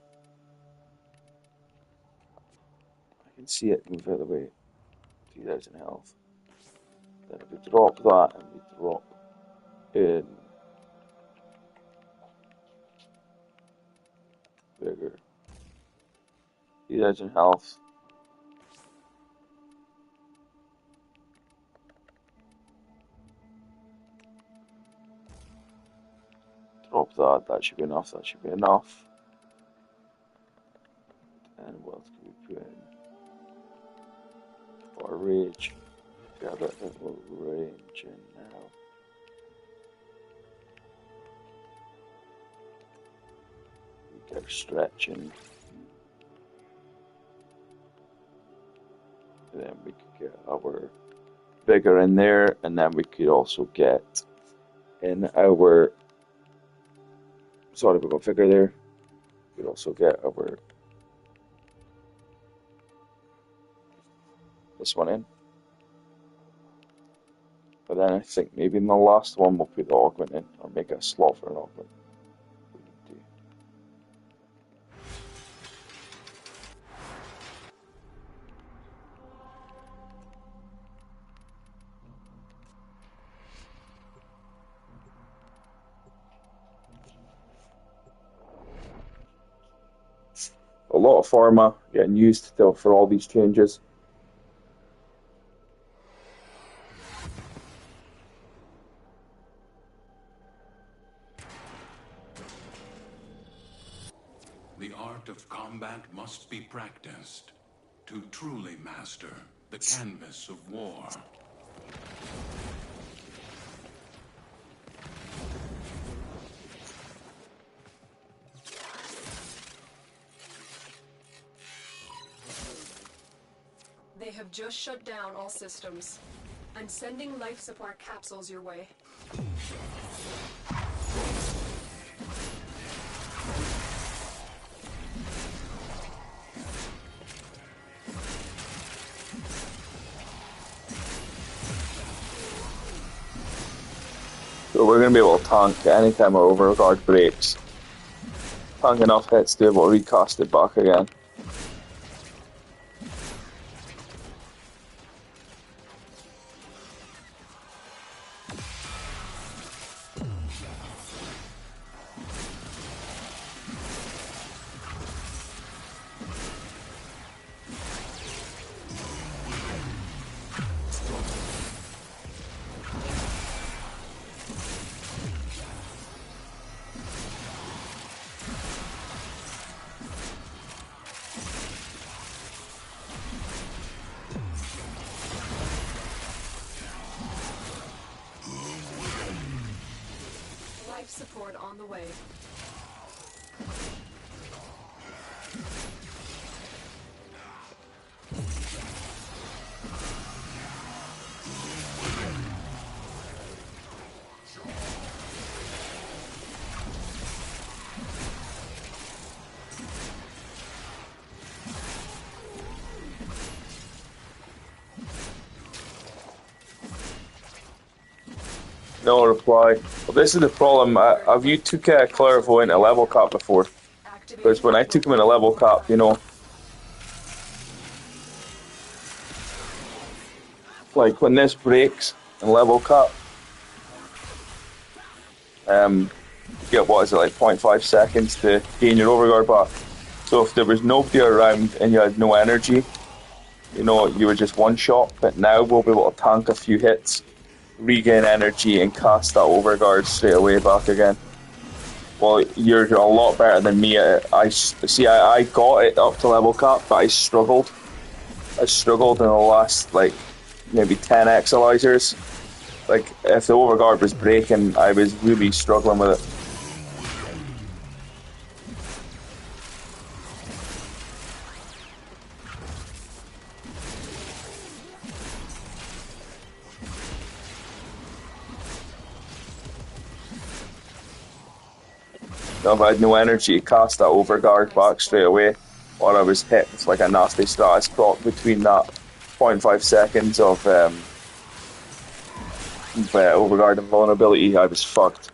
[SPEAKER 5] I can see it move out of the way. 2000 health. Then if we drop that and we drop in bigger. 2000 health. Drop that, that should be enough, that should be enough. And what else can we put in? For rage. Got a bit more range in now. We get stretching. And then we could get our vigor in there, and then we could also get in our. Sorry, we got vigor there. We could also get our. This one in. But then I think maybe in the last one we'll put the augment in, or make a slot for an augment. A lot of pharma getting used for all these changes.
[SPEAKER 6] The art of combat must be practiced to truly master the canvas of war.
[SPEAKER 11] They have just shut down all systems. I'm sending life support capsules your way.
[SPEAKER 5] So we're going to be able to tank anytime our overguard breaks. Tank enough hits to be able to recast it back again.
[SPEAKER 11] Life support on the way.
[SPEAKER 5] No reply. Well, this is the problem. I've took Clairvoyant a level cap before. Because when I took him in a level cap, you know, like when this breaks in level cap, you get what is it, like 0.5 seconds to gain your overguard back. So if there was nobody around and you had no energy, you know, you were just one shot. But now we'll be able to tank a few hits, regain energy, and cast that overguard straight away back again. Well, you're a lot better than me. I got it up to level cap, but I struggled. I struggled in the last, like, maybe 10 exilizers. Like, if the overguard was breaking, I was really struggling with it.
[SPEAKER 3] If I had no energy to cast that overguard back straight away, or I was hit with like a nasty status proc between that 0.5 seconds of overguard and vulnerability, I was fucked.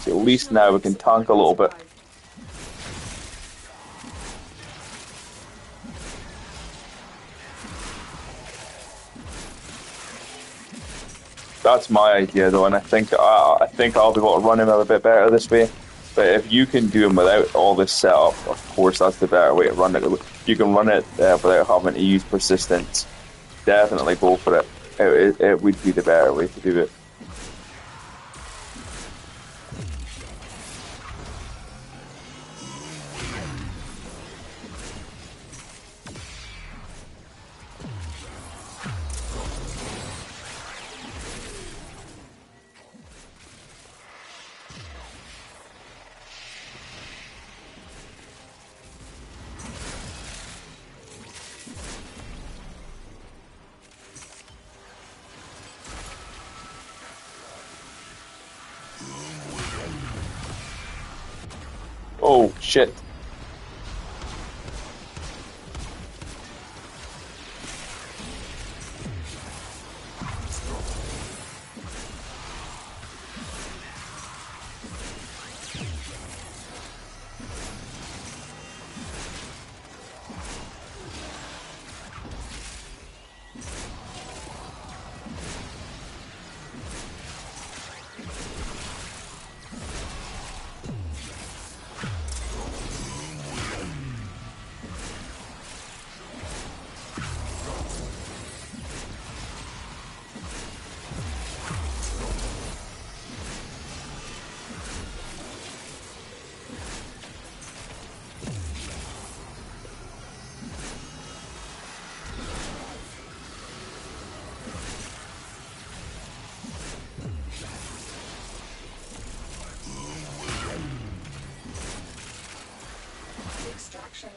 [SPEAKER 3] So at least now we can tank a little bit. That's my idea though, and I think I'll be able to run him a bit better this way. But if you can do him without all this setup, of course that's the better way to run it. If you can run it without having to use persistence, definitely go for it. It would be the better way to do it. Oh shit.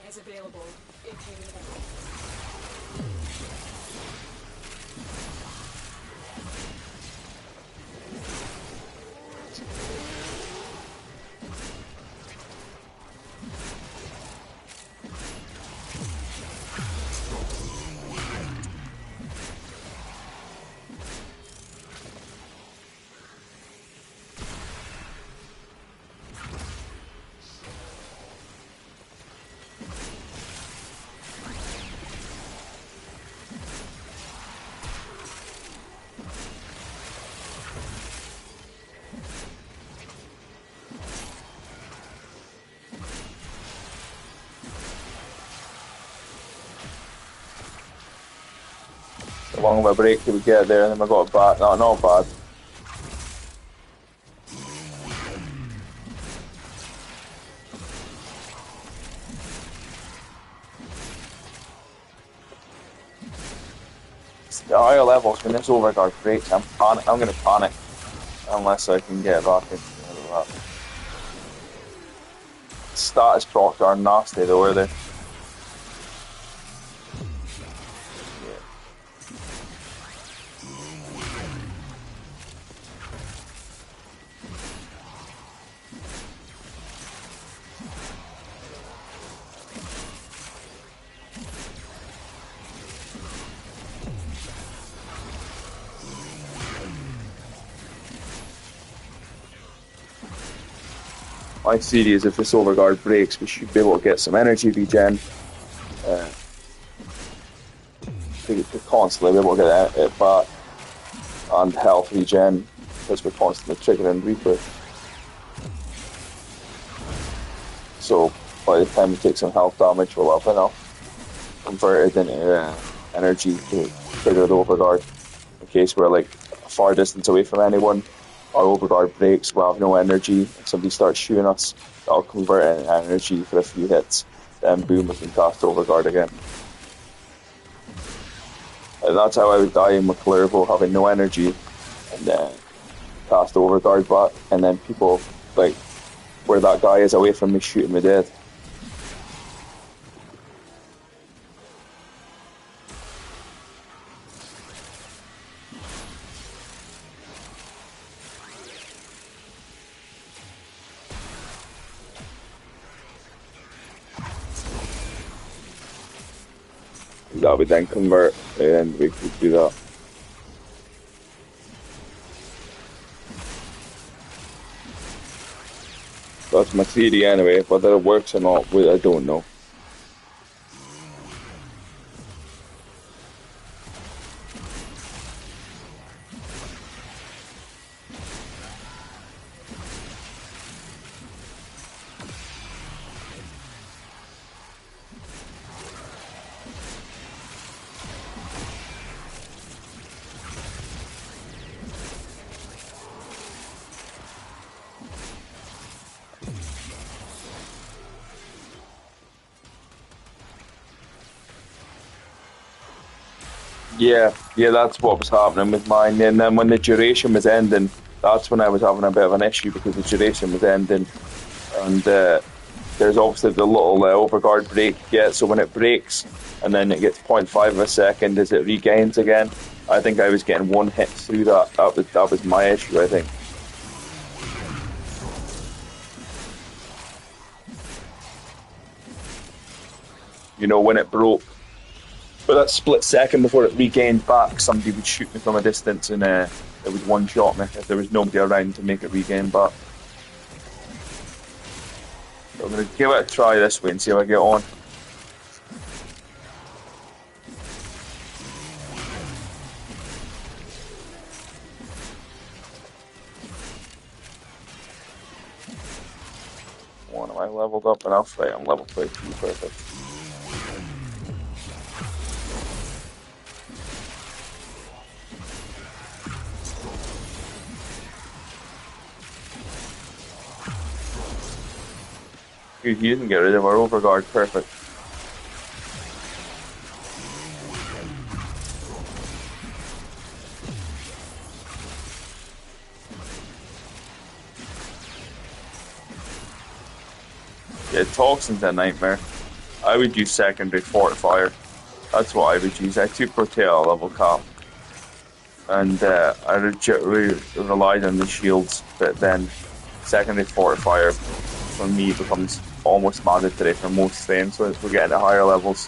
[SPEAKER 11] Is available if you need it.
[SPEAKER 3] The long of a break till we get there, and then we got bad. No, not bad. The higher levels, when this overguard breaks, I'm going to panic unless I can get back into that. Status procs are nasty though, are they? My theory is if this overguard breaks, we should be able to get some energy regen. To constantly be able to get it back. And health regen, because we're constantly triggering Reaper. So by the time we take some health damage, we'll have enough converted into energy to trigger the overguard. In case we're like a far distance away from anyone, our overguard breaks, we'll have no energy, if somebody starts shooting us, that'll convert it into energy for a few hits, then boom, we can cast overguard again. And that's how I would die in McClurvo, having no energy, and then cast overguard back, and then people like where that guy is away from me shooting me dead. That would then convert, and we could do that. That's my theory anyway. Whether it works or not, I don't know. Yeah, that's what was happening with mine. And then when the duration was ending, that's when I was having a bit of an issue because the duration was ending. And there's obviously the little overguard break you get, so when it breaks and then it gets 0.5 of a second as it regains again, I think I was getting one hit through that. That was my issue, I think. You know, when it broke. But that split second before it regained back, somebody would shoot me from a distance and it would one-shot me if there was nobody around to make it regain back. So I'm going to give it a try this way and see how I get on. One, am I leveled up enough? Right, I'm level 22, perfect. He didn't get rid of our overguard, perfect. Yeah, Toxin's a nightmare. I would use secondary fortifier. That's what I would use. I took Protea level cap. And I relied on the shields, but then secondary fortifier for me becomes almost mandatory for most things once we're getting to higher levels.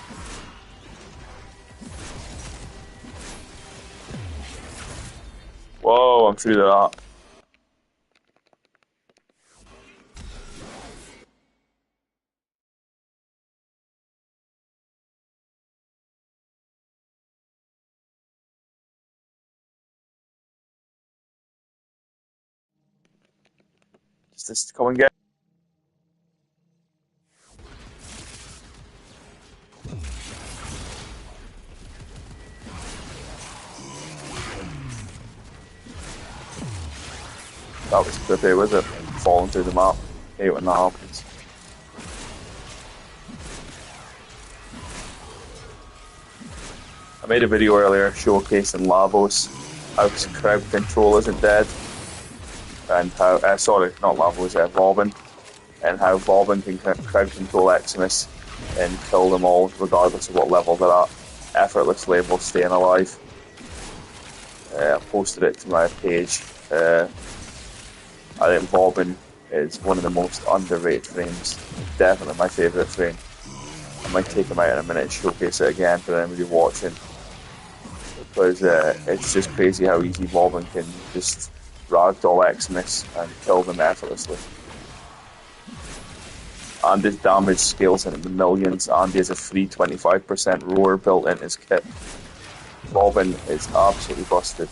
[SPEAKER 3] Whoa, I'm through that. Just this come and get. That was trippy, was it? Falling through the map. Hate when that happens. I made a video earlier showcasing Lavos, how crowd control isn't dead, and how, sorry, not Lavos, Vauban, and how Vauban can crowd control Eximus and kill them all regardless of what level they're at, effortlessly while staying alive. I posted it to my page. I think Vauban is one of the most underrated frames, definitely my favourite frame. I might take him out in a minute and showcase it again for anybody watching, because it's just crazy how easy Vauban can just ragdoll Eximus and kill them effortlessly. And his damage scales into the millions, and he has a free 25% roar built in his kit. Vauban is absolutely busted.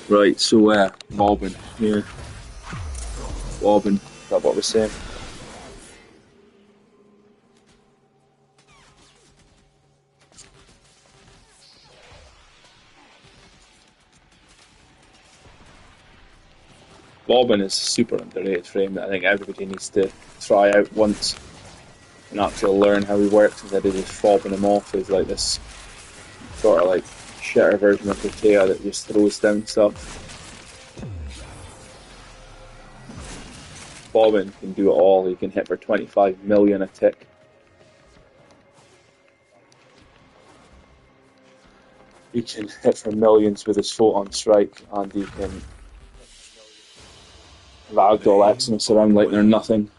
[SPEAKER 5] Right, so Bobbin here. Bobbin, is that what we're saying? Bobbin is a super underrated frame that I think everybody needs to try out once and actually learn how he works instead of just fobbing him off as like this sort of like shitter version of the Tea that just throws down stuff. Bobbin can do it all. He can hit for 25 million a tick. He can hit for millions with his photon strike, and he can ragdoll Xmas around like they're nothing.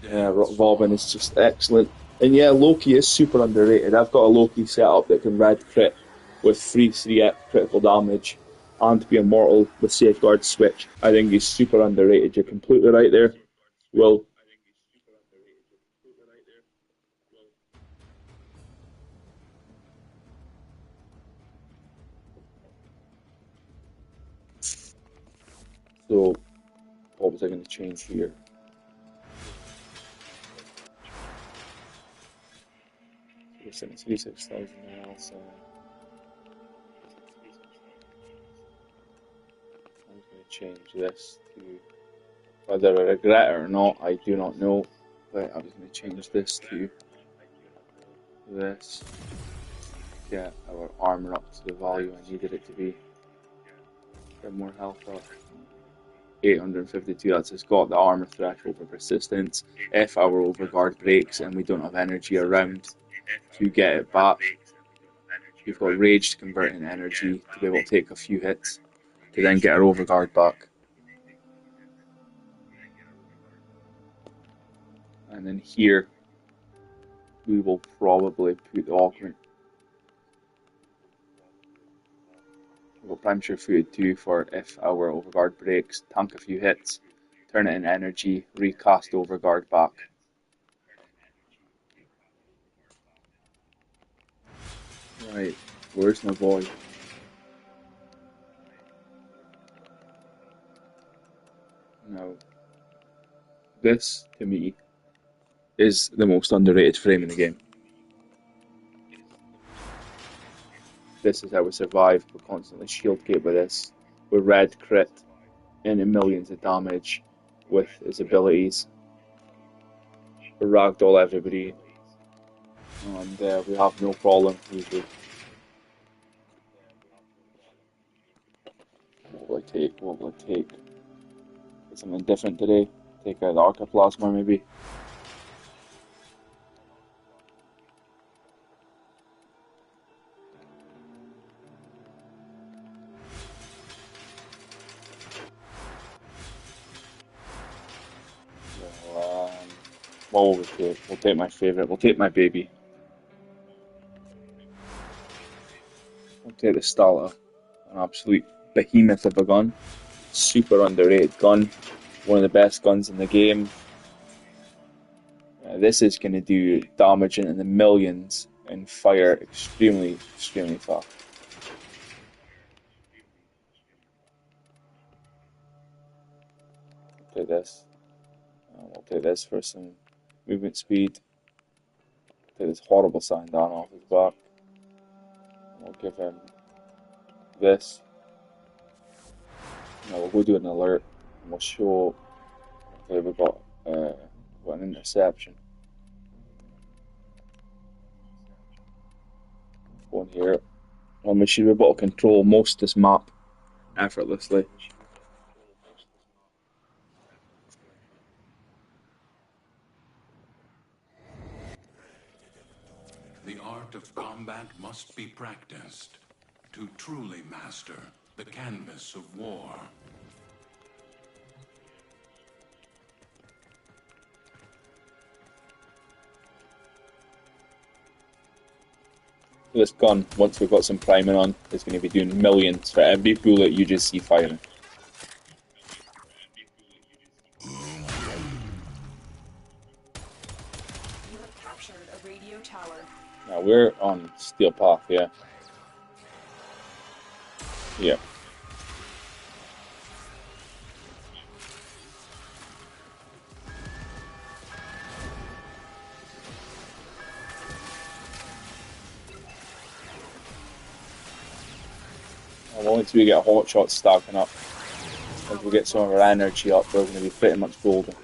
[SPEAKER 5] Bobbin is just excellent. And yeah, Loki is super underrated. I've got a Loki setup that can red crit with free 3 critical damage and be immortal with Safeguard Switch. I think he's super underrated. You're completely right there. Well, so what was I going to change here? It's 36,000 now, so I'm going to change this to, whether I regret it or not, I do not know, but I was going to change this to this, get our armor up to the value I needed it to be, get more health up. 852, that's it's got the armor threshold for persistence. If our overguard breaks and we don't have energy around to get it back, we've got rage to convert in energy to be able to take a few hits to then get our overguard back. And then here we will probably put the augment. We'll prime sure-footed 2 for if our overguard breaks, tank a few hits, turn it in energy, recast overguard back. Right, where's my boy? Now, this to me is the most underrated frame in the game. This is how we survive. We constantly shield gate with this. We red crit into millions of damage with his abilities. We ragdoll everybody, and we have no problem usually. What will I take? What will I take? Something different today. Take out the Arcaplasma maybe. What will we take? We'll take my favourite. We'll take my baby. We'll take the Stala. An absolute behemoth of a gun. Super underrated gun. One of the best guns in the game. This is going to do damage in the millions and fire extremely, extremely fast. We'll take this. We'll take this for some movement speed. Take this horrible sign down off his back. We'll give him this. Now we'll go do an alert and we'll show. Okay, we've got an interception. Go in here. And we should be able to control most of this map effortlessly.
[SPEAKER 13] The art of combat must be practiced to truly master the canvas of war.
[SPEAKER 5] This gun, once we've got some priming on, is going to be doing millions for every bullet you just see firing.
[SPEAKER 11] You have captured a radio tower.
[SPEAKER 5] Now we're on Steel Path, yeah. Yeah. And once we get hot shots stacking up, as we get some of our energy up, we're going to be pretty much golden.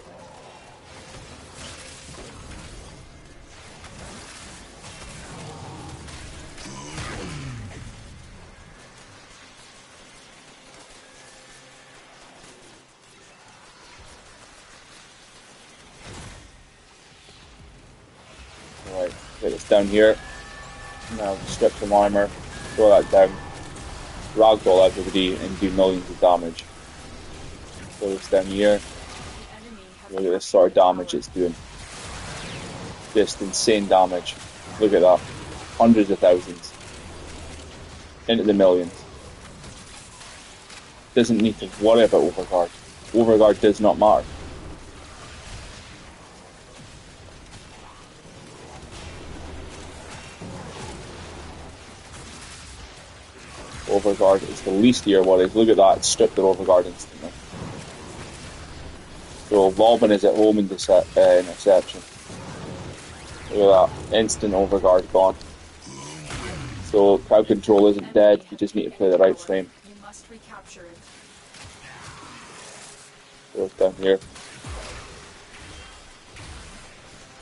[SPEAKER 5] Alright, get this down here. Now strip some armor, throw that down, ragdoll everybody and do millions of damage. Throw this down here. Look at this sort of damage it's doing. Just insane damage. Look at that. Hundreds of thousands. Into the millions. Doesn't need to worry about overguard. Overguard does not matter. Overguard is the least of your worries. Look at that, it's stripped their overguard instantly. So Vauban is at home in interception. Look at that, instant overguard gone. So crowd control isn't dead, you just need to play the right frame.
[SPEAKER 11] You must recapture it.
[SPEAKER 5] Throw it down here.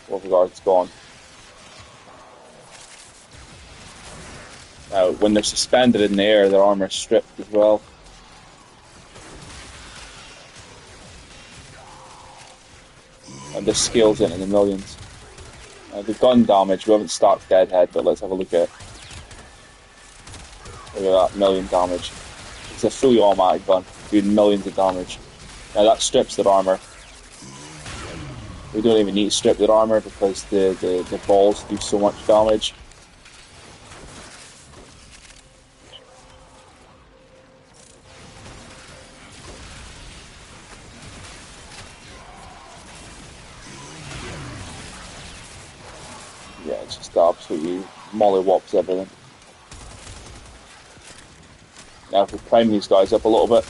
[SPEAKER 5] Overguard's gone. Now, when they're suspended in the air, their armor is stripped as well. And this scales into the millions. The gun damage, we haven't stacked Deadhead, but let's have a look at it. Look at that, million damage. It's a fully automatic gun, doing millions of damage. Now that strips their armor. We don't even need to strip their armor because the balls do so much damage. Yeah, it's just absolutely mollywops everything. Now if we prime these guys up a little bit,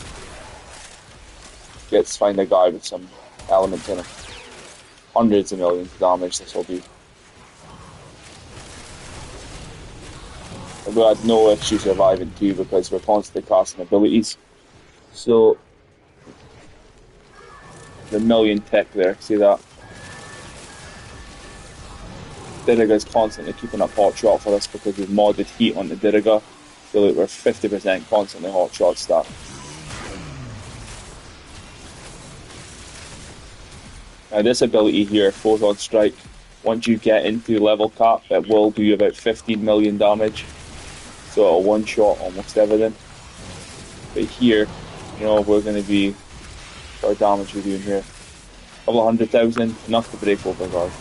[SPEAKER 5] let's find a guy with some element in him. Hundreds of millions of damage this will do. We had no issue surviving too because we're constantly casting abilities. So the million tech there, see that? Diriga's constantly keeping up hot shot for us because we've modded heat onto Diriga. So like we're 50% constantly hot shot stack. Now this ability here, Photon Strike, once you get into level cap, it will do about 15 million damage. So it'll one shot almost everything. But here, you know, we're going to be, what damage we're doing here? A couple of 100,000, enough to break overguard.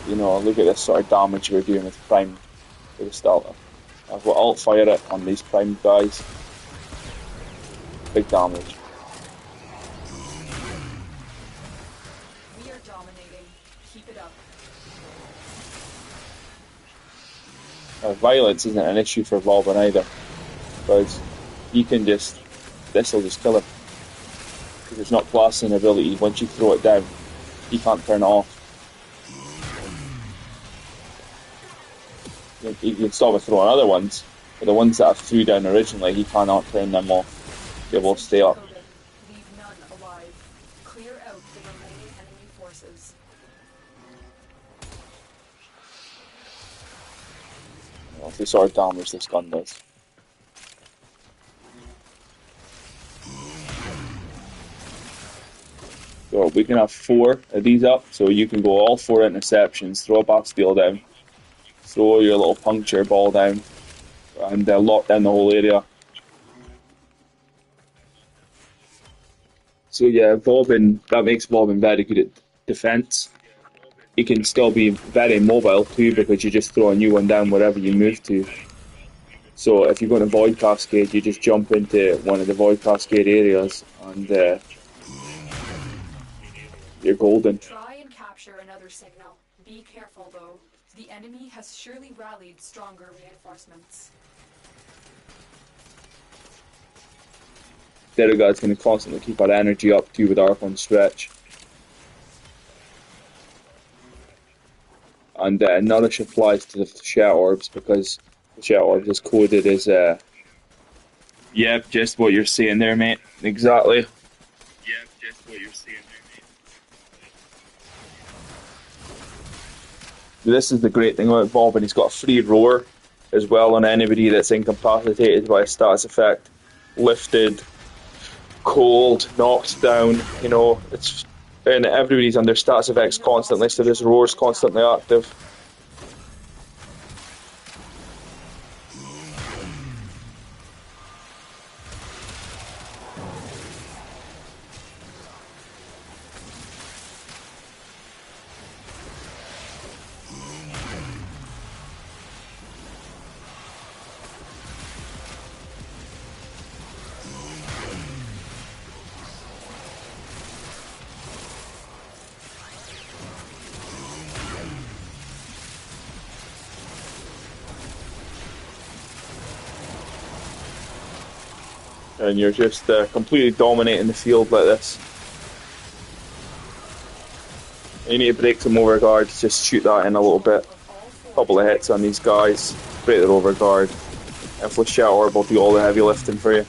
[SPEAKER 5] You know, look at this sort of damage we're doing with Prime for the starter. I've got alt fire it on these Prime guys. Big damage.
[SPEAKER 11] We are dominating. Keep it up.
[SPEAKER 5] Violence isn't an issue for Vauban either, because he can just, this will just kill him. Because it's not classing ability, once you throw it down, he can't turn it off. You can stop with throwing other ones, but the ones that I threw down originally, he cannot turn them off. They will stay up.
[SPEAKER 11] Leave none alive. Clear out the remaining enemy forces.
[SPEAKER 5] That's the sort of damage this gun does. So we can have 4 of these up, so you can go all 4 interceptions, throw a Bastille down, throw your little puncture ball down, and lock down the whole area. So yeah, Vauban, that makes Vauban very good at defense. He can still be very mobile too, because you just throw a new one down wherever you move to. So if you're going to Void Cascade, you just jump into one of the Void Cascade areas and you're golden.
[SPEAKER 11] Try and capture another signal. Be careful though. The enemy has surely rallied stronger reinforcements.
[SPEAKER 5] Diriga's going to constantly keep our energy up too with Arc on stretch. And Nourish applies to the Flechette Orbs because Flechette Orbs is coded as yep, just what you're saying there, mate. Exactly. Yep, just what you're saying there, mate. This is the great thing about Bob, and he's got a free roar as well on anybody that's incapacitated by a status effect. Lifted, cold, knocked down, you know, it's, and everybody's under status effects constantly, so this roar's constantly active. And you're just completely dominating the field like this. You need to break some overguard, just shoot that in a little bit. Couple of hits on these guys, break their overguard, and Flechette Orb will do all the heavy lifting for you.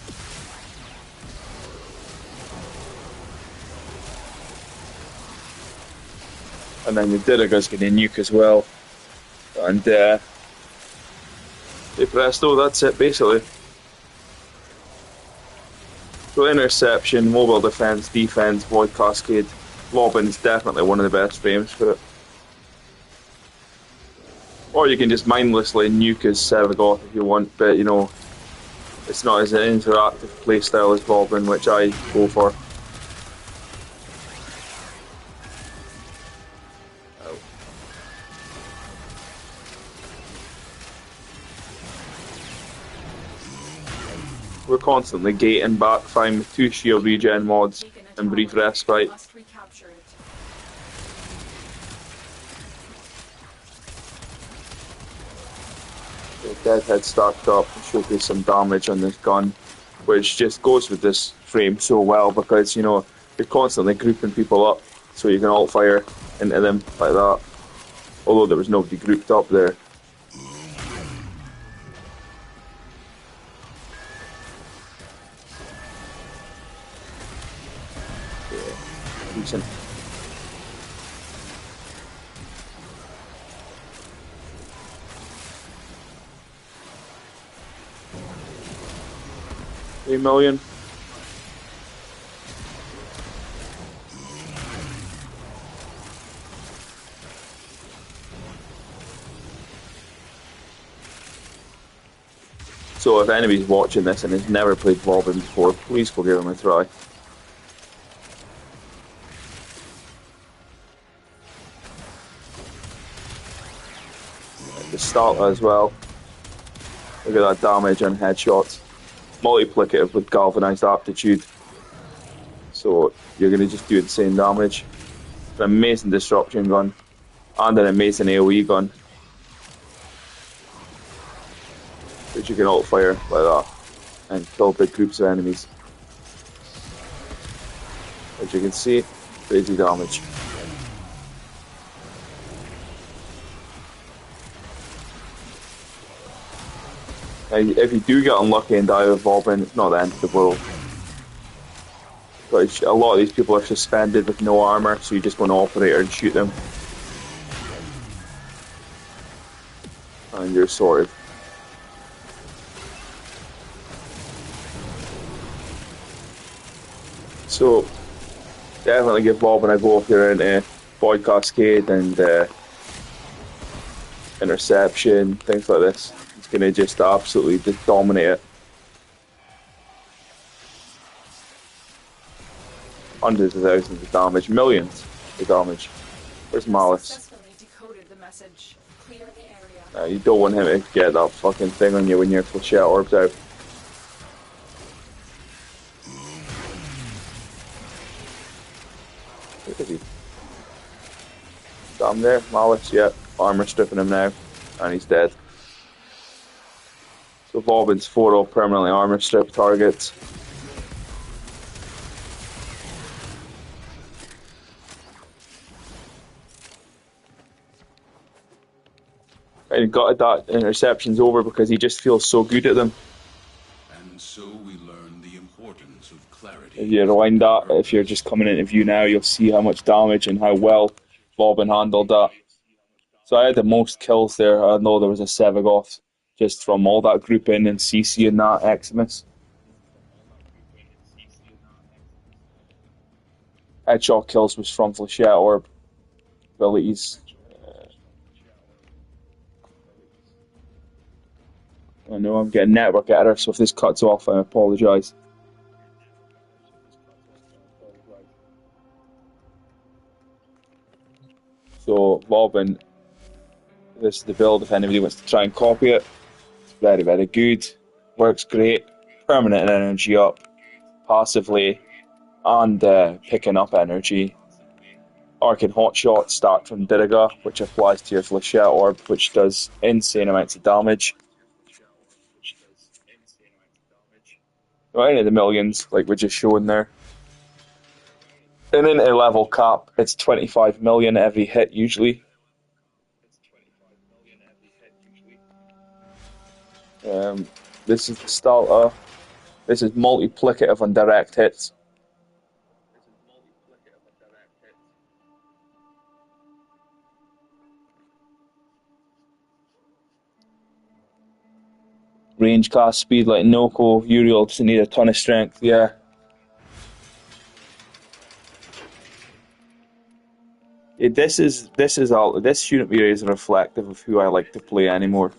[SPEAKER 5] And then the Diriga's going to nuke as well. And hey presto, that's it basically. So interception, mobile defense, defense, void cascade. Lobbin's definitely one of the best frames for it. Or you can just mindlessly nuke his Sevagoth if you want, but you know, it's not as an interactive playstyle as Bobbin, which I go for. We're constantly gating back fine with 2 shield regen mods and brief respite. The Deadhead stacked up and showcase some damage on this gun, which just goes with this frame so well because, you know, you're constantly grouping people up so you can alt fire into them like that. Although there was nobody grouped up there. Decent. $3 million. So if anybody's watching this and has never played Warframe before, please go give him a try. The starter as well. Look at that damage on headshots. Multiplicative with galvanized aptitude. So you're going to just do insane damage. An amazing disruption gun. And an amazing AoE gun. Which you can alt fire like that. And kill big groups of enemies. As you can see, crazy damage. If you do get unlucky and die with Warframe, it's not the end of the world. But a lot of these people are suspended with no armor, so you just want to operator and shoot them. And you're sorted. So, definitely give Warframe a go if you're into Void Cascade and Interception, things like this. It's going to just absolutely just dominate it. Hundreds of thousands of damage, millions of damage. Where's Malice? You don't want him to get that fucking thing on you when your Flechette Orb's out. Where is he? Down there, Malice, yeah. Armor stripping him now, and he's dead. So Bobbin's 4 permanently armor strip targets.
[SPEAKER 3] and got that interceptions over because he just feels so good at them.
[SPEAKER 13] And so we learn the importance of clarity.
[SPEAKER 3] If you rewind that, if you're just coming into view now, you'll see how much damage and how well Bobbin handled that. So I had the most kills there. I know there was a Sevagoth just from all that grouping and CC and that Eximus. Headshot kills was from Flechette Orb abilities. I know I'm getting network error, so if this cuts off, I apologise. So Bobbin, this is the build if anybody wants to try and copy it. It's very, very good. Works great. Permanent energy up passively and picking up energy. Arc and Hotshot start from Diriga, which applies to your Flechette Orb, which does insane amounts of damage. Right into the millions, like we're just showing there. And into a level cap, it's 25 million every hit usually. This is the starter. This is multiplicative on direct hits. Range cast speed like Noko, Uriel doesn't need a ton of strength, yeah. This shouldn't be as reflective of who I like to play anymore.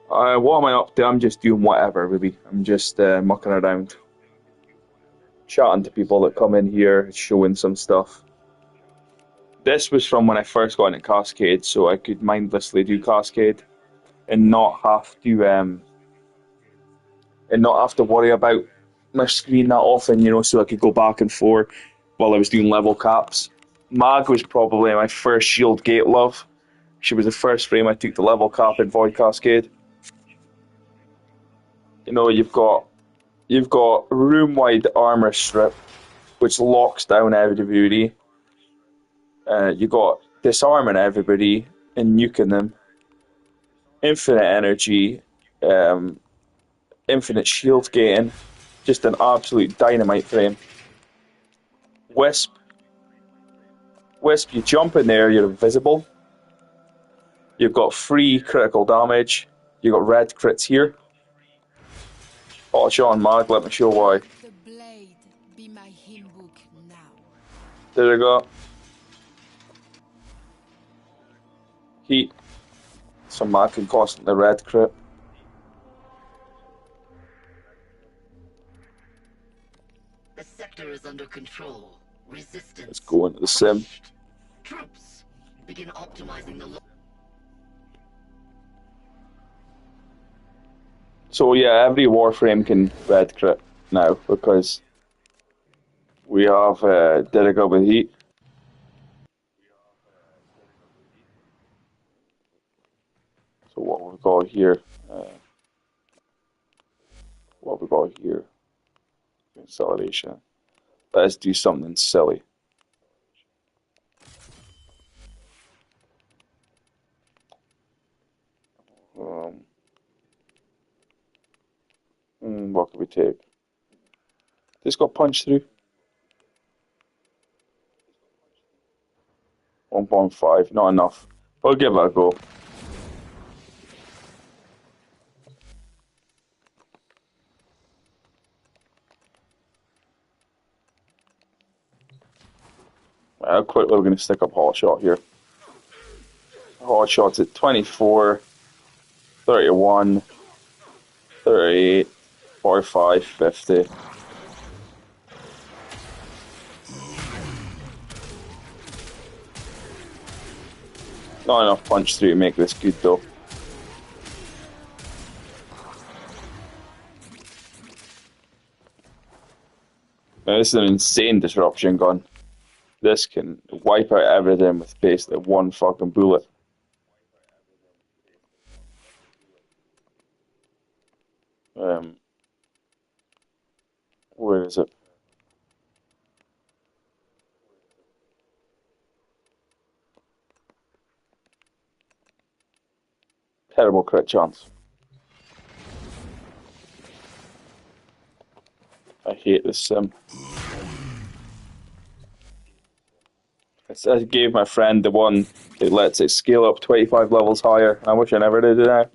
[SPEAKER 3] What am I up to? I'm just doing whatever, really. I'm just mucking around. Chatting to people that come in here, showing some stuff. This was from when I first got into Cascade, so I could mindlessly do Cascade and not have to worry about my screen that often, so I could go back and forth while I was doing level caps. Mag was probably my first Shield Gate love. She was the first frame I took the level cap in Void Cascade. You've got room-wide armor strip, which locks down everybody. You got disarming everybody and nuking them. Infinite energy, infinite shield gain, just an absolute dynamite frame. Wisp, you jump in there, you're invisible. You've got free critical damage. You've got red crits here. Oh, Sean Mag, let me show why.
[SPEAKER 1] The blade be my hymn book now.
[SPEAKER 3] There we go. Heat. So Mag can constantly red crit.
[SPEAKER 12] The sector is under control. Resistance.
[SPEAKER 3] Let's go into the sim.
[SPEAKER 12] Troops, begin optimizing the.
[SPEAKER 3] So yeah, every Warframe can red crit now because we have Diriga with heat. So what we've got here, consolidation. Let's do something silly. What could we take? This got punched through. 1.5, not enough. We'll give it a go. How quickly we're going to stick up Hotshot here. Hotshot's at 24, 31, 38, 45, 50. Not enough punch through to make this good though. Now, this is an insane disruption gun. This can wipe out everything with basically one fucking bullet. Where is it?
[SPEAKER 5] terrible crit chance. I hate this sim. I gave my friend the one that lets it scale up 25 levels higher. I wish I never did it now.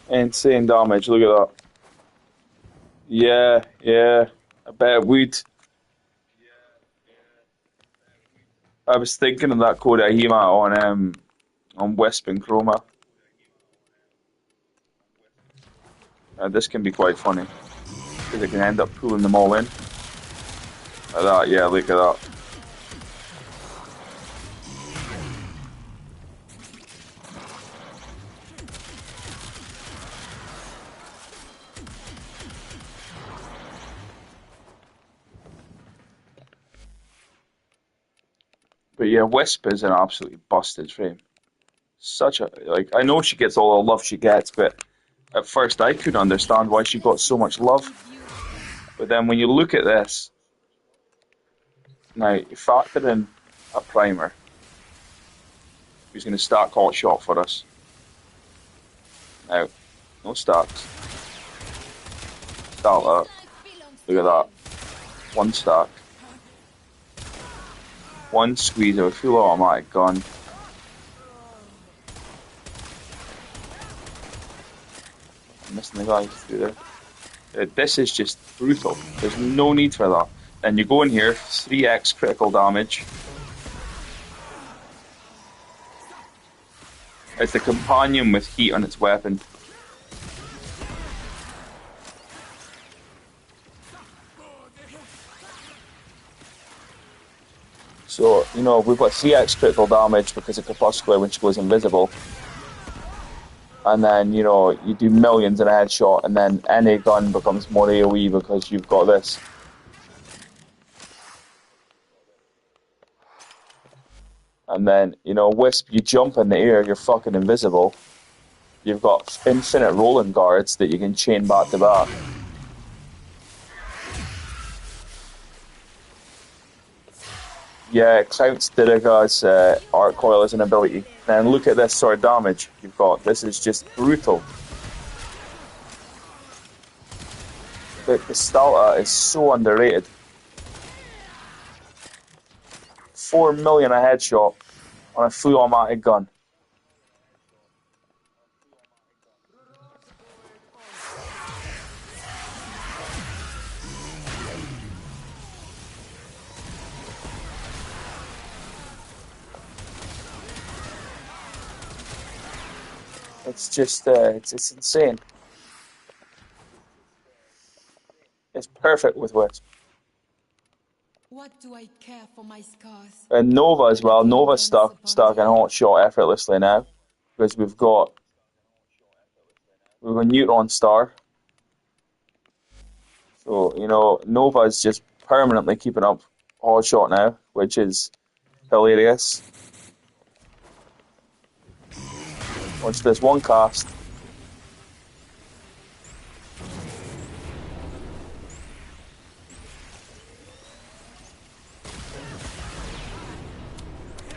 [SPEAKER 5] Insane damage, look at that. Yeah, I bet it would. I was thinking of that code Ahima on Wisp and Chroma. This can be quite funny, because it can end up pulling them all in. Like that, yeah, look at that. But yeah, Wisp is an absolutely busted frame. Such a, like, I know she gets all the love she gets, but at first I couldn't understand why she got so much love. But then when you look at this, now you factor in a primer who's going to stack hot shot for us. Now, no stacks. Start that. Look at that. One stack. One squeeze of a full automatic gun. I'm missing the guy through there. This is just brutal. There's no need for that. And you go in here, 3x critical damage. It's the companion with heat on its weapon. So, you know, we've got 3x critical damage because of Crepuscular when she goes invisible. And then, you know, you do millions in a headshot, and then any gun becomes more AoE because you've got this. And then, you know, Wisp, you jump in the air, you're fucking invisible. You've got infinite rolling guards that you can chain back to back. Yeah, it counts Diriga's arc coil as an ability. Then look at this sort of damage you've got. This is just brutal. The Stalta is so underrated. 4 million a headshot on a full automatic gun. It's just, it's insane. It's perfect with Wisp.
[SPEAKER 1] What do I care for my scars?
[SPEAKER 5] And Nova as well. Nova's stuck in hot shot effortlessly now, because we've got Neutron Star. So, you know, Nova's just permanently keeping up hot shot now, which is hilarious. Watch this one cast.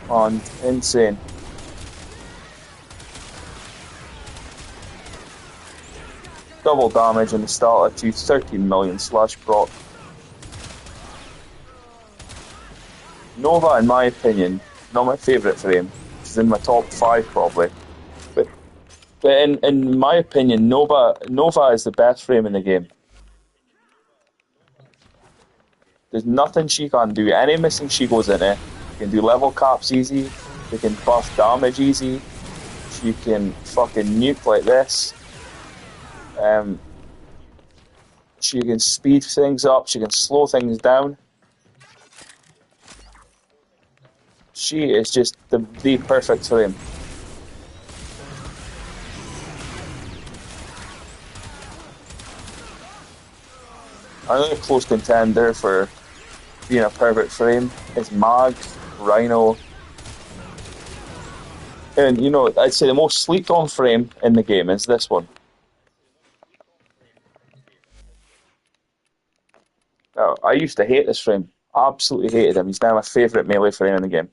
[SPEAKER 5] On insane. Double damage in the start to 13 million slash proc. Nova, in my opinion, not my favourite frame. She's in my top 5 probably. But in my opinion, Nova is the best frame in the game. There's nothing she can do. Any missing she goes in it. She can do level caps easy. She can buff damage easy. She can fucking nuke like this. She can speed things up. She can slow things down. She is just the perfect frame. Another close contender for being a perfect frame is Mag, Rhino,
[SPEAKER 3] And you know, I'd say the most slept on frame in the game is this one. Now, I used to hate this frame. Absolutely hated him. He's now my favourite melee frame in the game.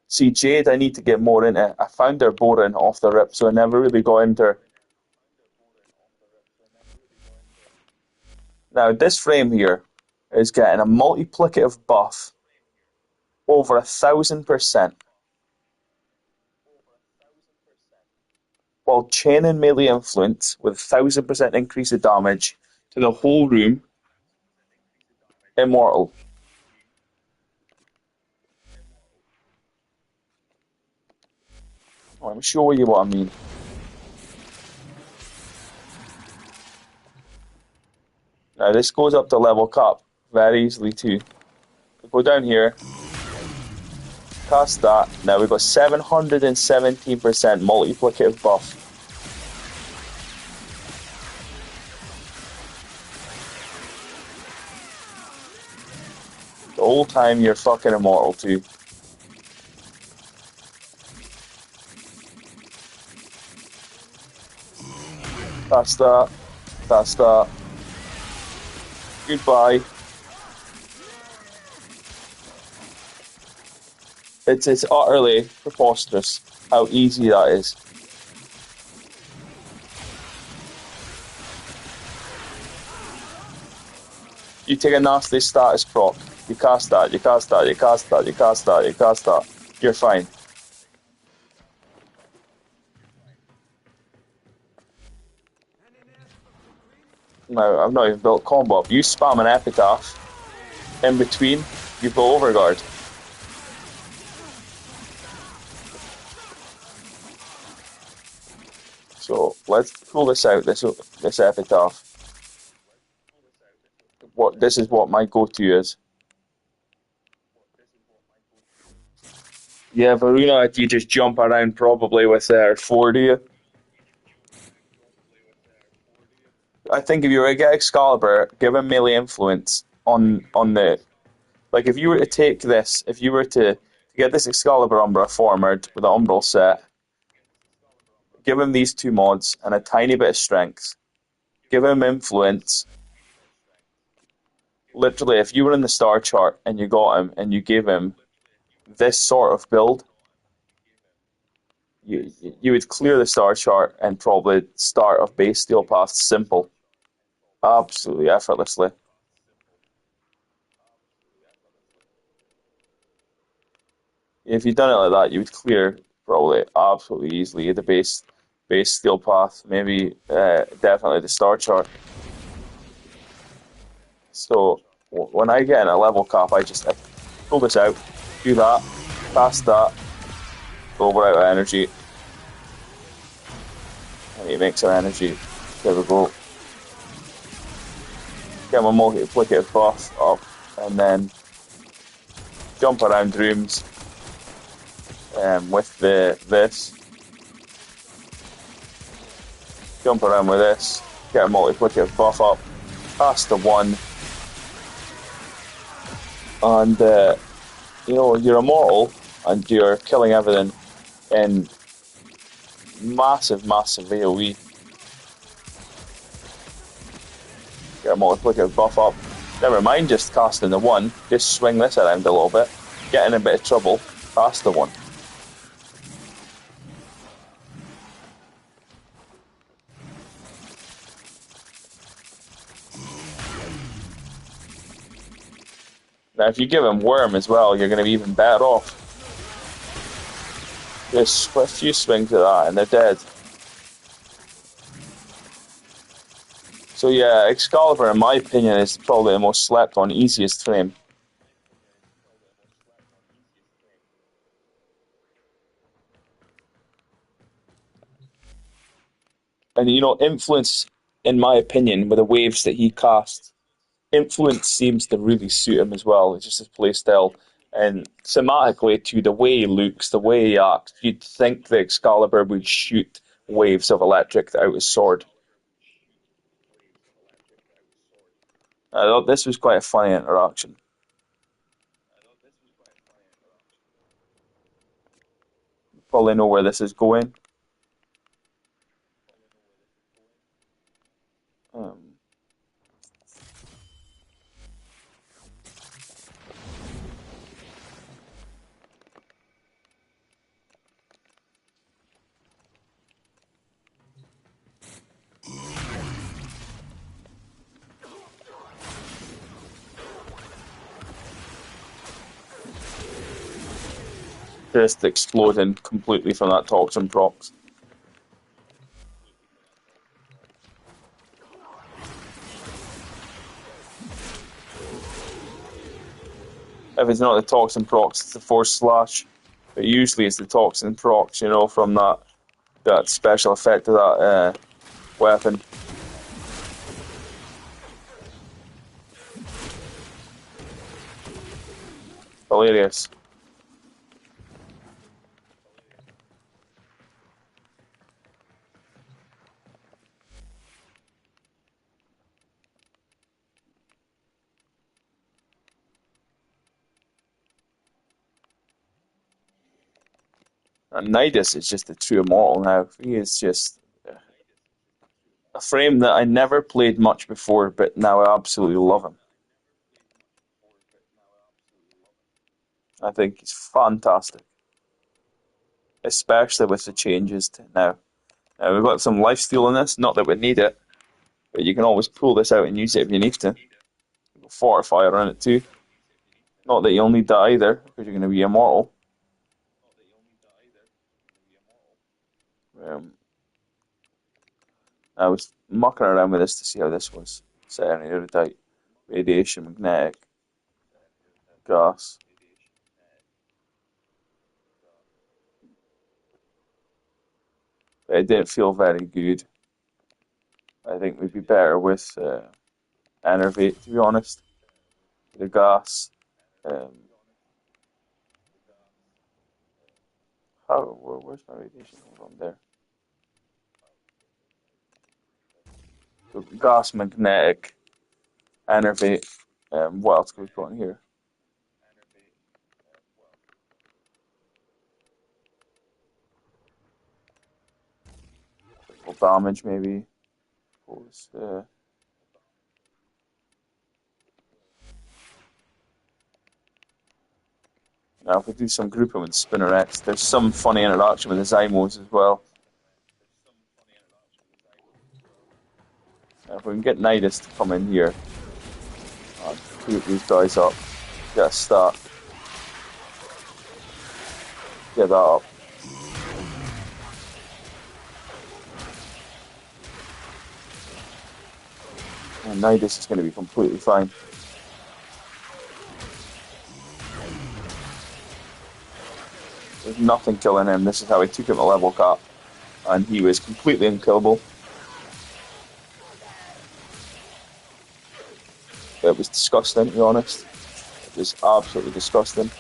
[SPEAKER 3] See, Jade, I need to get more into. I found her boring off the rip, so I never really got into her. Now, this frame here is getting a multiplicative buff over 1,000%, while chaining melee influence with 1,000% increase of damage to the whole room, immortal. Let me show you what I mean. Now, this goes up to level cap very easily too. Go down here, cast that. Now we've got 717% multiplicative buff. The whole time you're fucking immortal too. That's that. That's that. Goodbye. It's utterly preposterous how easy that is. You take a nasty status proc, you cast that, you cast that, you cast that, you cast that, you cast that. You're fine. No, I've not even built combo up. You spam an epitaph. In between, you go overguard. So let's pull this out. This epitaph. This is what my go-to is. Yeah, Varuna, you just jump around probably with her 4, do you? I think if you were to get Excalibur, give him melee influence on the... Like, if you were to take this, if you were to get this Excalibur Umbra forward with the Umbral set, give him these 2 mods and a tiny bit of strength. Give him influence. Literally, if you were in the star chart and you got him and you gave him this sort of build, you would clear the star chart and probably start off base steel path simple. Absolutely effortlessly. If you'd done it like that, you would clear probably absolutely easily the base steel path, maybe definitely the star chart. So when I get in a level cap, I pull this out, do that, pass that, go out of energy, and he makes our energy. There we go. Get my multiplicative buff up, and then jump around rooms with this. Jump around with this, get a multiplicative buff up, pass the 1, and you're immortal, and you're killing everything in massive AoE. Get a multiplicative buff up. Never mind just casting the 1, just swing this around a little bit, get in a bit of trouble, pass the 1. Now if you give him Worm as well, you're going to be even better off. Just a few swings of that and they're dead. So yeah, Excalibur in my opinion is probably the most slept on, easiest frame. And Influence, in my opinion, with the waves that he casts, Influence seems to really suit him as well. It's just his playstyle. And thematically, to the way he looks, the way he acts, you'd think the Excalibur would shoot waves of electric out his sword. I thought this was quite a funny interaction. probably know where this is going. Just exploding completely from that toxin procs. If it's not the toxin procs, it's the force slash. But usually it's the toxin procs, you know, from that special effect of that weapon. Hilarious. And Nidus is just a true immortal now. He is just a frame that I never played much before, but now I absolutely love him. I think he's fantastic. Especially with the changes to now. We've got some lifesteal in this, not that we need it, but you can always pull this out and use it if you need to. Fortifier on it too. Not that you'll need that either, because you're going to be immortal. I was mucking around with this to see how this was. Set in erudite, radiation, magnetic, gas. But it didn't feel very good. I think we'd be better with Enervate, to be honest. The gas. Where's my radiation? Hold on there. So gas, magnetic, Enervate. What else can we put in here? Damage, maybe. Now, if we do some grouping with Spinner X, there's some funny interaction with the Zymos as well. Now, if we can get Nidus to come in here, group these guys up, get a start, get that up. And Nidus is going to be completely fine. There's nothing killing him. This is how he took him a level cap. And he was completely unkillable. It was disgusting, to be honest. It was absolutely disgusting.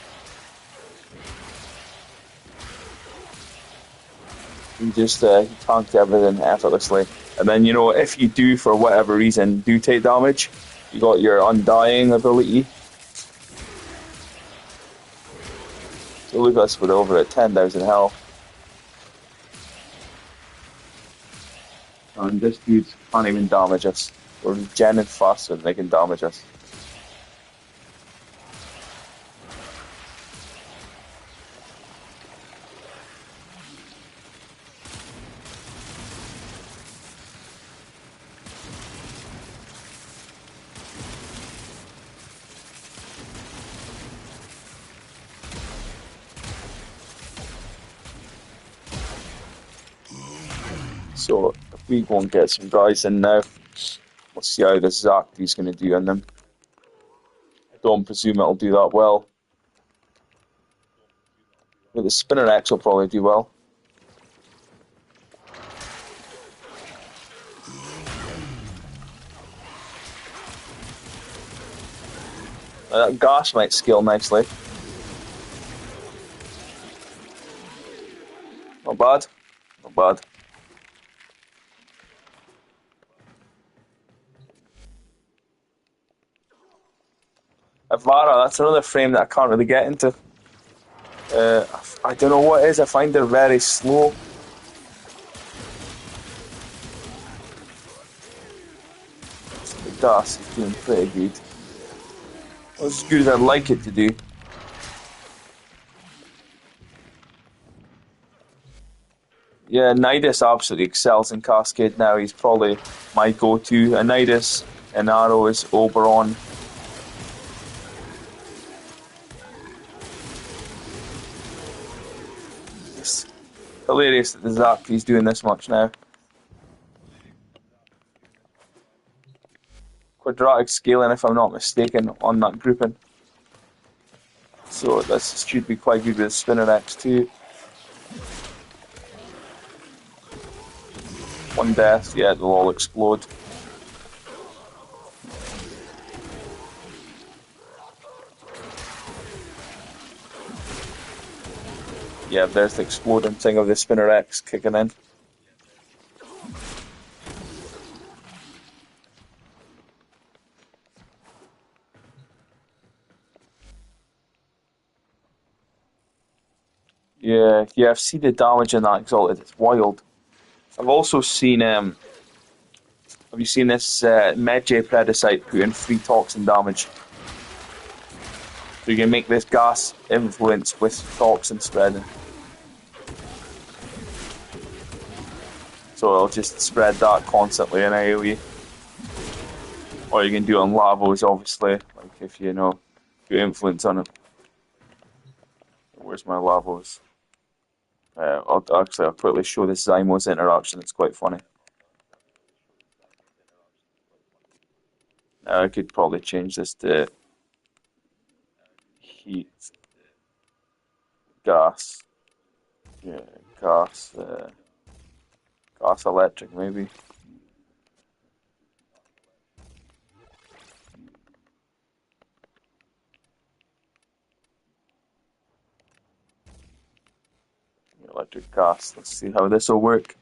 [SPEAKER 3] He just he tanked everything effortlessly. And then, you know, if you do, for whatever reason, do take damage, you got your Undying ability. So look at us, we're over at 10,000 health. And this dude can't even damage us. We're regenning faster than they can damage us. So if we go and get some guys in now, we'll see how this Zakti's going to do on them. I don't presume it'll do that well. But the Spinner X will probably do well. That gas might scale nicely. Not bad. Not bad. Avara, that's another frame that I can't really get into. I don't know what it is, I find they're very slow. The DAS is doing pretty good. Not as good as I'd like it to do. Yeah, Nidus absolutely excels in Cascade now. He's probably my go-to. Nidus and Arrow is Oberon. It's hilarious that the Zaki's doing this much now. Quadratic scaling, if I'm not mistaken, on that grouping. So this should be quite good with Spinner X too. One death, yeah, they'll all explode. Yeah, there's the exploding thing of the Spinner X kicking in. Yeah, I've seen the damage in that Exalted, it's wild. I've also seen, have you seen this Medjay Predicite put in 3 toxin damage? So you can make this gas influence with toxin spreading. So it'll just spread that constantly in AoE. Or you can do it on Lavos, obviously, like if you know, do influence on it. Where's my Lavos? I'll quickly show this Zymos interaction, it's quite funny. I could probably change this to heat, gas, yeah, gas electric maybe. Electric gas, let's see how this will work.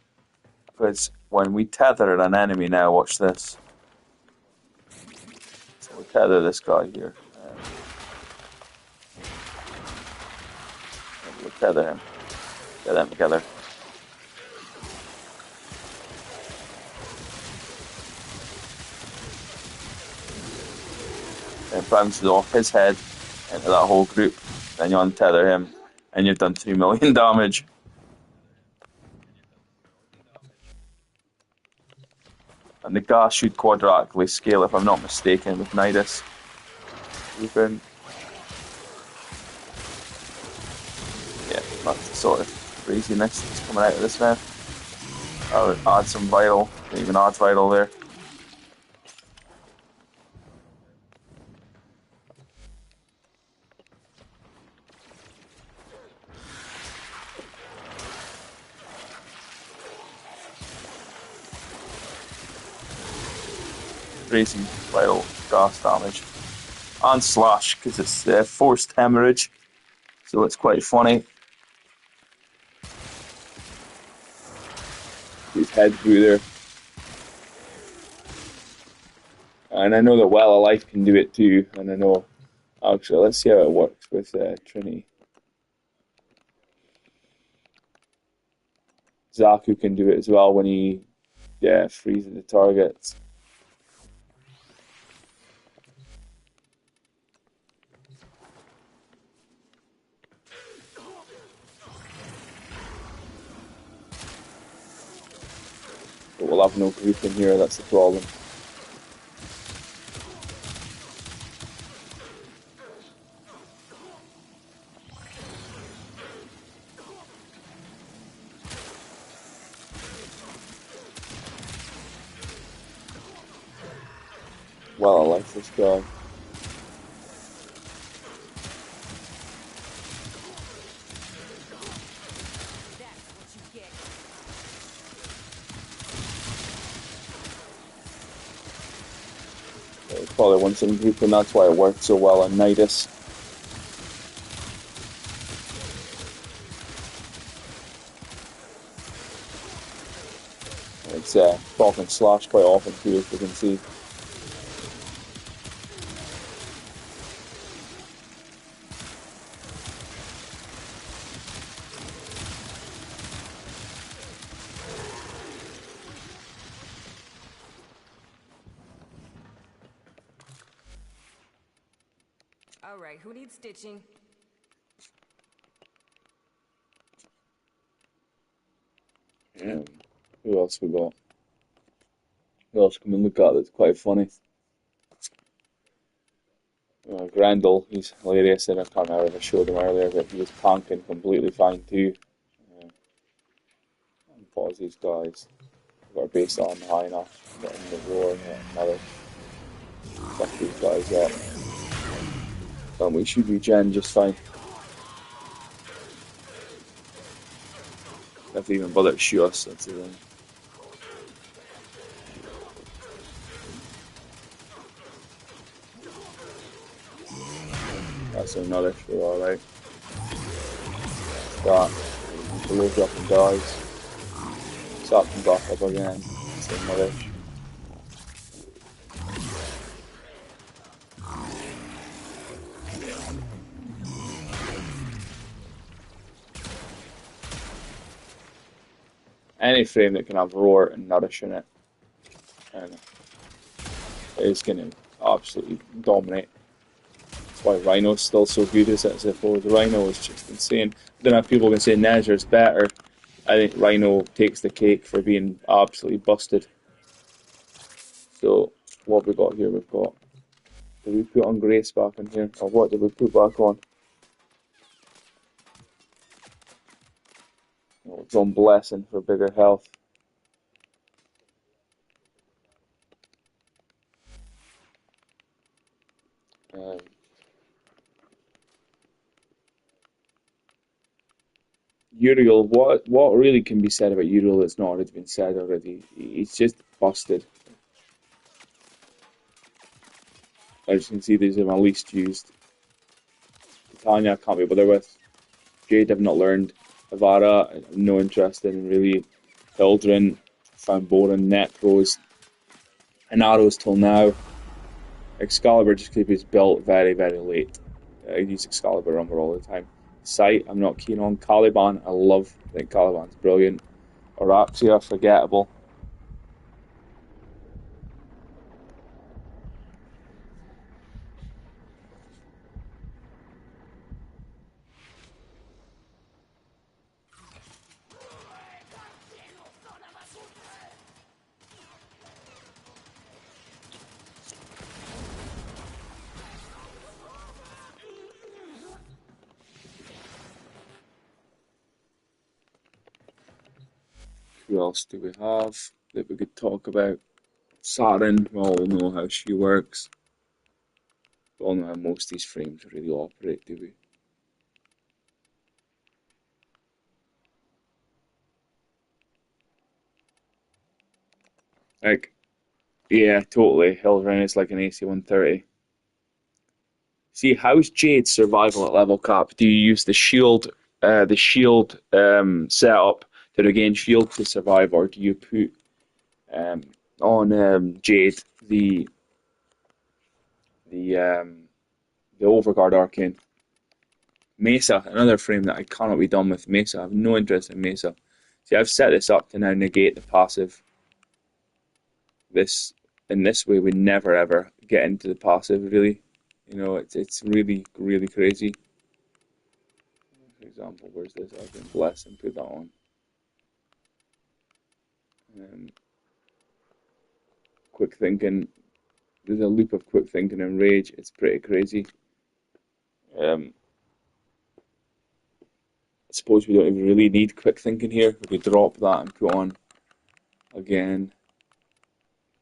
[SPEAKER 3] Because when we tether an enemy now, watch this. So we tether this guy here. We'll tether him. Get them together. And bounces off his head into that whole group. Then you untether him, and you've done 3 million damage. And the gas should quadratically scale, if I'm not mistaken, with Nidus. Yeah, that's the sort of craziness that's coming out of this now. I'll add some vital, didn't even add vital there. Crazy vital gas damage. And slash, because it's forced hemorrhage, so it's quite funny. His head through there. And I know that Well of Life can do it too, and I know, actually, let's see how it works with Trini. Zaku can do it as well when he freezes the targets. But we'll have no group in here, that's the problem. Well, I like this guy. Probably wants some group, and that's why it worked so well on Nidus. It's talking slash quite often too, as you can see.
[SPEAKER 14] Alright, who needs stitching?
[SPEAKER 5] Yeah. Who else we got? Who else can we look at that's quite funny? Grendel, he's hilarious, and I can't remember if I showed him earlier, but he was tanking completely fine too. And pause these guys. We've got our base on high enough, get in the roar, another. Fuck these guys up. And we should regen just fine. If they even bother to shoot us, that's the thing. That's another for alright. That. Below dropping dies. Start them back up again. That's another. Any frame that can have roar and nourish in it, and is going to absolutely dominate. That's why Rhino's still so good as it, I suppose. Rhino is just insane. I don't know if people can say Nezer's better. I think Rhino takes the cake for being absolutely busted. So, what have we got here? We've got... Did we put on Grace back in here? Or what did we put back on? Oh, it's on Blessing for bigger health. Uriel, what really can be said about Uriel that's not already been said already? He's just busted. As you can see, these are my least used. Tanya, I can't be bothered with. Jade, I've not learned. Avara, I have no interest in really. Hildren, found boring. Necros, and arrows till now. Excalibur just because he's built very, very late. I use Excalibur Rumble all the time. Sight, I'm not keen on. Caliban, I think Caliban's brilliant. Araxia, forgettable. Who else do we have that we could talk about? Saren, we all know how she works. We all know how most of these frames really operate, do we? Like, yeah, totally. Hildren is like an AC-130. See, how's Jade's survival at level cap? Do you use the shield setup to regain shield to survive, or do you put on Jade the Overguard Arcane? Mesa, another frame that I cannot be done with. Mesa, I have no interest in Mesa. See, I've set this up to now negate the passive. In this way, we never ever get into the passive, really. You know, it's really, really crazy. For example, where's this? I can bless and put that on. Quick thinking. There's a loop of quick thinking and rage. It's pretty crazy. I suppose we don't even really need quick thinking here. We could drop that and put on again.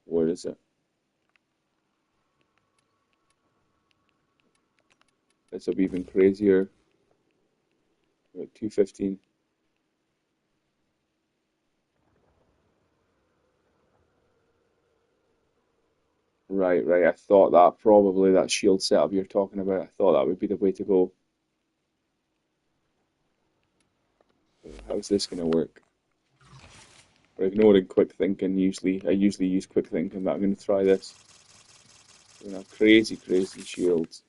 [SPEAKER 5] Where is it? This will be even crazier. We're at 215. Right. I thought that probably that shield setup you're talking about, I thought that would be the way to go. How's this going to work? We're ignoring quick thinking usually. I usually use quick thinking, but I'm going to try this. We're going to have crazy shields.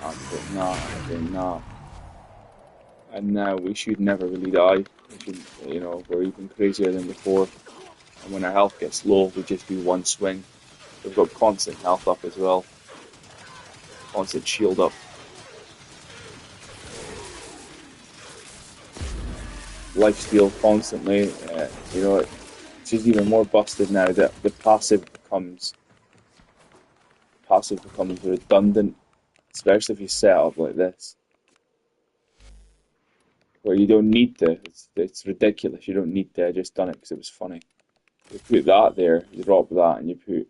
[SPEAKER 5] I'm doing that. And now we should never really die. We should, we're even crazier than before. And when our health gets low, we just do one swing. We've got constant health up as well. Constant shield up. Lifesteal constantly. You know, it's just even more busted now that the passive becomes redundant, especially if you set up like this, where you don't need to. It's ridiculous. You don't need to. I just done it because it was funny. You put that there, you drop that, and you put.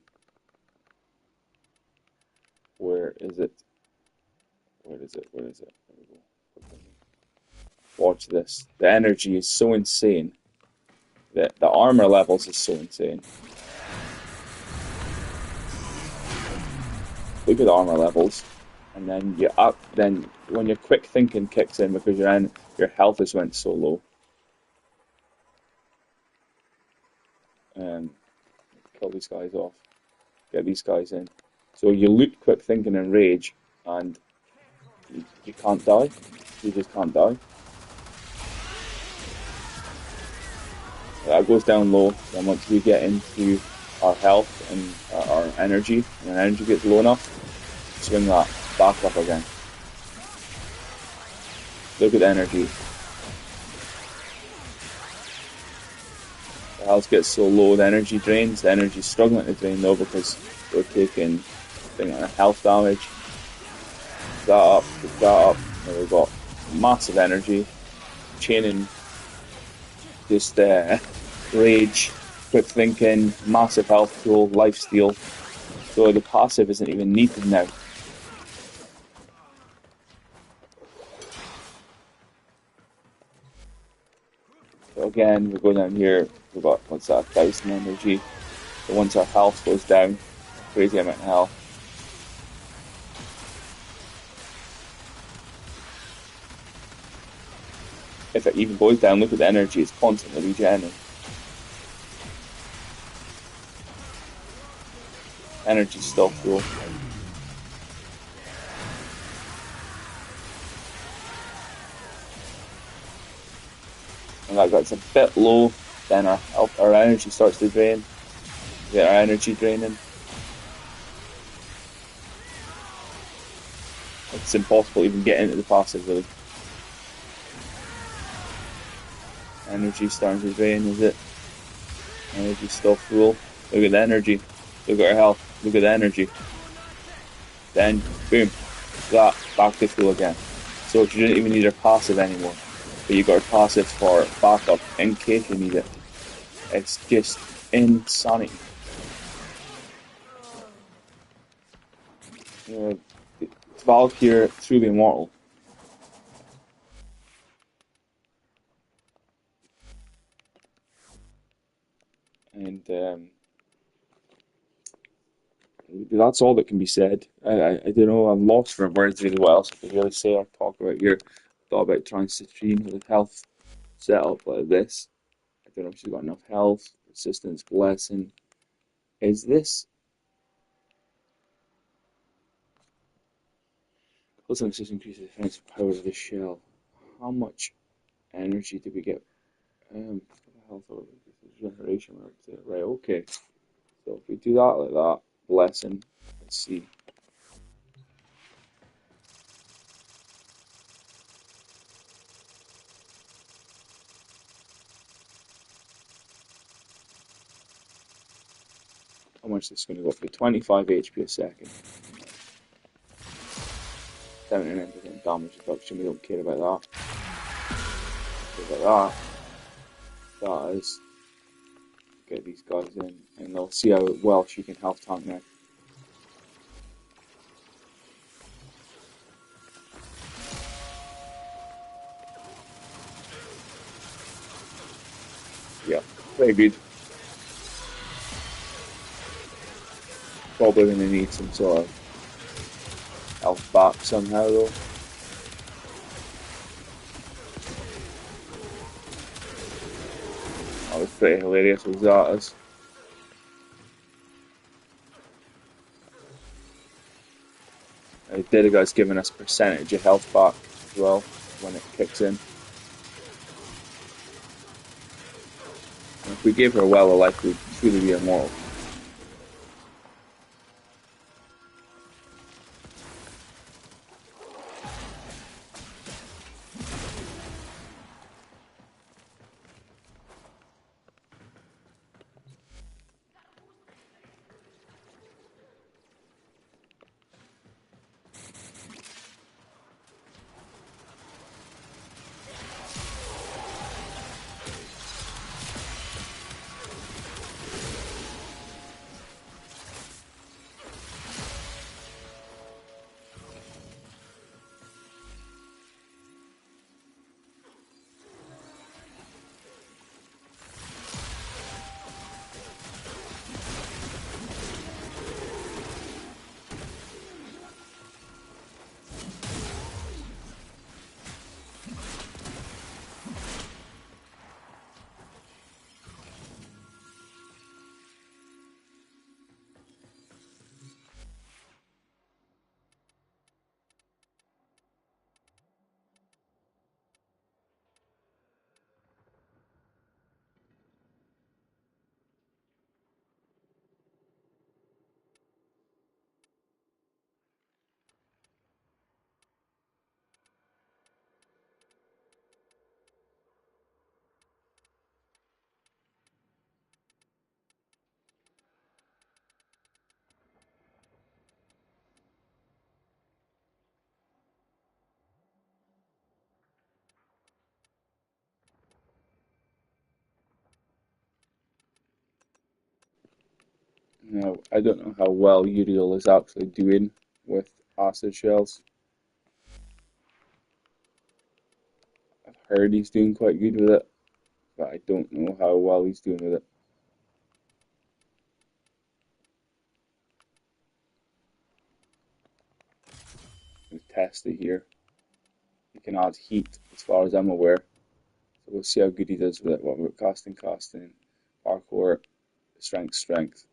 [SPEAKER 5] Where is it? Where is it? Where is it? There we go. Watch this. The energy is so insane. The armor levels is so insane. Look at the armor levels, and then you up. Then when your quick thinking kicks in because your health has went so low. Kill these guys off. Get these guys in. So you loot quick thinking and rage, and you can't die. You just can't die. That goes down low. Then once we get into our health and our energy, and our energy gets low enough, swing that back up again. Look at the energy. The health gets so low, the energy drains. The energy's struggling to drain though because we're taking health damage. That up, put that up. Now we've got massive energy. Chaining, just rage, quick thinking, massive health pool, lifesteal. So the passive isn't even needed now. So again, we go down here, we've got, what's that, 1000 energy. So once our health goes down, crazy amount of health. If it even goes down, look at the energy, it's constantly regenerating. Energy still full. And that gets a bit low, then our energy starts to drain. We get our energy draining. It's impossible to even get into the passive really. Energy starting to drain, is it? Energy still full. Look at the energy. Look at our health. Look at the energy. Then, boom. That, back to full again. So you didn't even need our passive anymore. But you got our passive for backup in case you need it. It's just insanity. Valkyr, truly immortal. And that's all that can be said. I don't know, I'm lost for words really what else I could really say or talk about here. Thought about trying to stream with health set up like this. I don't know if she's got enough health, resistance, blessing. Is this? Close access increases the defensive power of the shell. How much energy do we get? Health or regeneration, right? Okay. So if we do that like that, blessing. Let's see. How much this is going to go up to? 25 HP a second. 79% damage reduction. We don't care about that. Care about that. That is. Get these guys in, and they'll see how well she can health tank now. Yeah, very good. Probably going to need some sort of health back somehow though. That was pretty hilarious, was that? Diddiga's giving us percentage of health back as well when it kicks in. And if we gave her well a life, we'd truly be immortal. Now, I don't know how well Uriel is actually doing with acid shells. I've heard he's doing quite good with it, but I don't know how well he's doing with it. We'll test it here. He can add heat as far as I'm aware. So we'll see how good he does with it. What about casting, parkour, strength.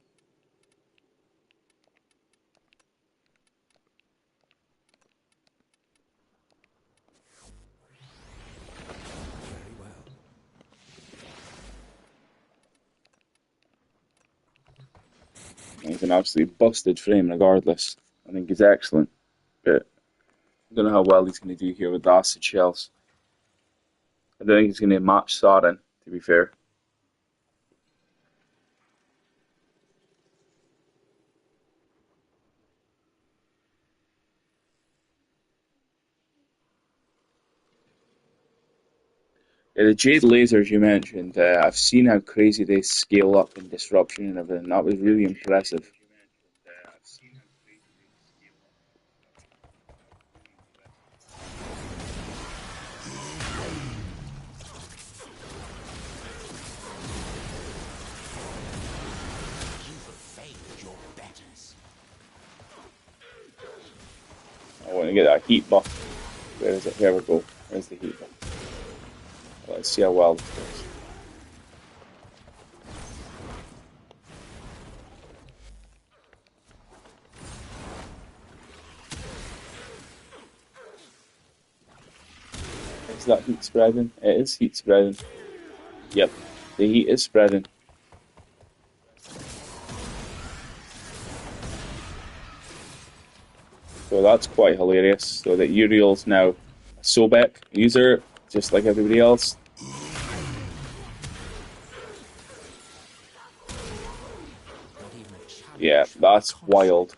[SPEAKER 5] He's an absolutely busted frame regardless. I think he's excellent, but I don't know how well he's going to do here with the acid shells. I don't think he's going to match Saren, to be fair. Yeah, the Jade lasers you mentioned, I've seen how crazy they scale up in disruption and everything. That was really impressive. I want to get that heat buff. Where is it? Here we go. Where's the heat buff? Let's see how well this goes. Is that heat spreading? It is heat spreading. Yep, the heat is spreading. So that's quite hilarious. So that Uriel's now a Sobek user, just like everybody else. Yeah, that's wild.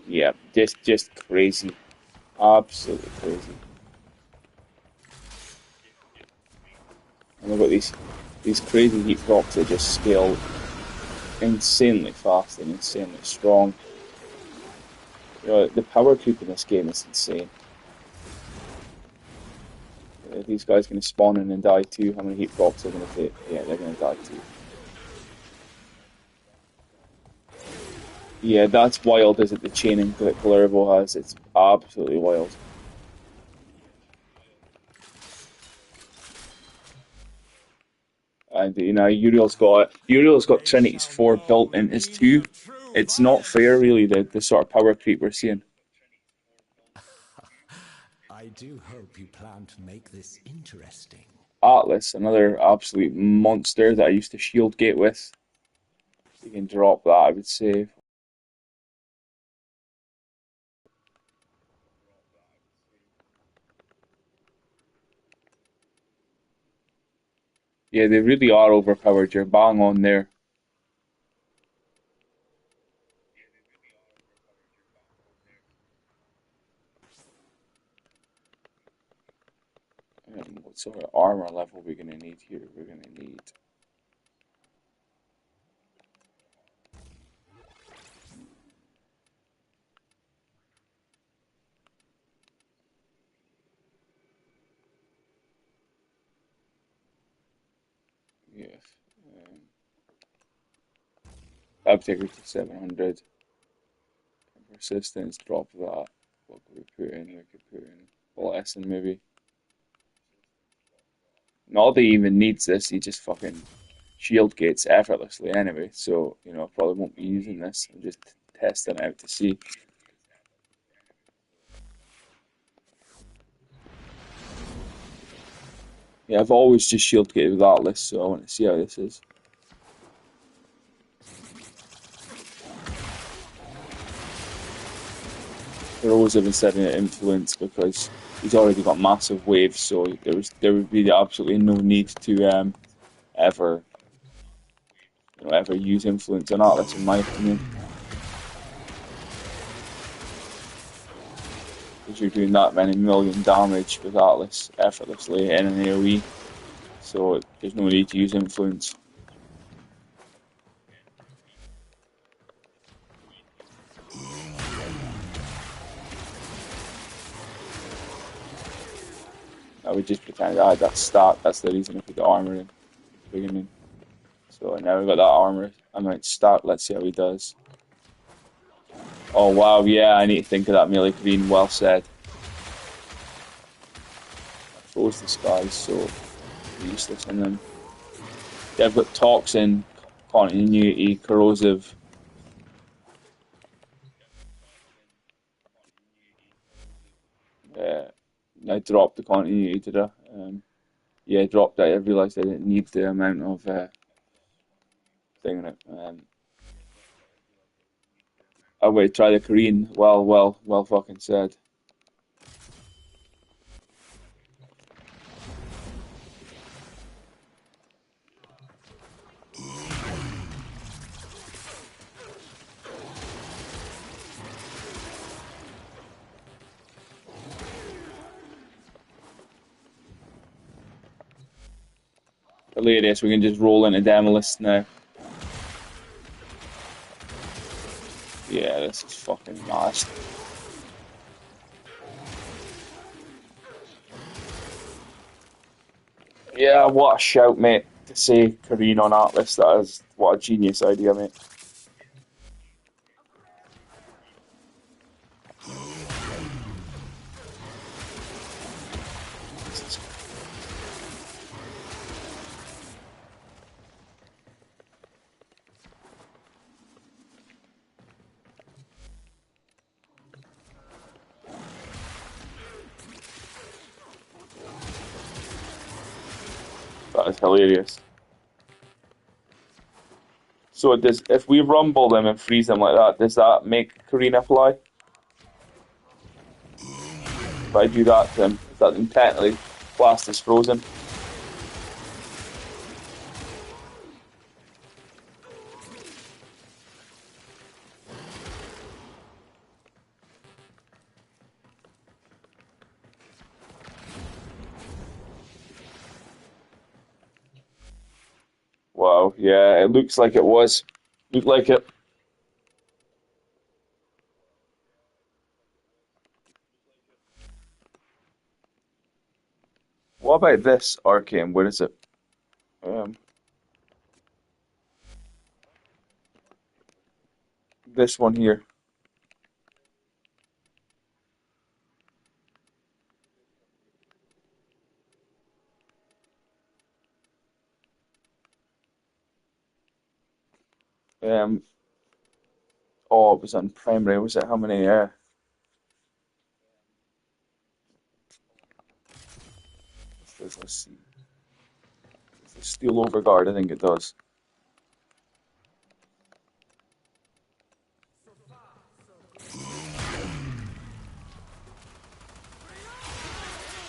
[SPEAKER 5] Yeah, just crazy. Absolutely crazy. And look at these crazy heat procs that just scale insanely fast and insanely strong. You know, the power creep in this game is insane. Are these guys going to spawn in and die too? How many heat procs are going to take? Yeah, they're going to die too. Yeah, that's wild, is it? The chaining that Palermo has, it's absolutely wild. And you know, Uriel's got Trinity's 4 built in his 2. it's not fair, really, the sort of power creep we're seeing.
[SPEAKER 14] I do hope you plan to make this interesting.
[SPEAKER 5] Atlas, another absolute monster that I used to shield gate with. You can drop that, I would say. Yeah, they really are overpowered. You're bang on there. What sort of armor level are we going to need here? We're going to need... Yes. That'd take us to 700. Persistence, drop that. What could we put in? We could put in Blessing, maybe. Not that he even needs this, he just fucking shield gates effortlessly anyway, so, you know, I probably won't be using this. I'm just testing it out to see. Yeah, I've always just shield gated with Atlas, so I want to see how this is. Corrosive instead of influence because he's already got massive waves, so there would be absolutely no need to ever ever use influence on Atlas, in my opinion. Because you're doing that many million damage with Atlas effortlessly in an AoE, so there's no need to use influence. I would just pretend I had that stat, that's the reason I put the armor in the beginning. So now we've got that armor, I might start, let's see how he does. Oh wow, yeah, I need to think of that melee green, well said. I froze the skies, so useless on them. Yeah, I've got Toxin, Continuity, Corrosive. I dropped the Continuity, did I? Yeah, I dropped it. I realised I didn't need the amount of thing in it. Oh wait, try the Korean. Well fucking said. Hilarious, we can just roll into Demolist now. Yeah, this is fucking mad. Yeah, what a shout, mate, to say Korean on Atlas. That is, what a genius idea, mate. That is hilarious. So does, if we rumble them and freeze them like that, does that make Karina fly? If I do that to him, is that then technically classed as frozen? Wow, yeah, it looks like it was. Looked like it. What about this arcane? Where is it? This one here. Um, Oh, it was on primary. Was it how many? Let's see. It's the Steel Overguard, I think it does.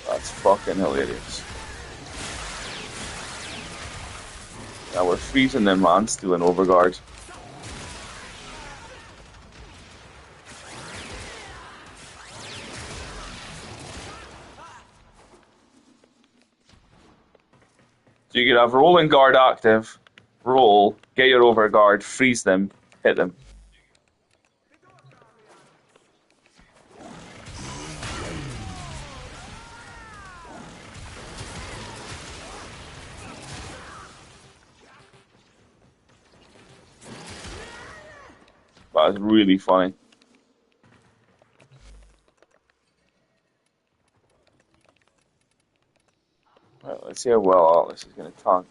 [SPEAKER 5] That's fucking hilarious. Yeah, we're freezing them, man. Stealing Overguard. So you could have rolling guard active, roll, get your overguard, freeze them, hit them. That is really funny. Right, let's see how well Atlas is going to tank.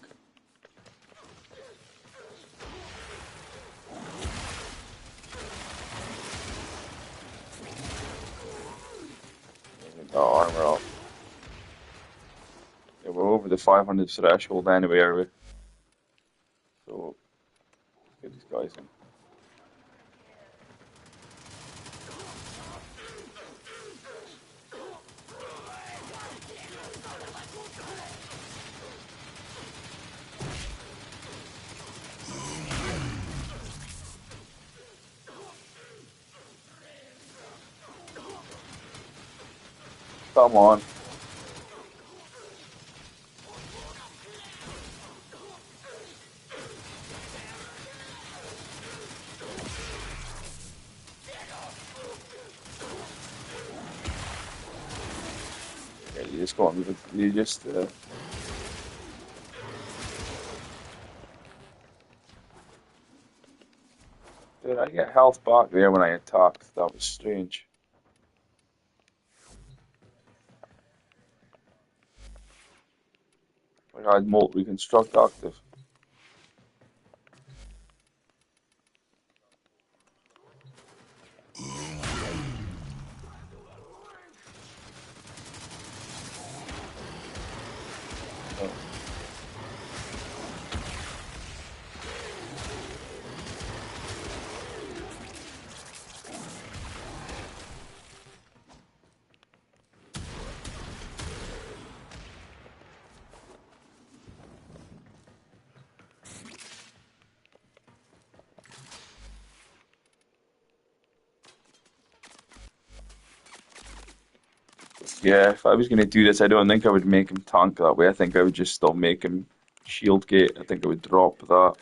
[SPEAKER 5] Oh, armor up. Yeah, we're over the 500 threshold anyway, are we? So, get these guys in. Come on. Yeah, you just go on with it. You just, Dude, I get health back there when I attacked. That was strange. I had Molt Reconstruct active. Yeah, if I was going to do this, I don't think I would make him tank that way. I think I would just still make him shield gate. I think I would drop that.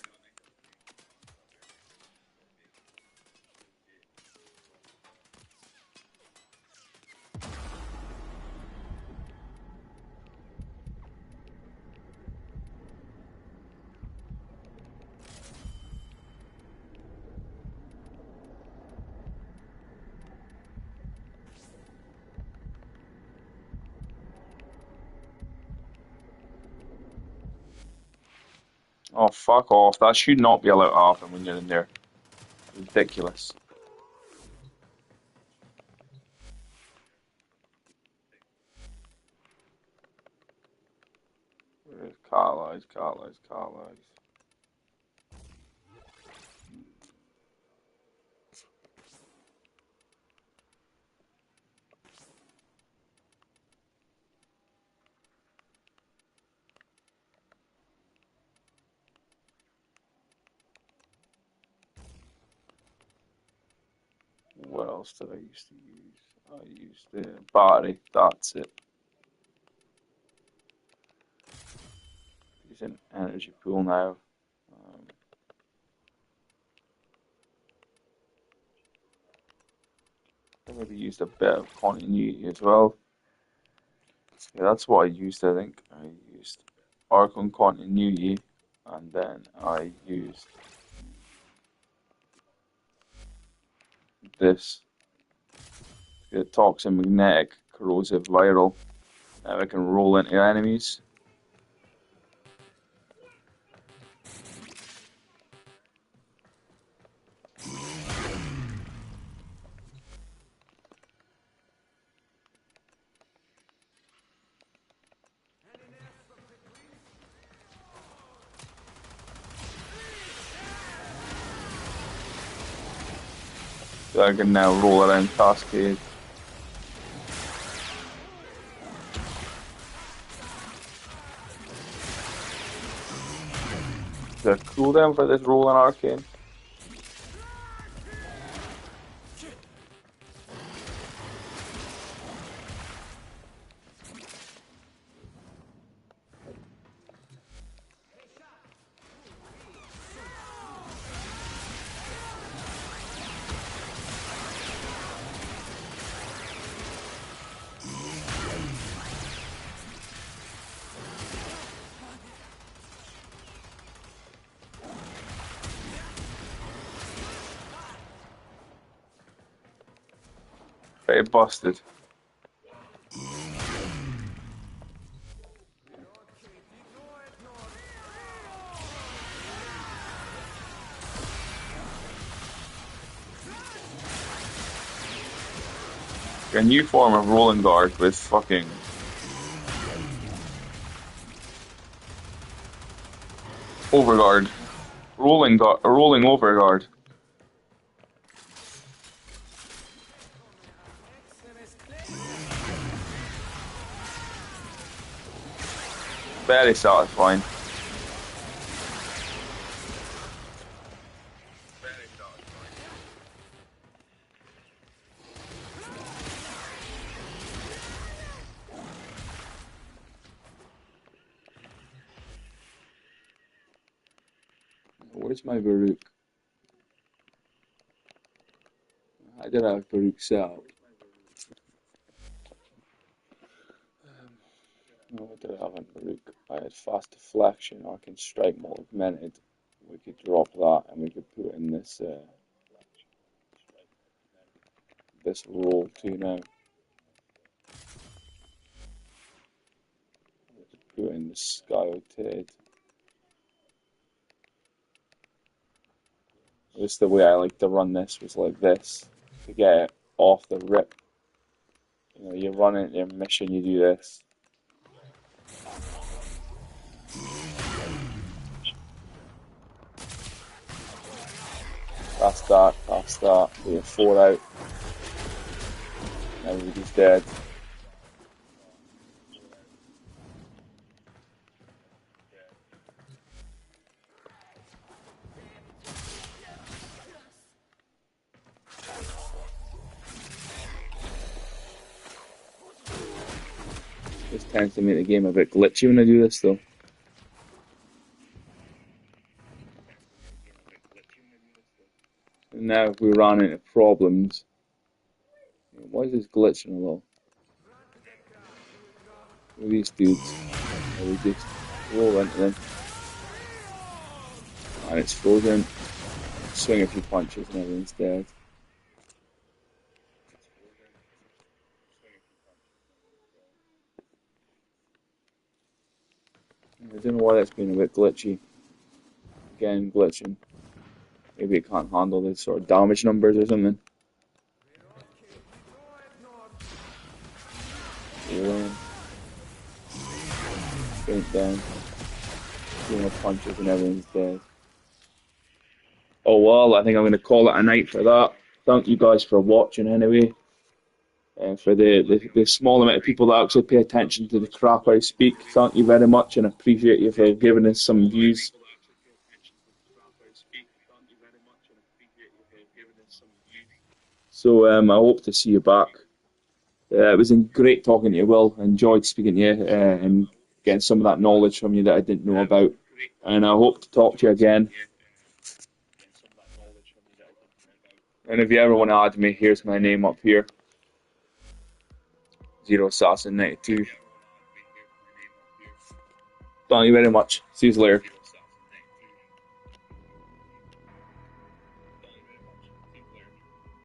[SPEAKER 5] Oh, fuck off. That should not be allowed to happen when you're in there. Ridiculous. Catalyze, catalyze, catalyze. What else did I used to use? I used the battery. That's it. Use an energy pool now. I maybe used a bit of continuity as well. Yeah, that's what I used, I think. I used Archon continuity, and then I used this. Get toxin, magnetic, corrosive, viral. Now I can roll into enemies. So I can now roll around Cascade. Is there a cooldown for this rolling arcane? Very busted. A new form of rolling guard with fucking overguard. Rolling overguard. Very satisfying. Where's my Baruch? I did have Baruch set up. No, I did have a Baruch. I had fast deflection, I can strike more augmented. We could drop that and we could put in this this roll too now. Put in the Sky Ted. This is the way I like to run this, was like this. To get it off the rip. You know, you run into your mission, you do this. That's that, we have 4 out. Everybody's dead. This tends to make the game a bit glitchy when I do this though. And now if we run into problems, why is this glitching a little? What are these dudes? We just roll into them. And it's frozen. Swing a few punches and everyone's dead. I don't know why that's been a bit glitchy. Again, glitching. Maybe it can't handle this sort of damage numbers or something. Alien. Faint down. Doing more punches and everyone's dead. Oh well, I think I'm going to call it a night for that. Thank you guys for watching anyway. And for the small amount of people that actually pay attention to the crap I speak, thank you very much and appreciate you for giving us some views. So I hope to see you back. It was great talking to you, Will. I enjoyed speaking to you and getting some of that knowledge from you that I didn't know about. And I hope to talk to you again. And if you ever want to add me, here's my name up here. Zero Assassin 92. Thank you very much. See you later.